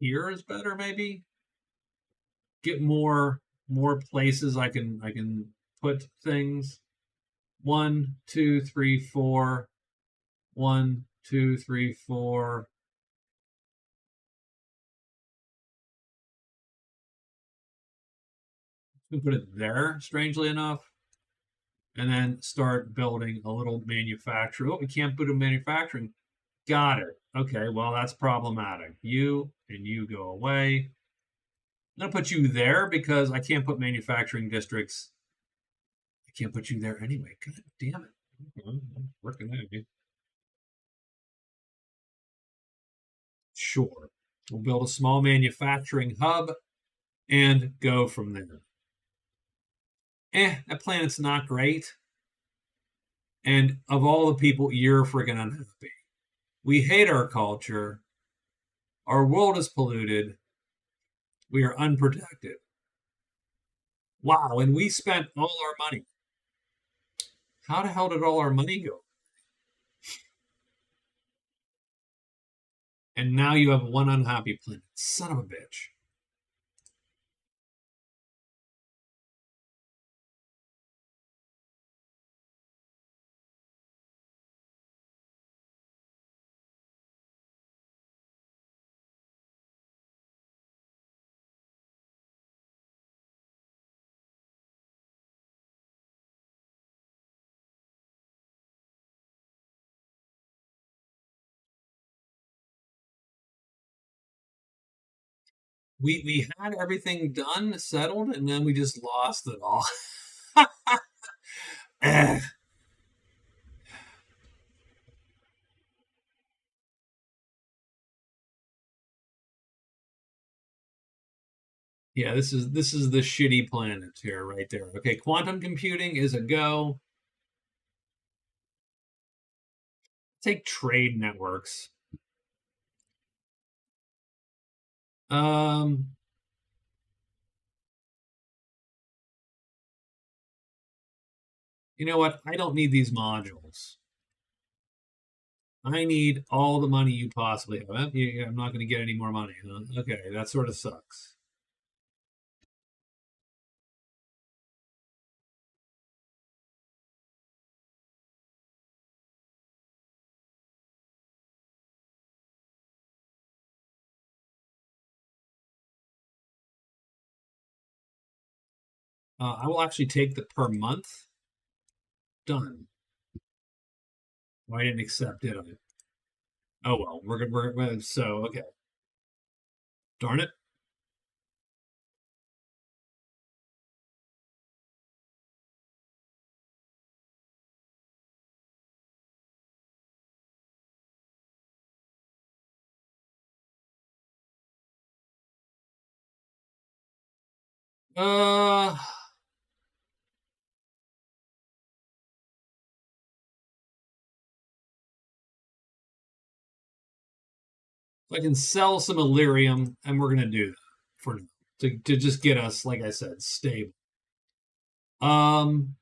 Here is better, maybe. Get more places I can put things. 1, 2, 3, 4. 1, 2, 3, 4. We put it there, strangely enough, and then start building a little manufacturing. Oh, we can't put a manufacturing. Got it. Okay, well, that's problematic. You and you go away. I'm going to put you there because I can't put manufacturing districts. I can't put you there anyway. God damn it. I'm working at you. Sure. We'll build a small manufacturing hub and go from there. That planet's not great. And of all the people, you're freaking unhappy. We hate our culture. Our world is polluted. We are unprotected. Wow, and we spent all our money. How the hell did all our money go? And now you have one unhappy planet. Son of a bitch. We had everything done, settled, and then we just lost it all. Yeah, this is the shitty planet here, right there. Okay, quantum computing is a go. Take trade networks. Um, you know what? I don't need these modules. I need all the money you possibly have. I'm not going to get any more money. Huh? Okay, that sort of sucks. I will actually take the per month. Done. Well, I didn't accept it. Oh well, we're good. So okay. Darn it. Uh, I can sell some Illyrium, and we're gonna do that for now to just get us, like I said, stable. Um,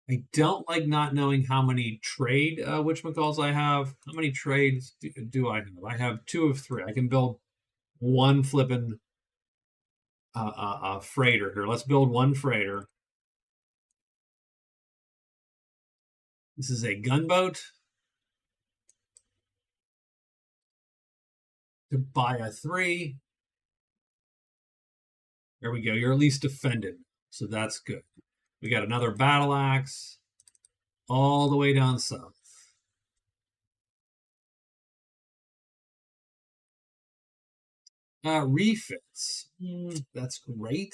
I don't like not knowing how many trade whatchamacalls I have. How many trades do I have? I have 2 of 3. I can build one flipping freighter here. Let's build one freighter. This is a gunboat to buy a 3. There we go. You're at least defended, so that's good. We got another battle axe all the way down south. Refits. That's great.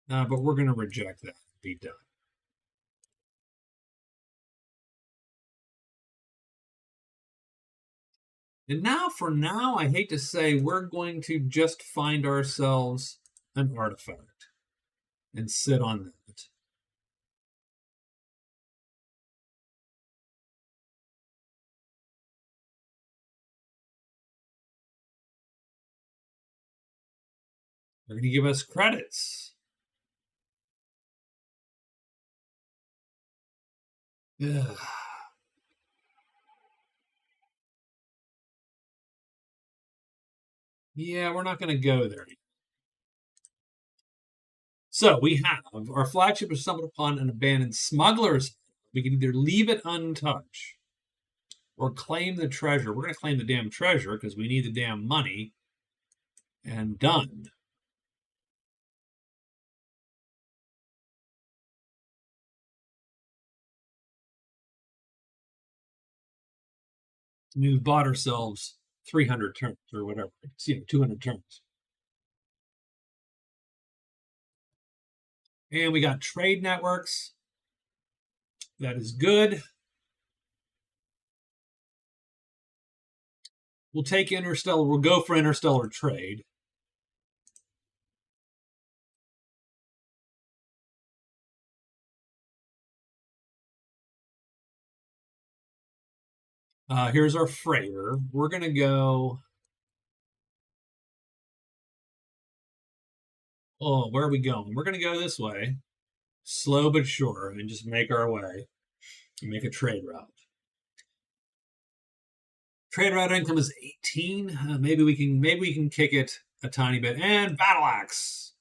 But we're going to reject that. Be done. And now, for now, I hate to say, we're going to just find ourselves an artifact and sit on that. They're going to give us credits. Yeah. Yeah, we're not going to go there. So we have our flagship is stumbled upon an abandoned smuggler's. We can either leave it untouched or claim the treasure. We're going to claim the damn treasure because we need the damn money. And done. We've bought ourselves 300 turns or whatever. It's, 200 turns. And we got trade networks. That is good. We'll take interstellar. We'll go for interstellar trade. Here's our freighter. We're going to go. Oh, where are we going? We're going to go this way, slow but sure, and just make our way and make a trade route. Trade route income is 18. Maybe we can kick it a tiny bit. And battle axe.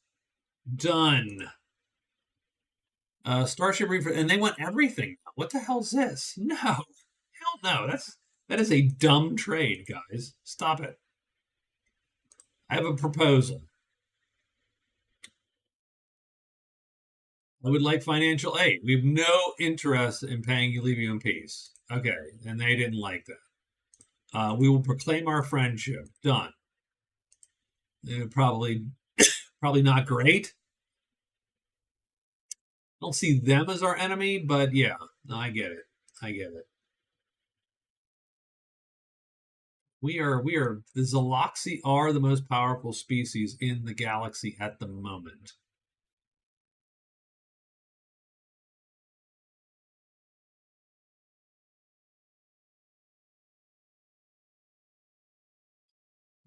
Done. Starship Reefer, and they want everything. What the hell's this? No, hell no. That is a dumb trade, guys. Stop it. I have a proposal. I would like financial aid. We have no interest in paying you, leave you in peace. Okay, and they didn't like that. We will proclaim our friendship. Done. Probably not great. I don't see them as our enemy, but yeah, no, I get it. The Zoloxi are the most powerful species in the galaxy at the moment.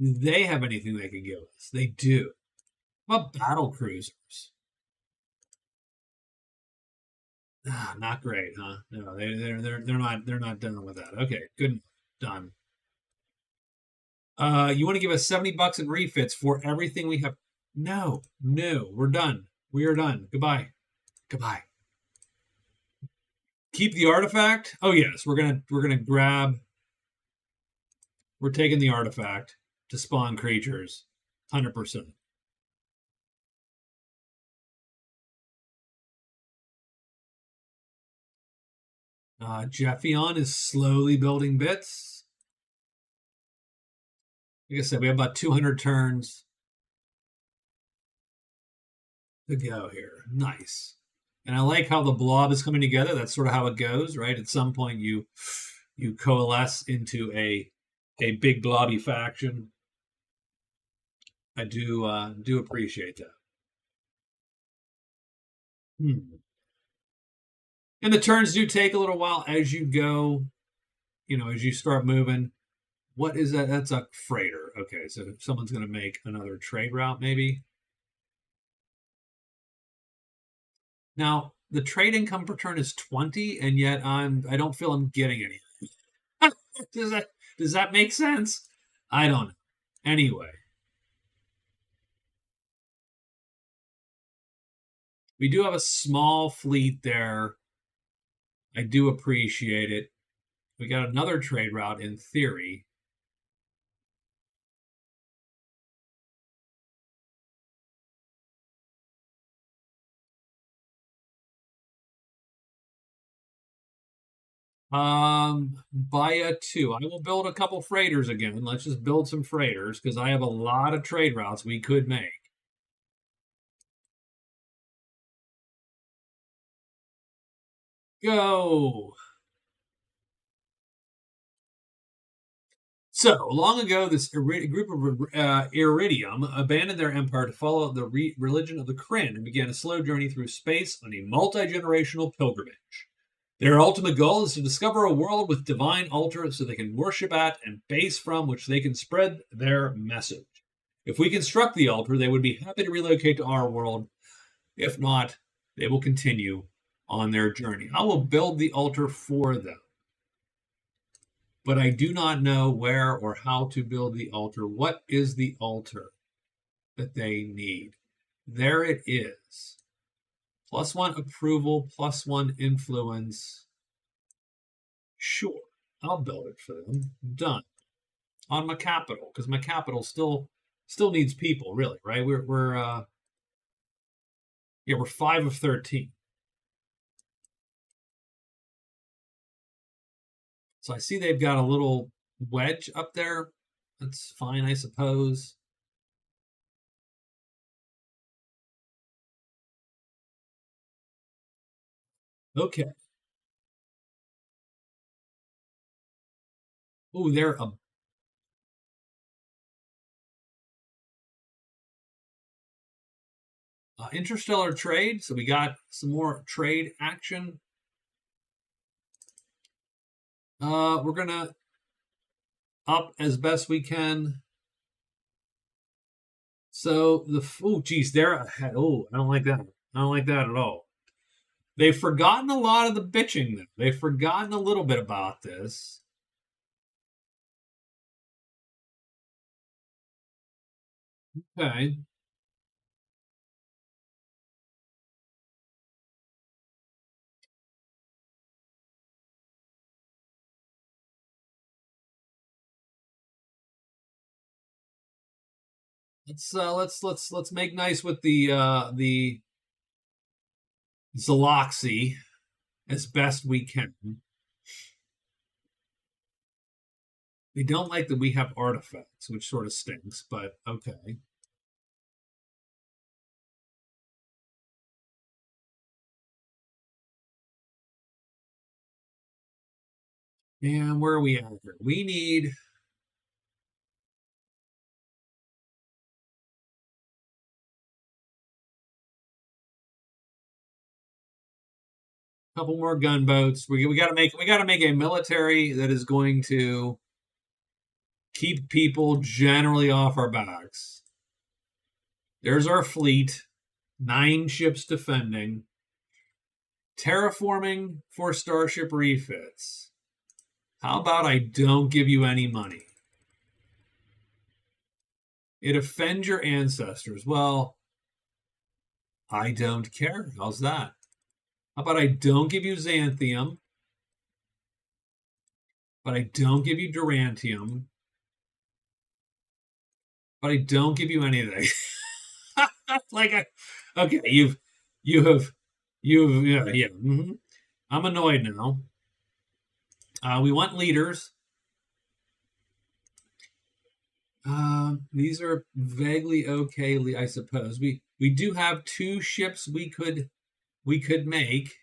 Do they have anything they can give us? They do. What battle cruisers? Ah, not great, huh? No, they're not done with that. Okay, good, done. You want to give us $70 in refits for everything we have? No, no, we're done. We are done. Goodbye. Goodbye. Keep the artifact. Oh yes, we're gonna grab. We're taking the artifact to spawn creatures. 100%. Jeffion is slowly building bits. Like I said, we have about 200 turns to go here. Nice. And I like how the blob is coming together. That's sort of how it goes, right? At some point, you coalesce into a big blobby faction. I do appreciate that. Hmm. And the turns do take a little while as you go. As you start moving. What is that? That's a freighter. Okay, so someone's going to make another trade route, maybe. Now the trade income per turn is 20, and yet I don't feel I'm getting anything. does that make sense? I don't know. Anyway, we do have a small fleet there. I do appreciate it. We got another trade route in theory. Buy 2. I will build a couple freighters again. Let's just build some freighters because I have a lot of trade routes we could make. Go. So, long ago, this group of Iridium abandoned their empire to follow the religion of the Kryn and began a slow journey through space on a multi-generational pilgrimage. Their ultimate goal is to discover a world with divine altars so they can worship at and base from which they can spread their message. If we construct the altar, they would be happy to relocate to our world. If not, they will continue on their journey. I will build the altar for them, but I do not know where or how to build the altar. What is the altar that they need? There it is. +1 approval, +1 influence. Sure, I'll build it for them. Done. On my capital, because my capital still needs people, really, right? We're 5 of 13. So I see they've got a little wedge up there. That's fine, I suppose. Okay. Oh, they're a interstellar trade. So we got some more trade action. We're gonna up as best we can. So geez, they're ahead. Oh, I don't like that. I don't like that at all. They've forgotten a lot of the bitching, though. They've forgotten a little bit about this. Okay. Let's make nice with the Zaloxy as best we can. They don't like that we have artifacts, which sort of stinks, but okay. And where are we at here? We need Couple more gunboats. We got to make a military that is going to keep people generally off our backs. There's our fleet, 9 ships defending. Terraforming for starship refits. How about I don't give you any money? It offends your ancestors. Well, I don't care. How's that? How about I don't give you xanthium, but I don't give you durantium, but I don't give you anything. Okay, you've yeah. I'm annoyed now. We want leaders. These are vaguely okay, I suppose. We do have 2 ships we could make.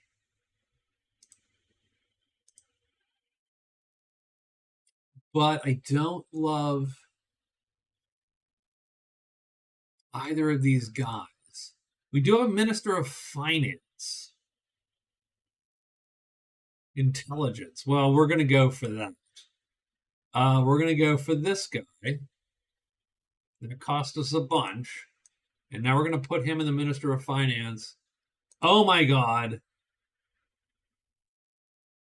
But I don't love either of these guys. We do have a Minister of Finance. Intelligence. Well, we're going to go for that. We're going to go for this guy. It cost us a bunch. And now we're going to put him in the Minister of Finance. Oh my God.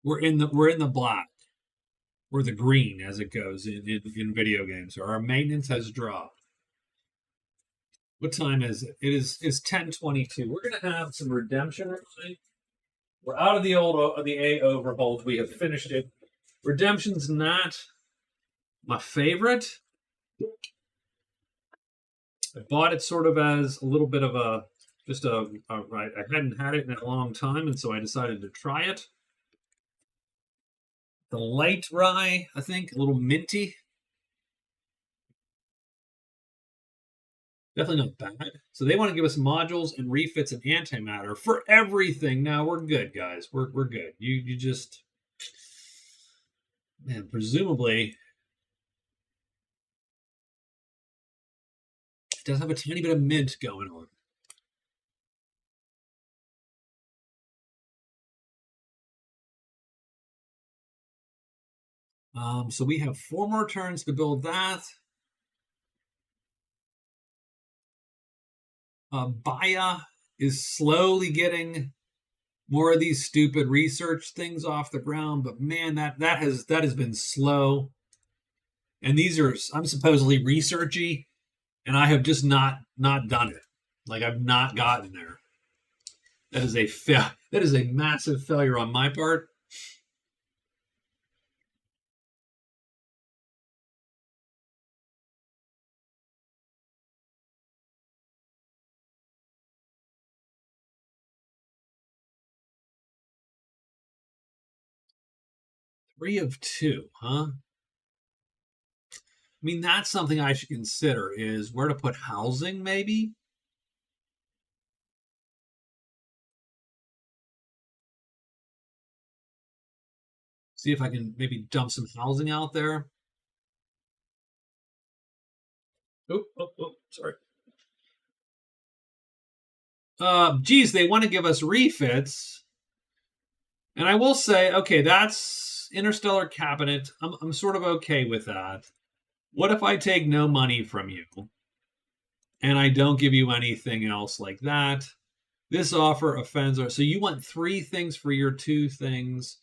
We're in the black. Or the green, as it goes in video games. So our maintenance has dropped. What time is it? It's 10:22. We're going to have some redemption. We're out of the A overhold. We have finished it. Redemption's not my favorite. I bought it sort of as a little bit of I hadn't had it in a long time, and so I decided to try it. The light rye, I think, a little minty. Definitely not bad. So they want to give us modules and refits and antimatter for everything. Now we're good, guys. We're good. You just, man, presumably it does have a tiny bit of mint going on. So we have 4 more turns to build that. Baya is slowly getting more of these stupid research things off the ground, but man, that has been slow. And these are, I'm supposedly researchy, and I have just not done it. Like I've not gotten there. That is a massive failure on my part. Three of 2, huh? I mean, that's something I should consider is where to put housing, maybe. See if I can maybe dump some housing out there. Oh, sorry. Geez, they want to give us refits. And I will say, okay, that's Interstellar Cabinet. I'm sort of okay with that. What if I take no money from you and I don't give you anything else like that? This offer offends us. So you want 3 things for your 2 things.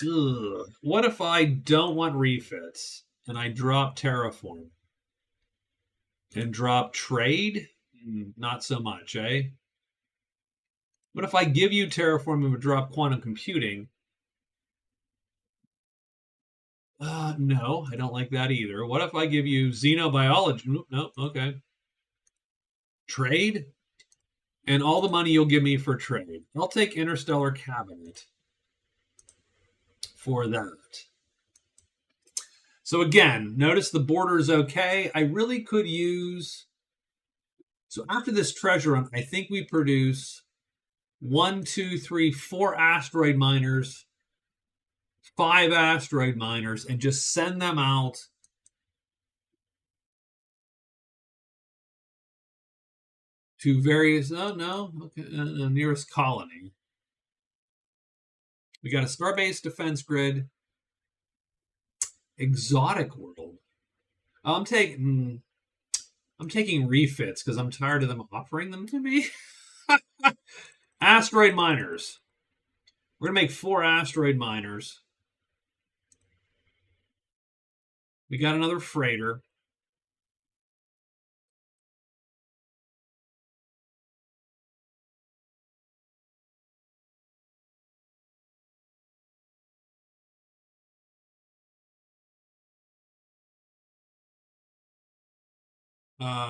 Ugh. What if I don't want refits and I drop terraform and drop trade? Not so much, eh? What if I give you terraform and drop quantum computing? No, I don't like that either. What if I give you xenobiology? No, okay. Trade? And all the money you'll give me for trade. I'll take Interstellar Cabinet for that. So again, notice the border is okay. I really could use... So after this treasure run, I think we produce 1, 2, 3, 4 asteroid miners, 5 asteroid miners, and just send them out to various, okay, nearest colony. We got a Starbase Defense Grid, Exotic World. I'm taking refits because I'm tired of them offering them to me. Asteroid miners. We're gonna make 4 asteroid miners. We got another freighter.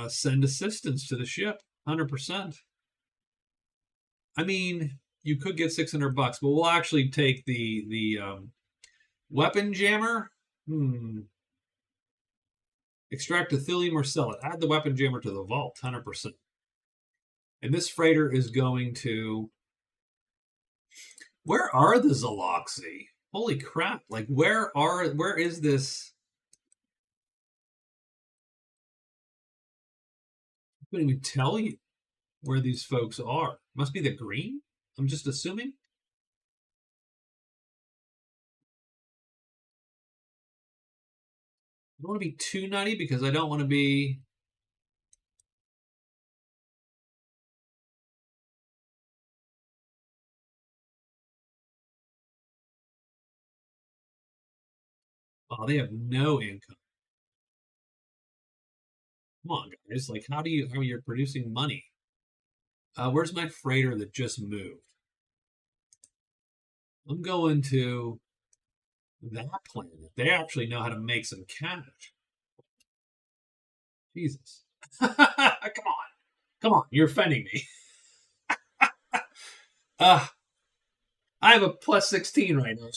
Send assistance to the ship, 100%. I mean, you could get $600, but we'll actually take the weapon jammer. Extract ethyllium or sell it. Add the weapon jammer to the vault, 100%. And this freighter is going to. Where are the Zaloxy? Holy crap! Like, where is this? I couldn't even tell you where these folks are. Must be the green. I'm just assuming. I don't want to be too nutty because I don't want to be. Oh, they have no income. Come on, guys. Like, how you're producing money? Where's my freighter that just moved? I'm going to that planet. They actually know how to make some cash. Jesus. Come on. Come on. You're offending me. I have a plus 16 right now.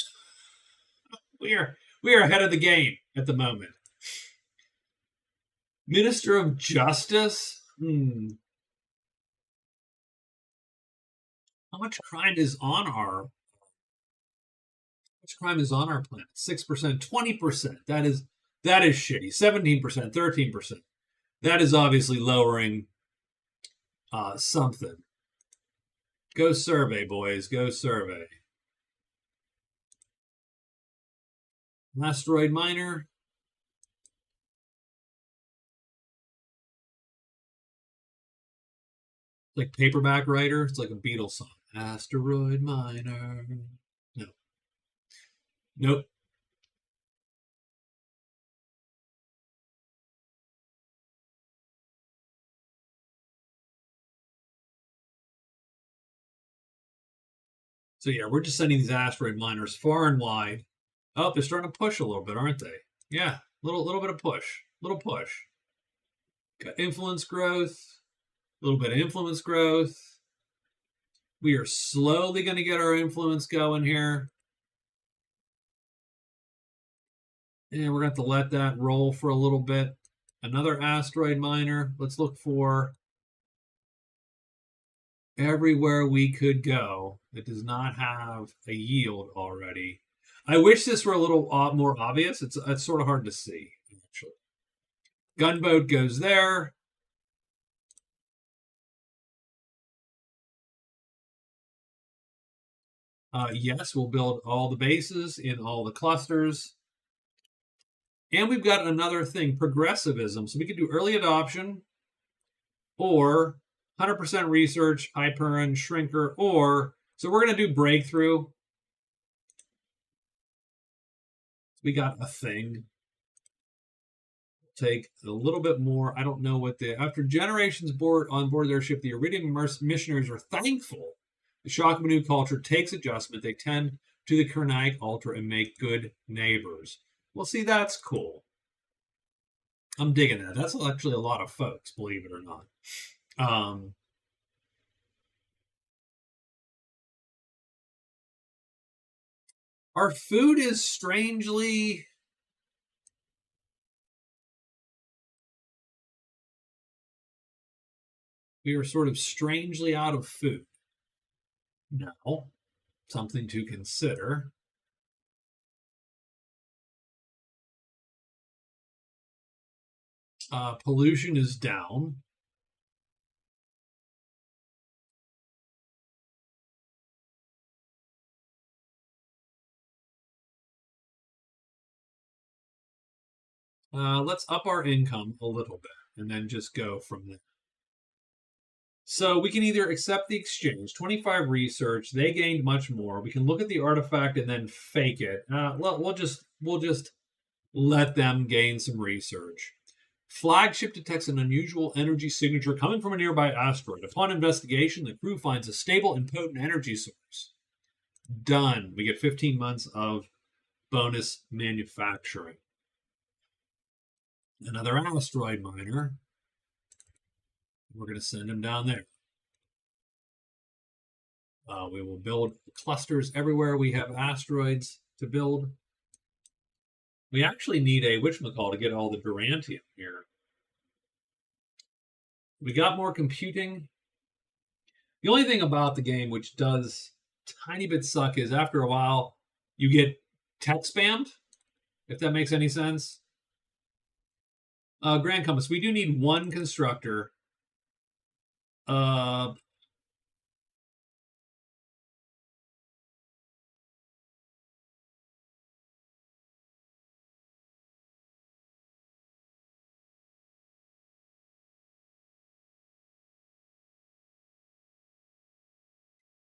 We are ahead of the game at the moment. Minister of Justice? How much crime is on our planet? 6%, 20%. That is shitty. 17%, 13%. That is obviously lowering something. Go survey, boys. Go survey. Asteroid miner. Like paperback writer. It's like a Beatles song. Asteroid miner. No. Nope. So yeah, we're just sending these asteroid miners far and wide. Oh, they're starting to push a little bit, aren't they? Yeah, little bit of push. Little push. Got influence growth. A little bit of influence growth. We are slowly going to get our influence going here. And we're going to have to let that roll for a little bit. Another asteroid miner. Let's look for everywhere we could go that does not have a yield already. I wish this were a little more obvious. It's sort of hard to see, actually. Gunboat goes there. Yes, we'll build all the bases in all the clusters. And we've got another thing, progressivism. So we could do early adoption or 100% research, Hyperion, Shrinker, or, so we're going to do breakthrough. We got a thing. Take a little bit more. I don't know what after generations on board their ship, the Iridium missionaries are thankful. The shock of a new culture takes adjustment. They tend to the Kernite Ultra and make good neighbors. Well, see, that's cool. I'm digging that. That's actually a lot of folks, believe it or not. Our food is strangely. We are sort of strangely out of food. Now, something to consider. Pollution is down. Let's up our income a little bit and then just go from there. So we can either accept the exchange, 25 research. They gained much more. We can look at the artifact and then fake it. We'll just let them gain some research. Flagship detects an unusual energy signature coming from a nearby asteroid. Upon investigation, the crew finds a stable and potent energy source. Done. We get 15 months of bonus manufacturing. Another asteroid miner. We're going to send him down there. We will build clusters everywhere we have asteroids to build. We actually need a whatchamacall to get all the Durantium here. We got more computing. The only thing about the game which does tiny bit suck is after a while you get tech spammed, if that makes any sense. Grand Compass, we do need one constructor.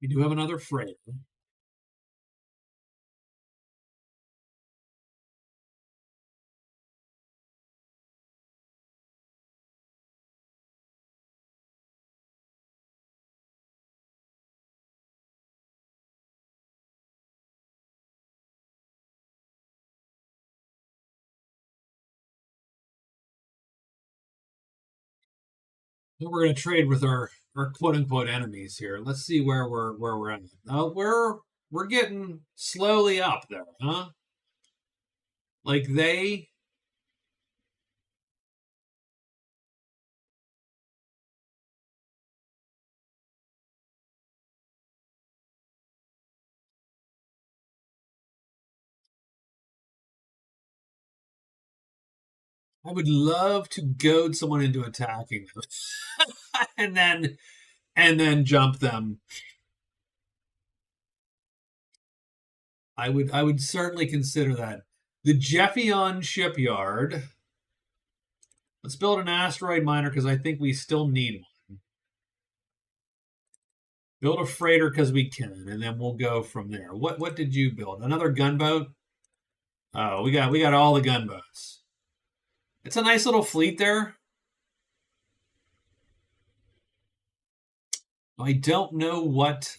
We do have another freighter. Then we're going to trade with our quote unquote enemies here. Let's see where we're at. We're getting slowly up there, huh? Like they I would love to goad someone into attacking them and then jump them. I would certainly consider that. The Jeffion shipyard. Let's build an asteroid miner because I think we still need one. Build a freighter because we can, and then we'll go from there. What did you build? Another gunboat? Oh, we got all the gunboats. It's a nice little fleet there. I don't know what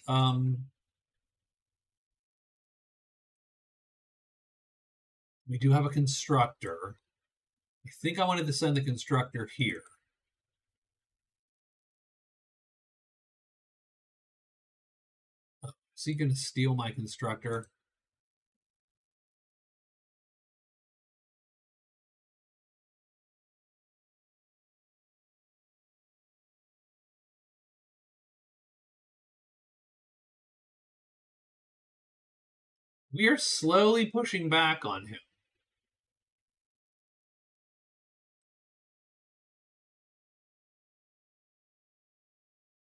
we do have a constructor. I think I wanted to send the constructor here. Is he going to steal my constructor? We are slowly pushing back on him.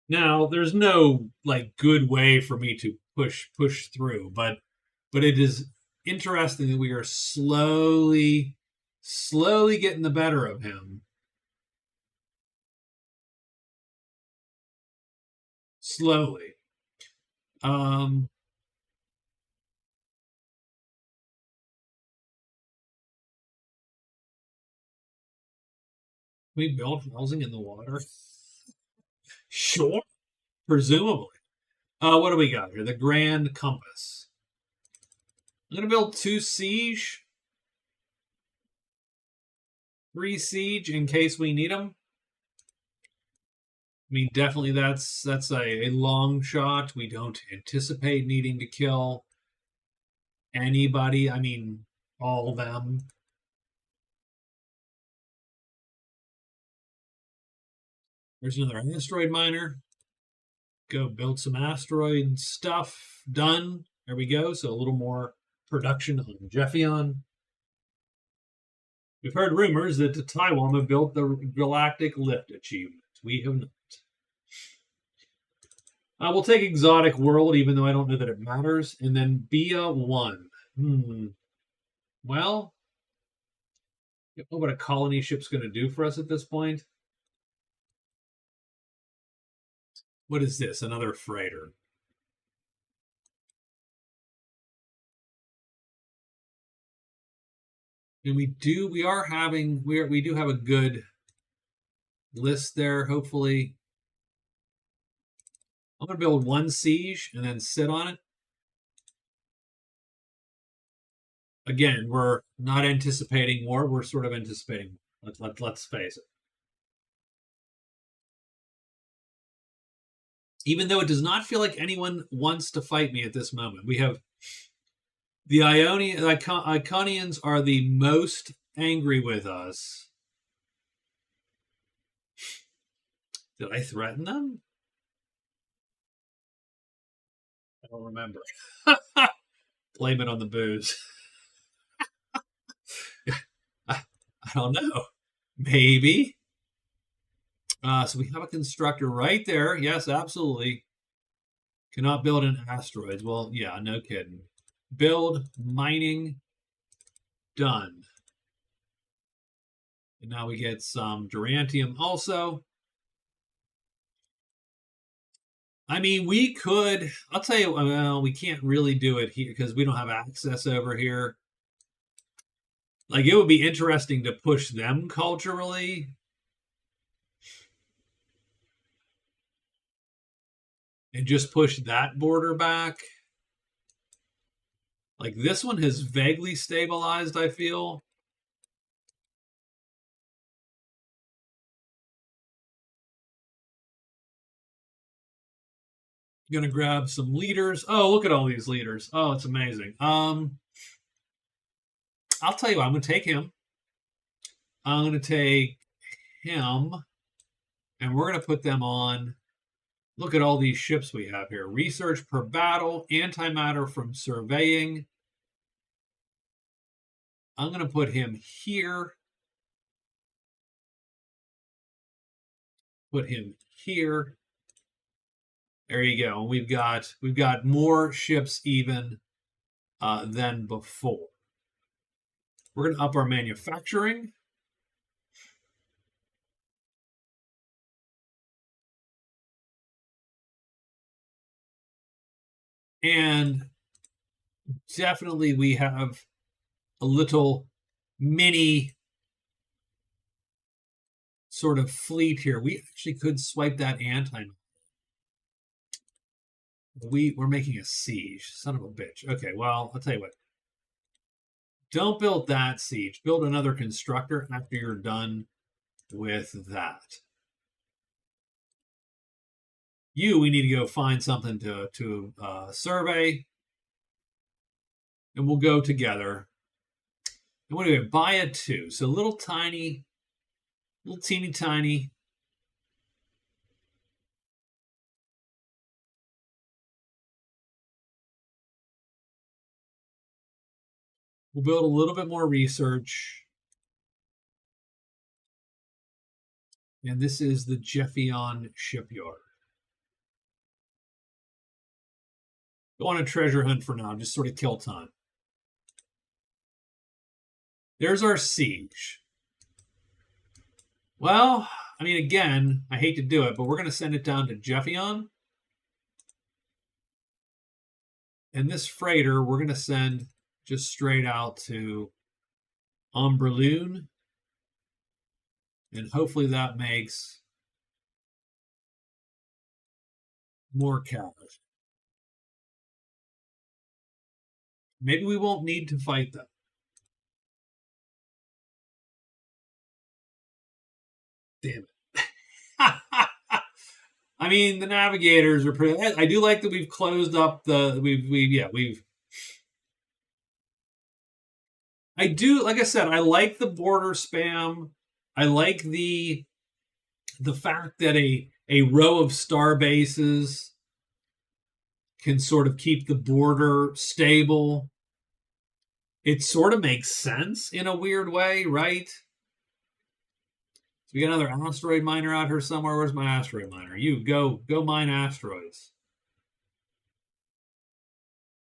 Now, there's no like good way for me to push through, but it is interesting that we are slowly getting the better of him. Slowly. We build housing in the water. Sure, presumably. What do we got here? The Grand Compass. I'm going to build 2 siege. 3 siege in case we need them. I mean, definitely that's a long shot. We don't anticipate needing to kill anybody. I mean, all of them. There's another asteroid miner. Go build some asteroid stuff. Done. There we go. So a little more production on Jeffion. We've heard rumors that the Taiwan have built the Galactic Lift achievement. We have not. We'll take Exotic World, even though I don't know that it matters. And then Bia 1. Well, don't know what a colony ship's going to do for us at this point. What is this? Another freighter. And we do have a good list there, hopefully. I'm going to build one siege and then sit on it. Again, we're not anticipating war. We're sort of anticipating. Let's face it. Even though it does not feel like anyone wants to fight me at this moment. We have the Iconians are the most angry with us. Did I threaten them? I don't remember. Blame it on the booze. I don't know. Maybe. So we have a constructor right there. Yes, absolutely. Cannot build in asteroids. Well, yeah, no kidding. Build, mining, done. And now we get some Durantium also. I mean, we could, I'll tell you, well, we can't really do it here because we don't have access over here. Like, it would be interesting to push them culturally. And just push that border back. Like, this one has vaguely stabilized, I feel. I'm gonna grab some leaders. Oh, look at all these leaders. Oh, it's amazing. I'll tell you what, I'm gonna take him. I'm gonna take him, and we're gonna put them on. Look at all these ships we have here. Research per battle, antimatter from surveying. I'm gonna put him here. Put him here. There you go. We've got more ships even than before. We're going to up our manufacturing. And definitely we have a little mini sort of fleet here. We actually could swipe that anti. We're making a siege. Son of a bitch. Okay, well, I'll tell you what. Don't build that siege. Build another constructor after you're done with that. We need to go find something to survey. And we'll go together. And what do we have? Buy a 2. So little teeny tiny. We'll build a little bit more research. And this is the Jeffion shipyard. Go on a treasure hunt for now, just sort of kill time. There's our siege. Well, I mean, again, I hate to do it, but we're going to send it down to Jeffion. And this freighter, we're going to send just straight out to Umberloon. And hopefully that makes more cash. Maybe we won't need to fight them. Damn it. I mean, the navigators are pretty. I do like that we've closed up the. I do, like I said, I like the border spam. I like the fact that a row of star bases can sort of keep the border stable. It sort of makes sense in a weird way, right? So we got another asteroid miner out here somewhere. Where's my asteroid miner? You go mine asteroids.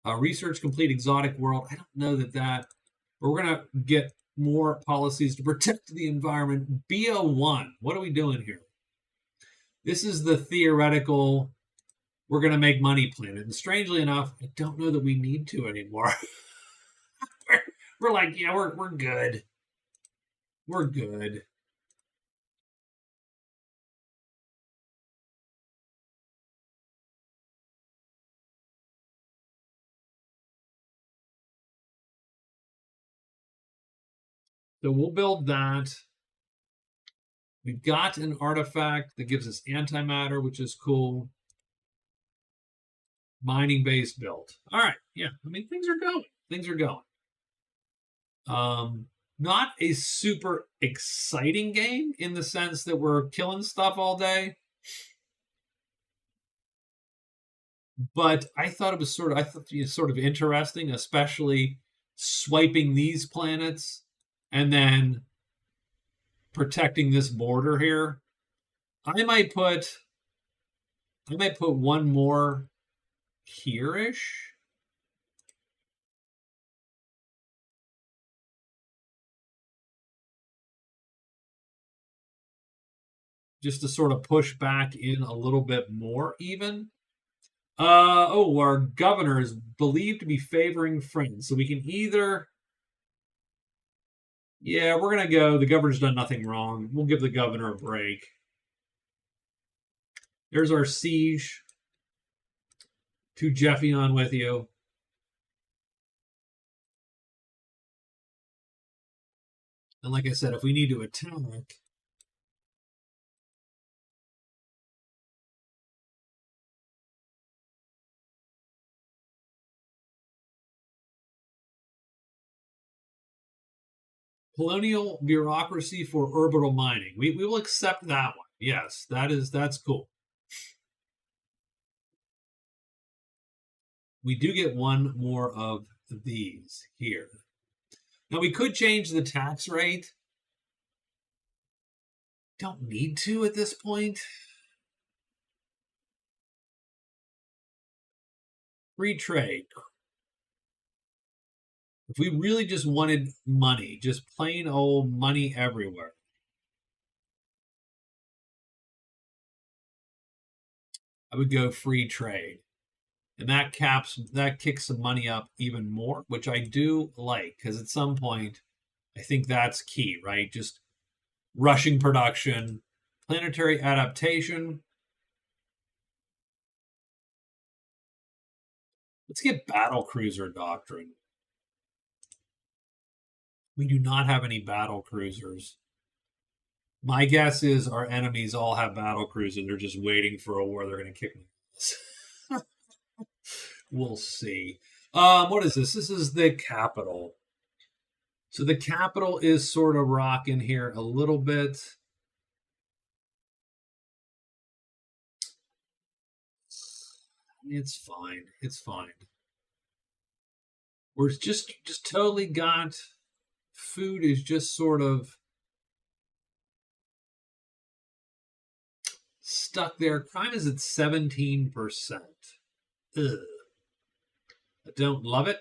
Research complete exotic world. I don't know that. But we're gonna get more policies to protect the environment. BO1. What are we doing here? This is the theoretical, we're going to make money planet. And strangely enough, I don't know that we need to anymore. we're like, yeah, we're good. We're good. So we'll build that. We've got an artifact that gives us antimatter, which is cool. Mining base built. All right. Yeah. I mean, things are going. Things are going. Not a super exciting game in the sense that we're killing stuff all day. But I thought it was sort of interesting, especially swiping these planets and then protecting this border here. I might put one more here-ish. Just to sort of push back in a little bit more even. Our governor is believed to be favoring friends. So we can either, yeah, we're going to go, the governor's done nothing wrong. We'll give the governor a break. There's our siege. To Jeffy on with you. And like I said, if we need to attack, colonial bureaucracy for orbital mining. We will accept that one. Yes, that's cool. We do get one more of these here. Now we could change the tax rate. Don't need to at this point. Free trade. If we really just wanted money, just plain old money everywhere, I would go free trade. And that kicks some money up even more, which I do like, because at some point, I think that's key, right? Just rushing production, planetary adaptation. Let's get battle cruiser doctrine. We do not have any battle cruisers. My guess is our enemies all have battle cruisers. They're just waiting for a war they're going to kick me. We'll see. What is this? This is the capital. So the capital is sort of rocking here a little bit. It's fine. It's fine. We're just totally got food is just sort of stuck there. Crime is at 17%. Ugh. I don't love it.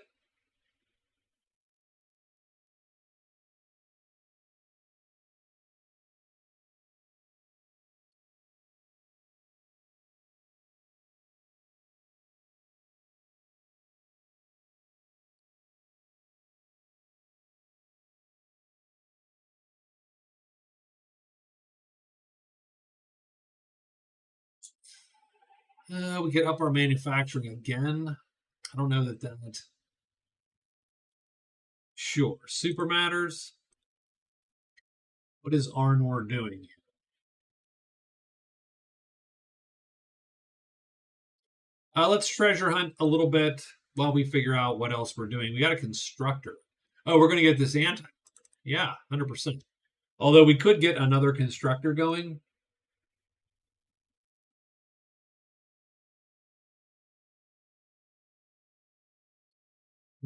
We could up our manufacturing again. I don't know that. Sure. Super matters. What is Arnor doing? Let's treasure hunt a little bit while we figure out what else we're doing. We got a constructor. Oh, we're going to get this anti. Yeah, 100%. Although we could get another constructor going.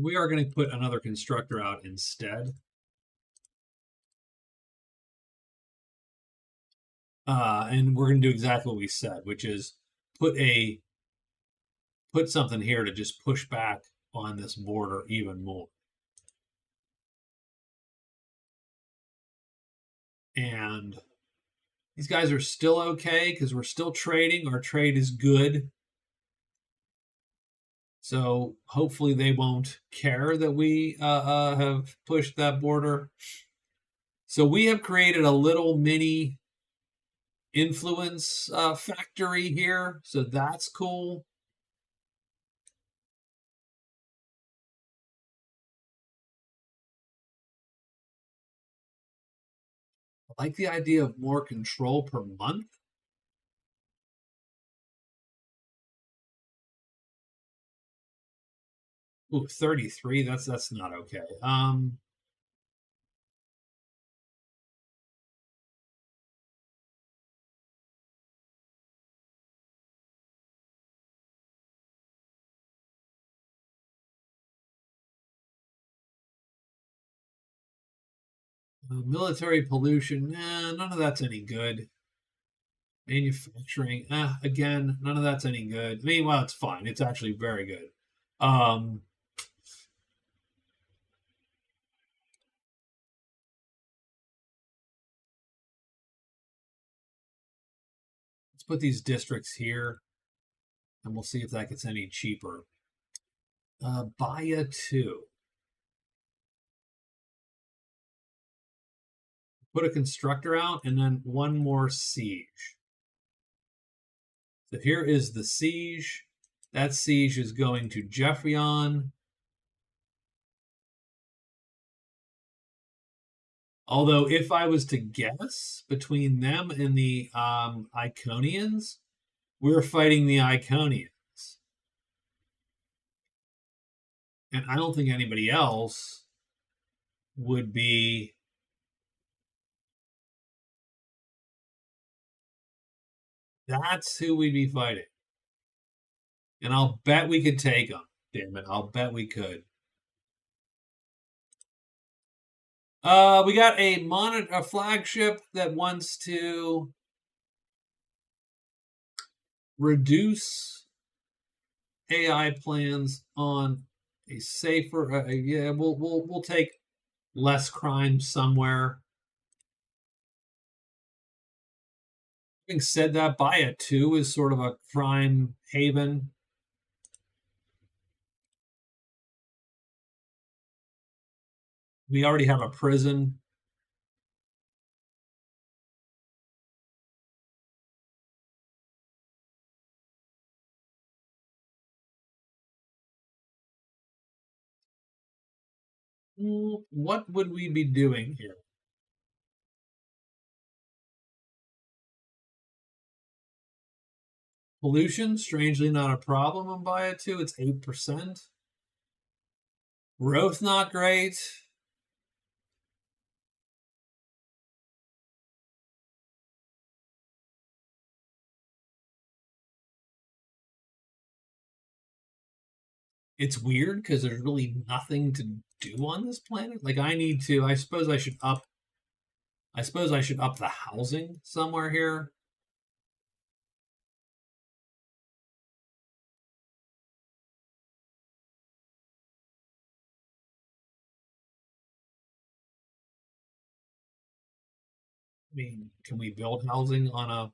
We are going to put another constructor out instead. And we're going to do exactly what we said, which is put something here to just push back on this border even more. And these guys are still okay because we're still trading. Our trade is good. So hopefully they won't care that we have pushed that border. So we have created a little mini influence factory here. So that's cool. I like the idea of more control per month. Ooh, 33. That's not okay. Military pollution, none of that's any good. Manufacturing, again, none of that's any good. I mean, well, it's fine. It's actually very good. Um, let's put these districts here, and we'll see if that gets any cheaper. Baya 2. Put a constructor out, and then one more siege. So here is the siege. That siege is going to Jeffreon. Although, if I was to guess between them and the Iconians, we're fighting the Iconians. And I don't think anybody else would be. That's who we'd be fighting. And I'll bet we could take them. Damn it. I'll bet we could. We got a flagship that wants to reduce AI plans on a safer. Yeah, we'll take less crime somewhere. Having said that, Baya 2 is sort of a crime haven. We already have a prison. What would we be doing here? Pollution, strangely not a problem on Baya 2. It's 8%. Growth, not great. It's weird because there's really nothing to do on this planet. Like I suppose I should up the housing somewhere here. I mean, can we build housing on a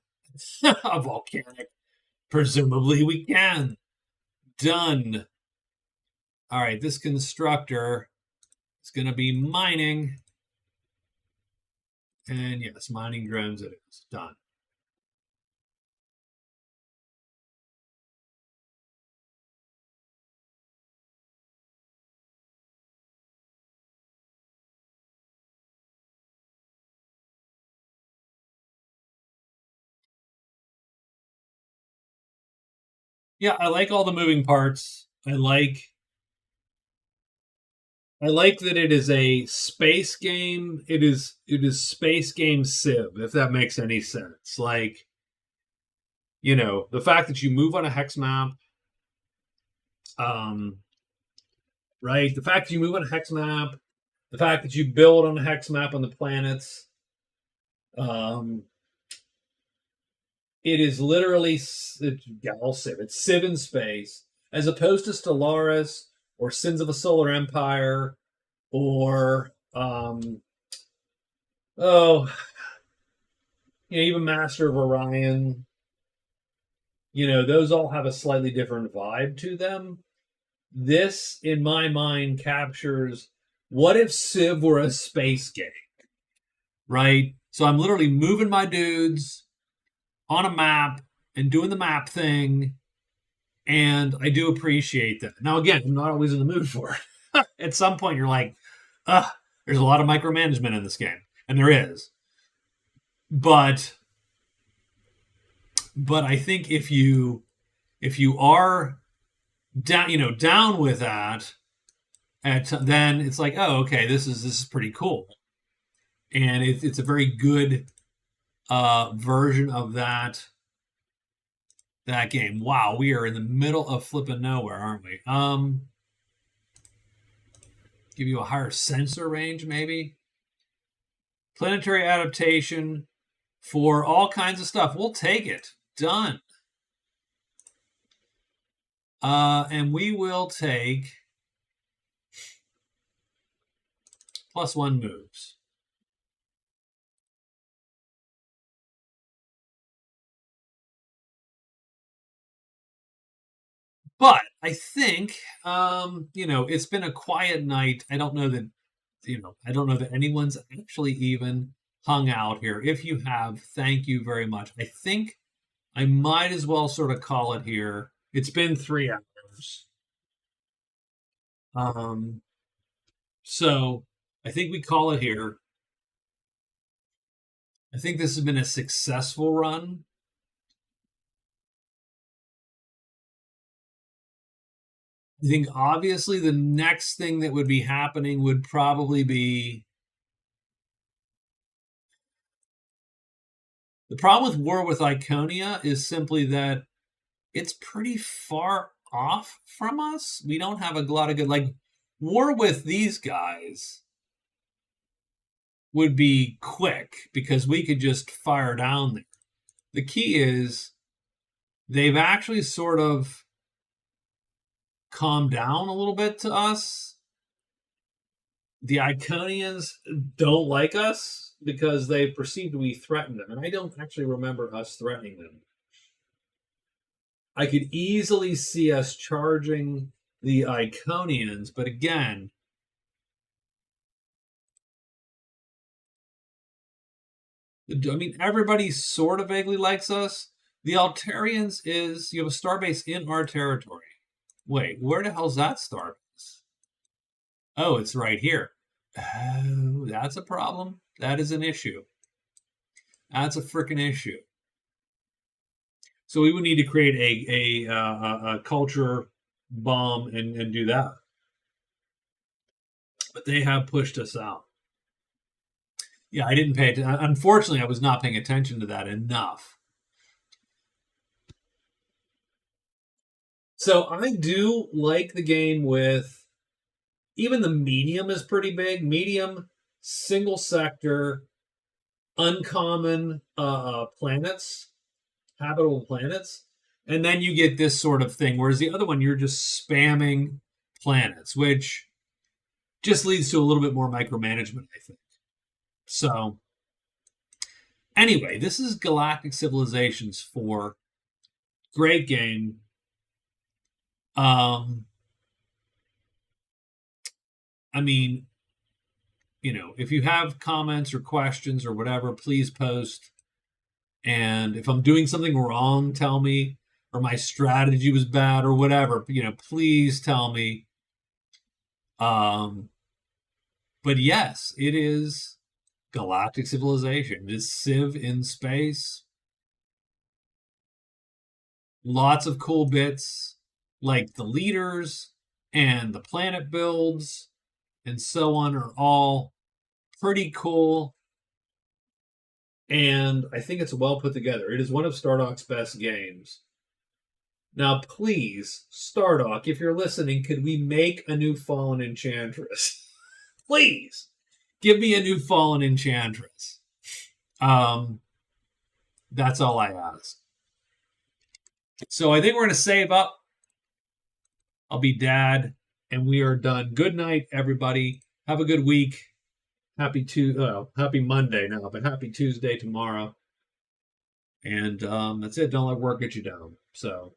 volcanic? Presumably we can. Done. All right, this constructor is going to be mining. And yes, mining drones it is. Done. Yeah, I like all the moving parts. I like that it is a space game. It is space game Civ, if that makes any sense. Like, the fact that you move on a hex map, um, right? The fact that you move on a hex map, the fact that you build on a hex map on the planets, um, it is literally Gal Civ. It's Civ in space, as opposed to Stellaris or Sins of a Solar Empire or oh even Master of Orion, those all have a slightly different vibe to them. This, in my mind, captures what if Civ were a space game, right? So I'm literally moving my dudes on a map and doing the map thing, and I do appreciate that. Now, again, I'm not always in the mood for it. At some point, you're like, ugh, there's a lot of micromanagement in this game, and there is. But I think if you are down with that, then it's like, oh, okay, this is pretty cool, and it's a very good version of that game. Wow, we are in the middle of flipping nowhere, aren't we? Give you a higher sensor range, maybe. Planetary adaptation for all kinds of stuff. We'll take it. Done. And we will take +1 moves. But I think, it's been a quiet night. I don't know that anyone's actually even hung out here. If you have, thank you very much. I think I might as well sort of call it here. It's been 3 hours. So I think we call it here. I think this has been a successful run. I think obviously the next thing that would be happening would probably be the problem with War with Iconia is simply that it's pretty far off from us. We don't have a lot of good War with these guys would be quick because we could just fire down there. The key is they've actually sort of calm down a little bit to us. The Iconians don't like us because they perceive we threaten them, and I don't actually remember us threatening them. I could easily see us charging the Iconians, but again, I mean, everybody sort of vaguely likes us. The Altarians you have a starbase in our territory. Wait, where the hell's that starbase? Oh, it's right here. Oh, that's a problem. That is an issue. That's a freaking issue. So we would need to create a culture bomb and do that. But they have pushed us out. Yeah, I didn't pay attention. Unfortunately, I was not paying attention to that enough. So I do like the game with even the medium is pretty big. Medium, single sector, uncommon planets, habitable planets. And then you get this sort of thing, whereas the other one, you're just spamming planets, which just leads to a little bit more micromanagement, I think. So, anyway, this is Galactic Civilizations IV. Great game. I mean, if you have comments or questions or whatever, please post. And if I'm doing something wrong, tell me, or my strategy was bad or whatever, please tell me. But yes, it is Galactic Civilization. It is Civ in space. Lots of cool bits, like the leaders and the planet builds and so on are all pretty cool. And I think it's well put together. It is one of Stardock's best games. Now, please, Stardock, if you're listening, could we make a new Fallen Enchantress? Please, give me a new Fallen Enchantress. That's all I ask. So I think we're going to save up. I'll be dad, and we are done. Good night, everybody. Have a good week. Happy Monday now, but happy Tuesday tomorrow. And that's it. Don't let work get you down. So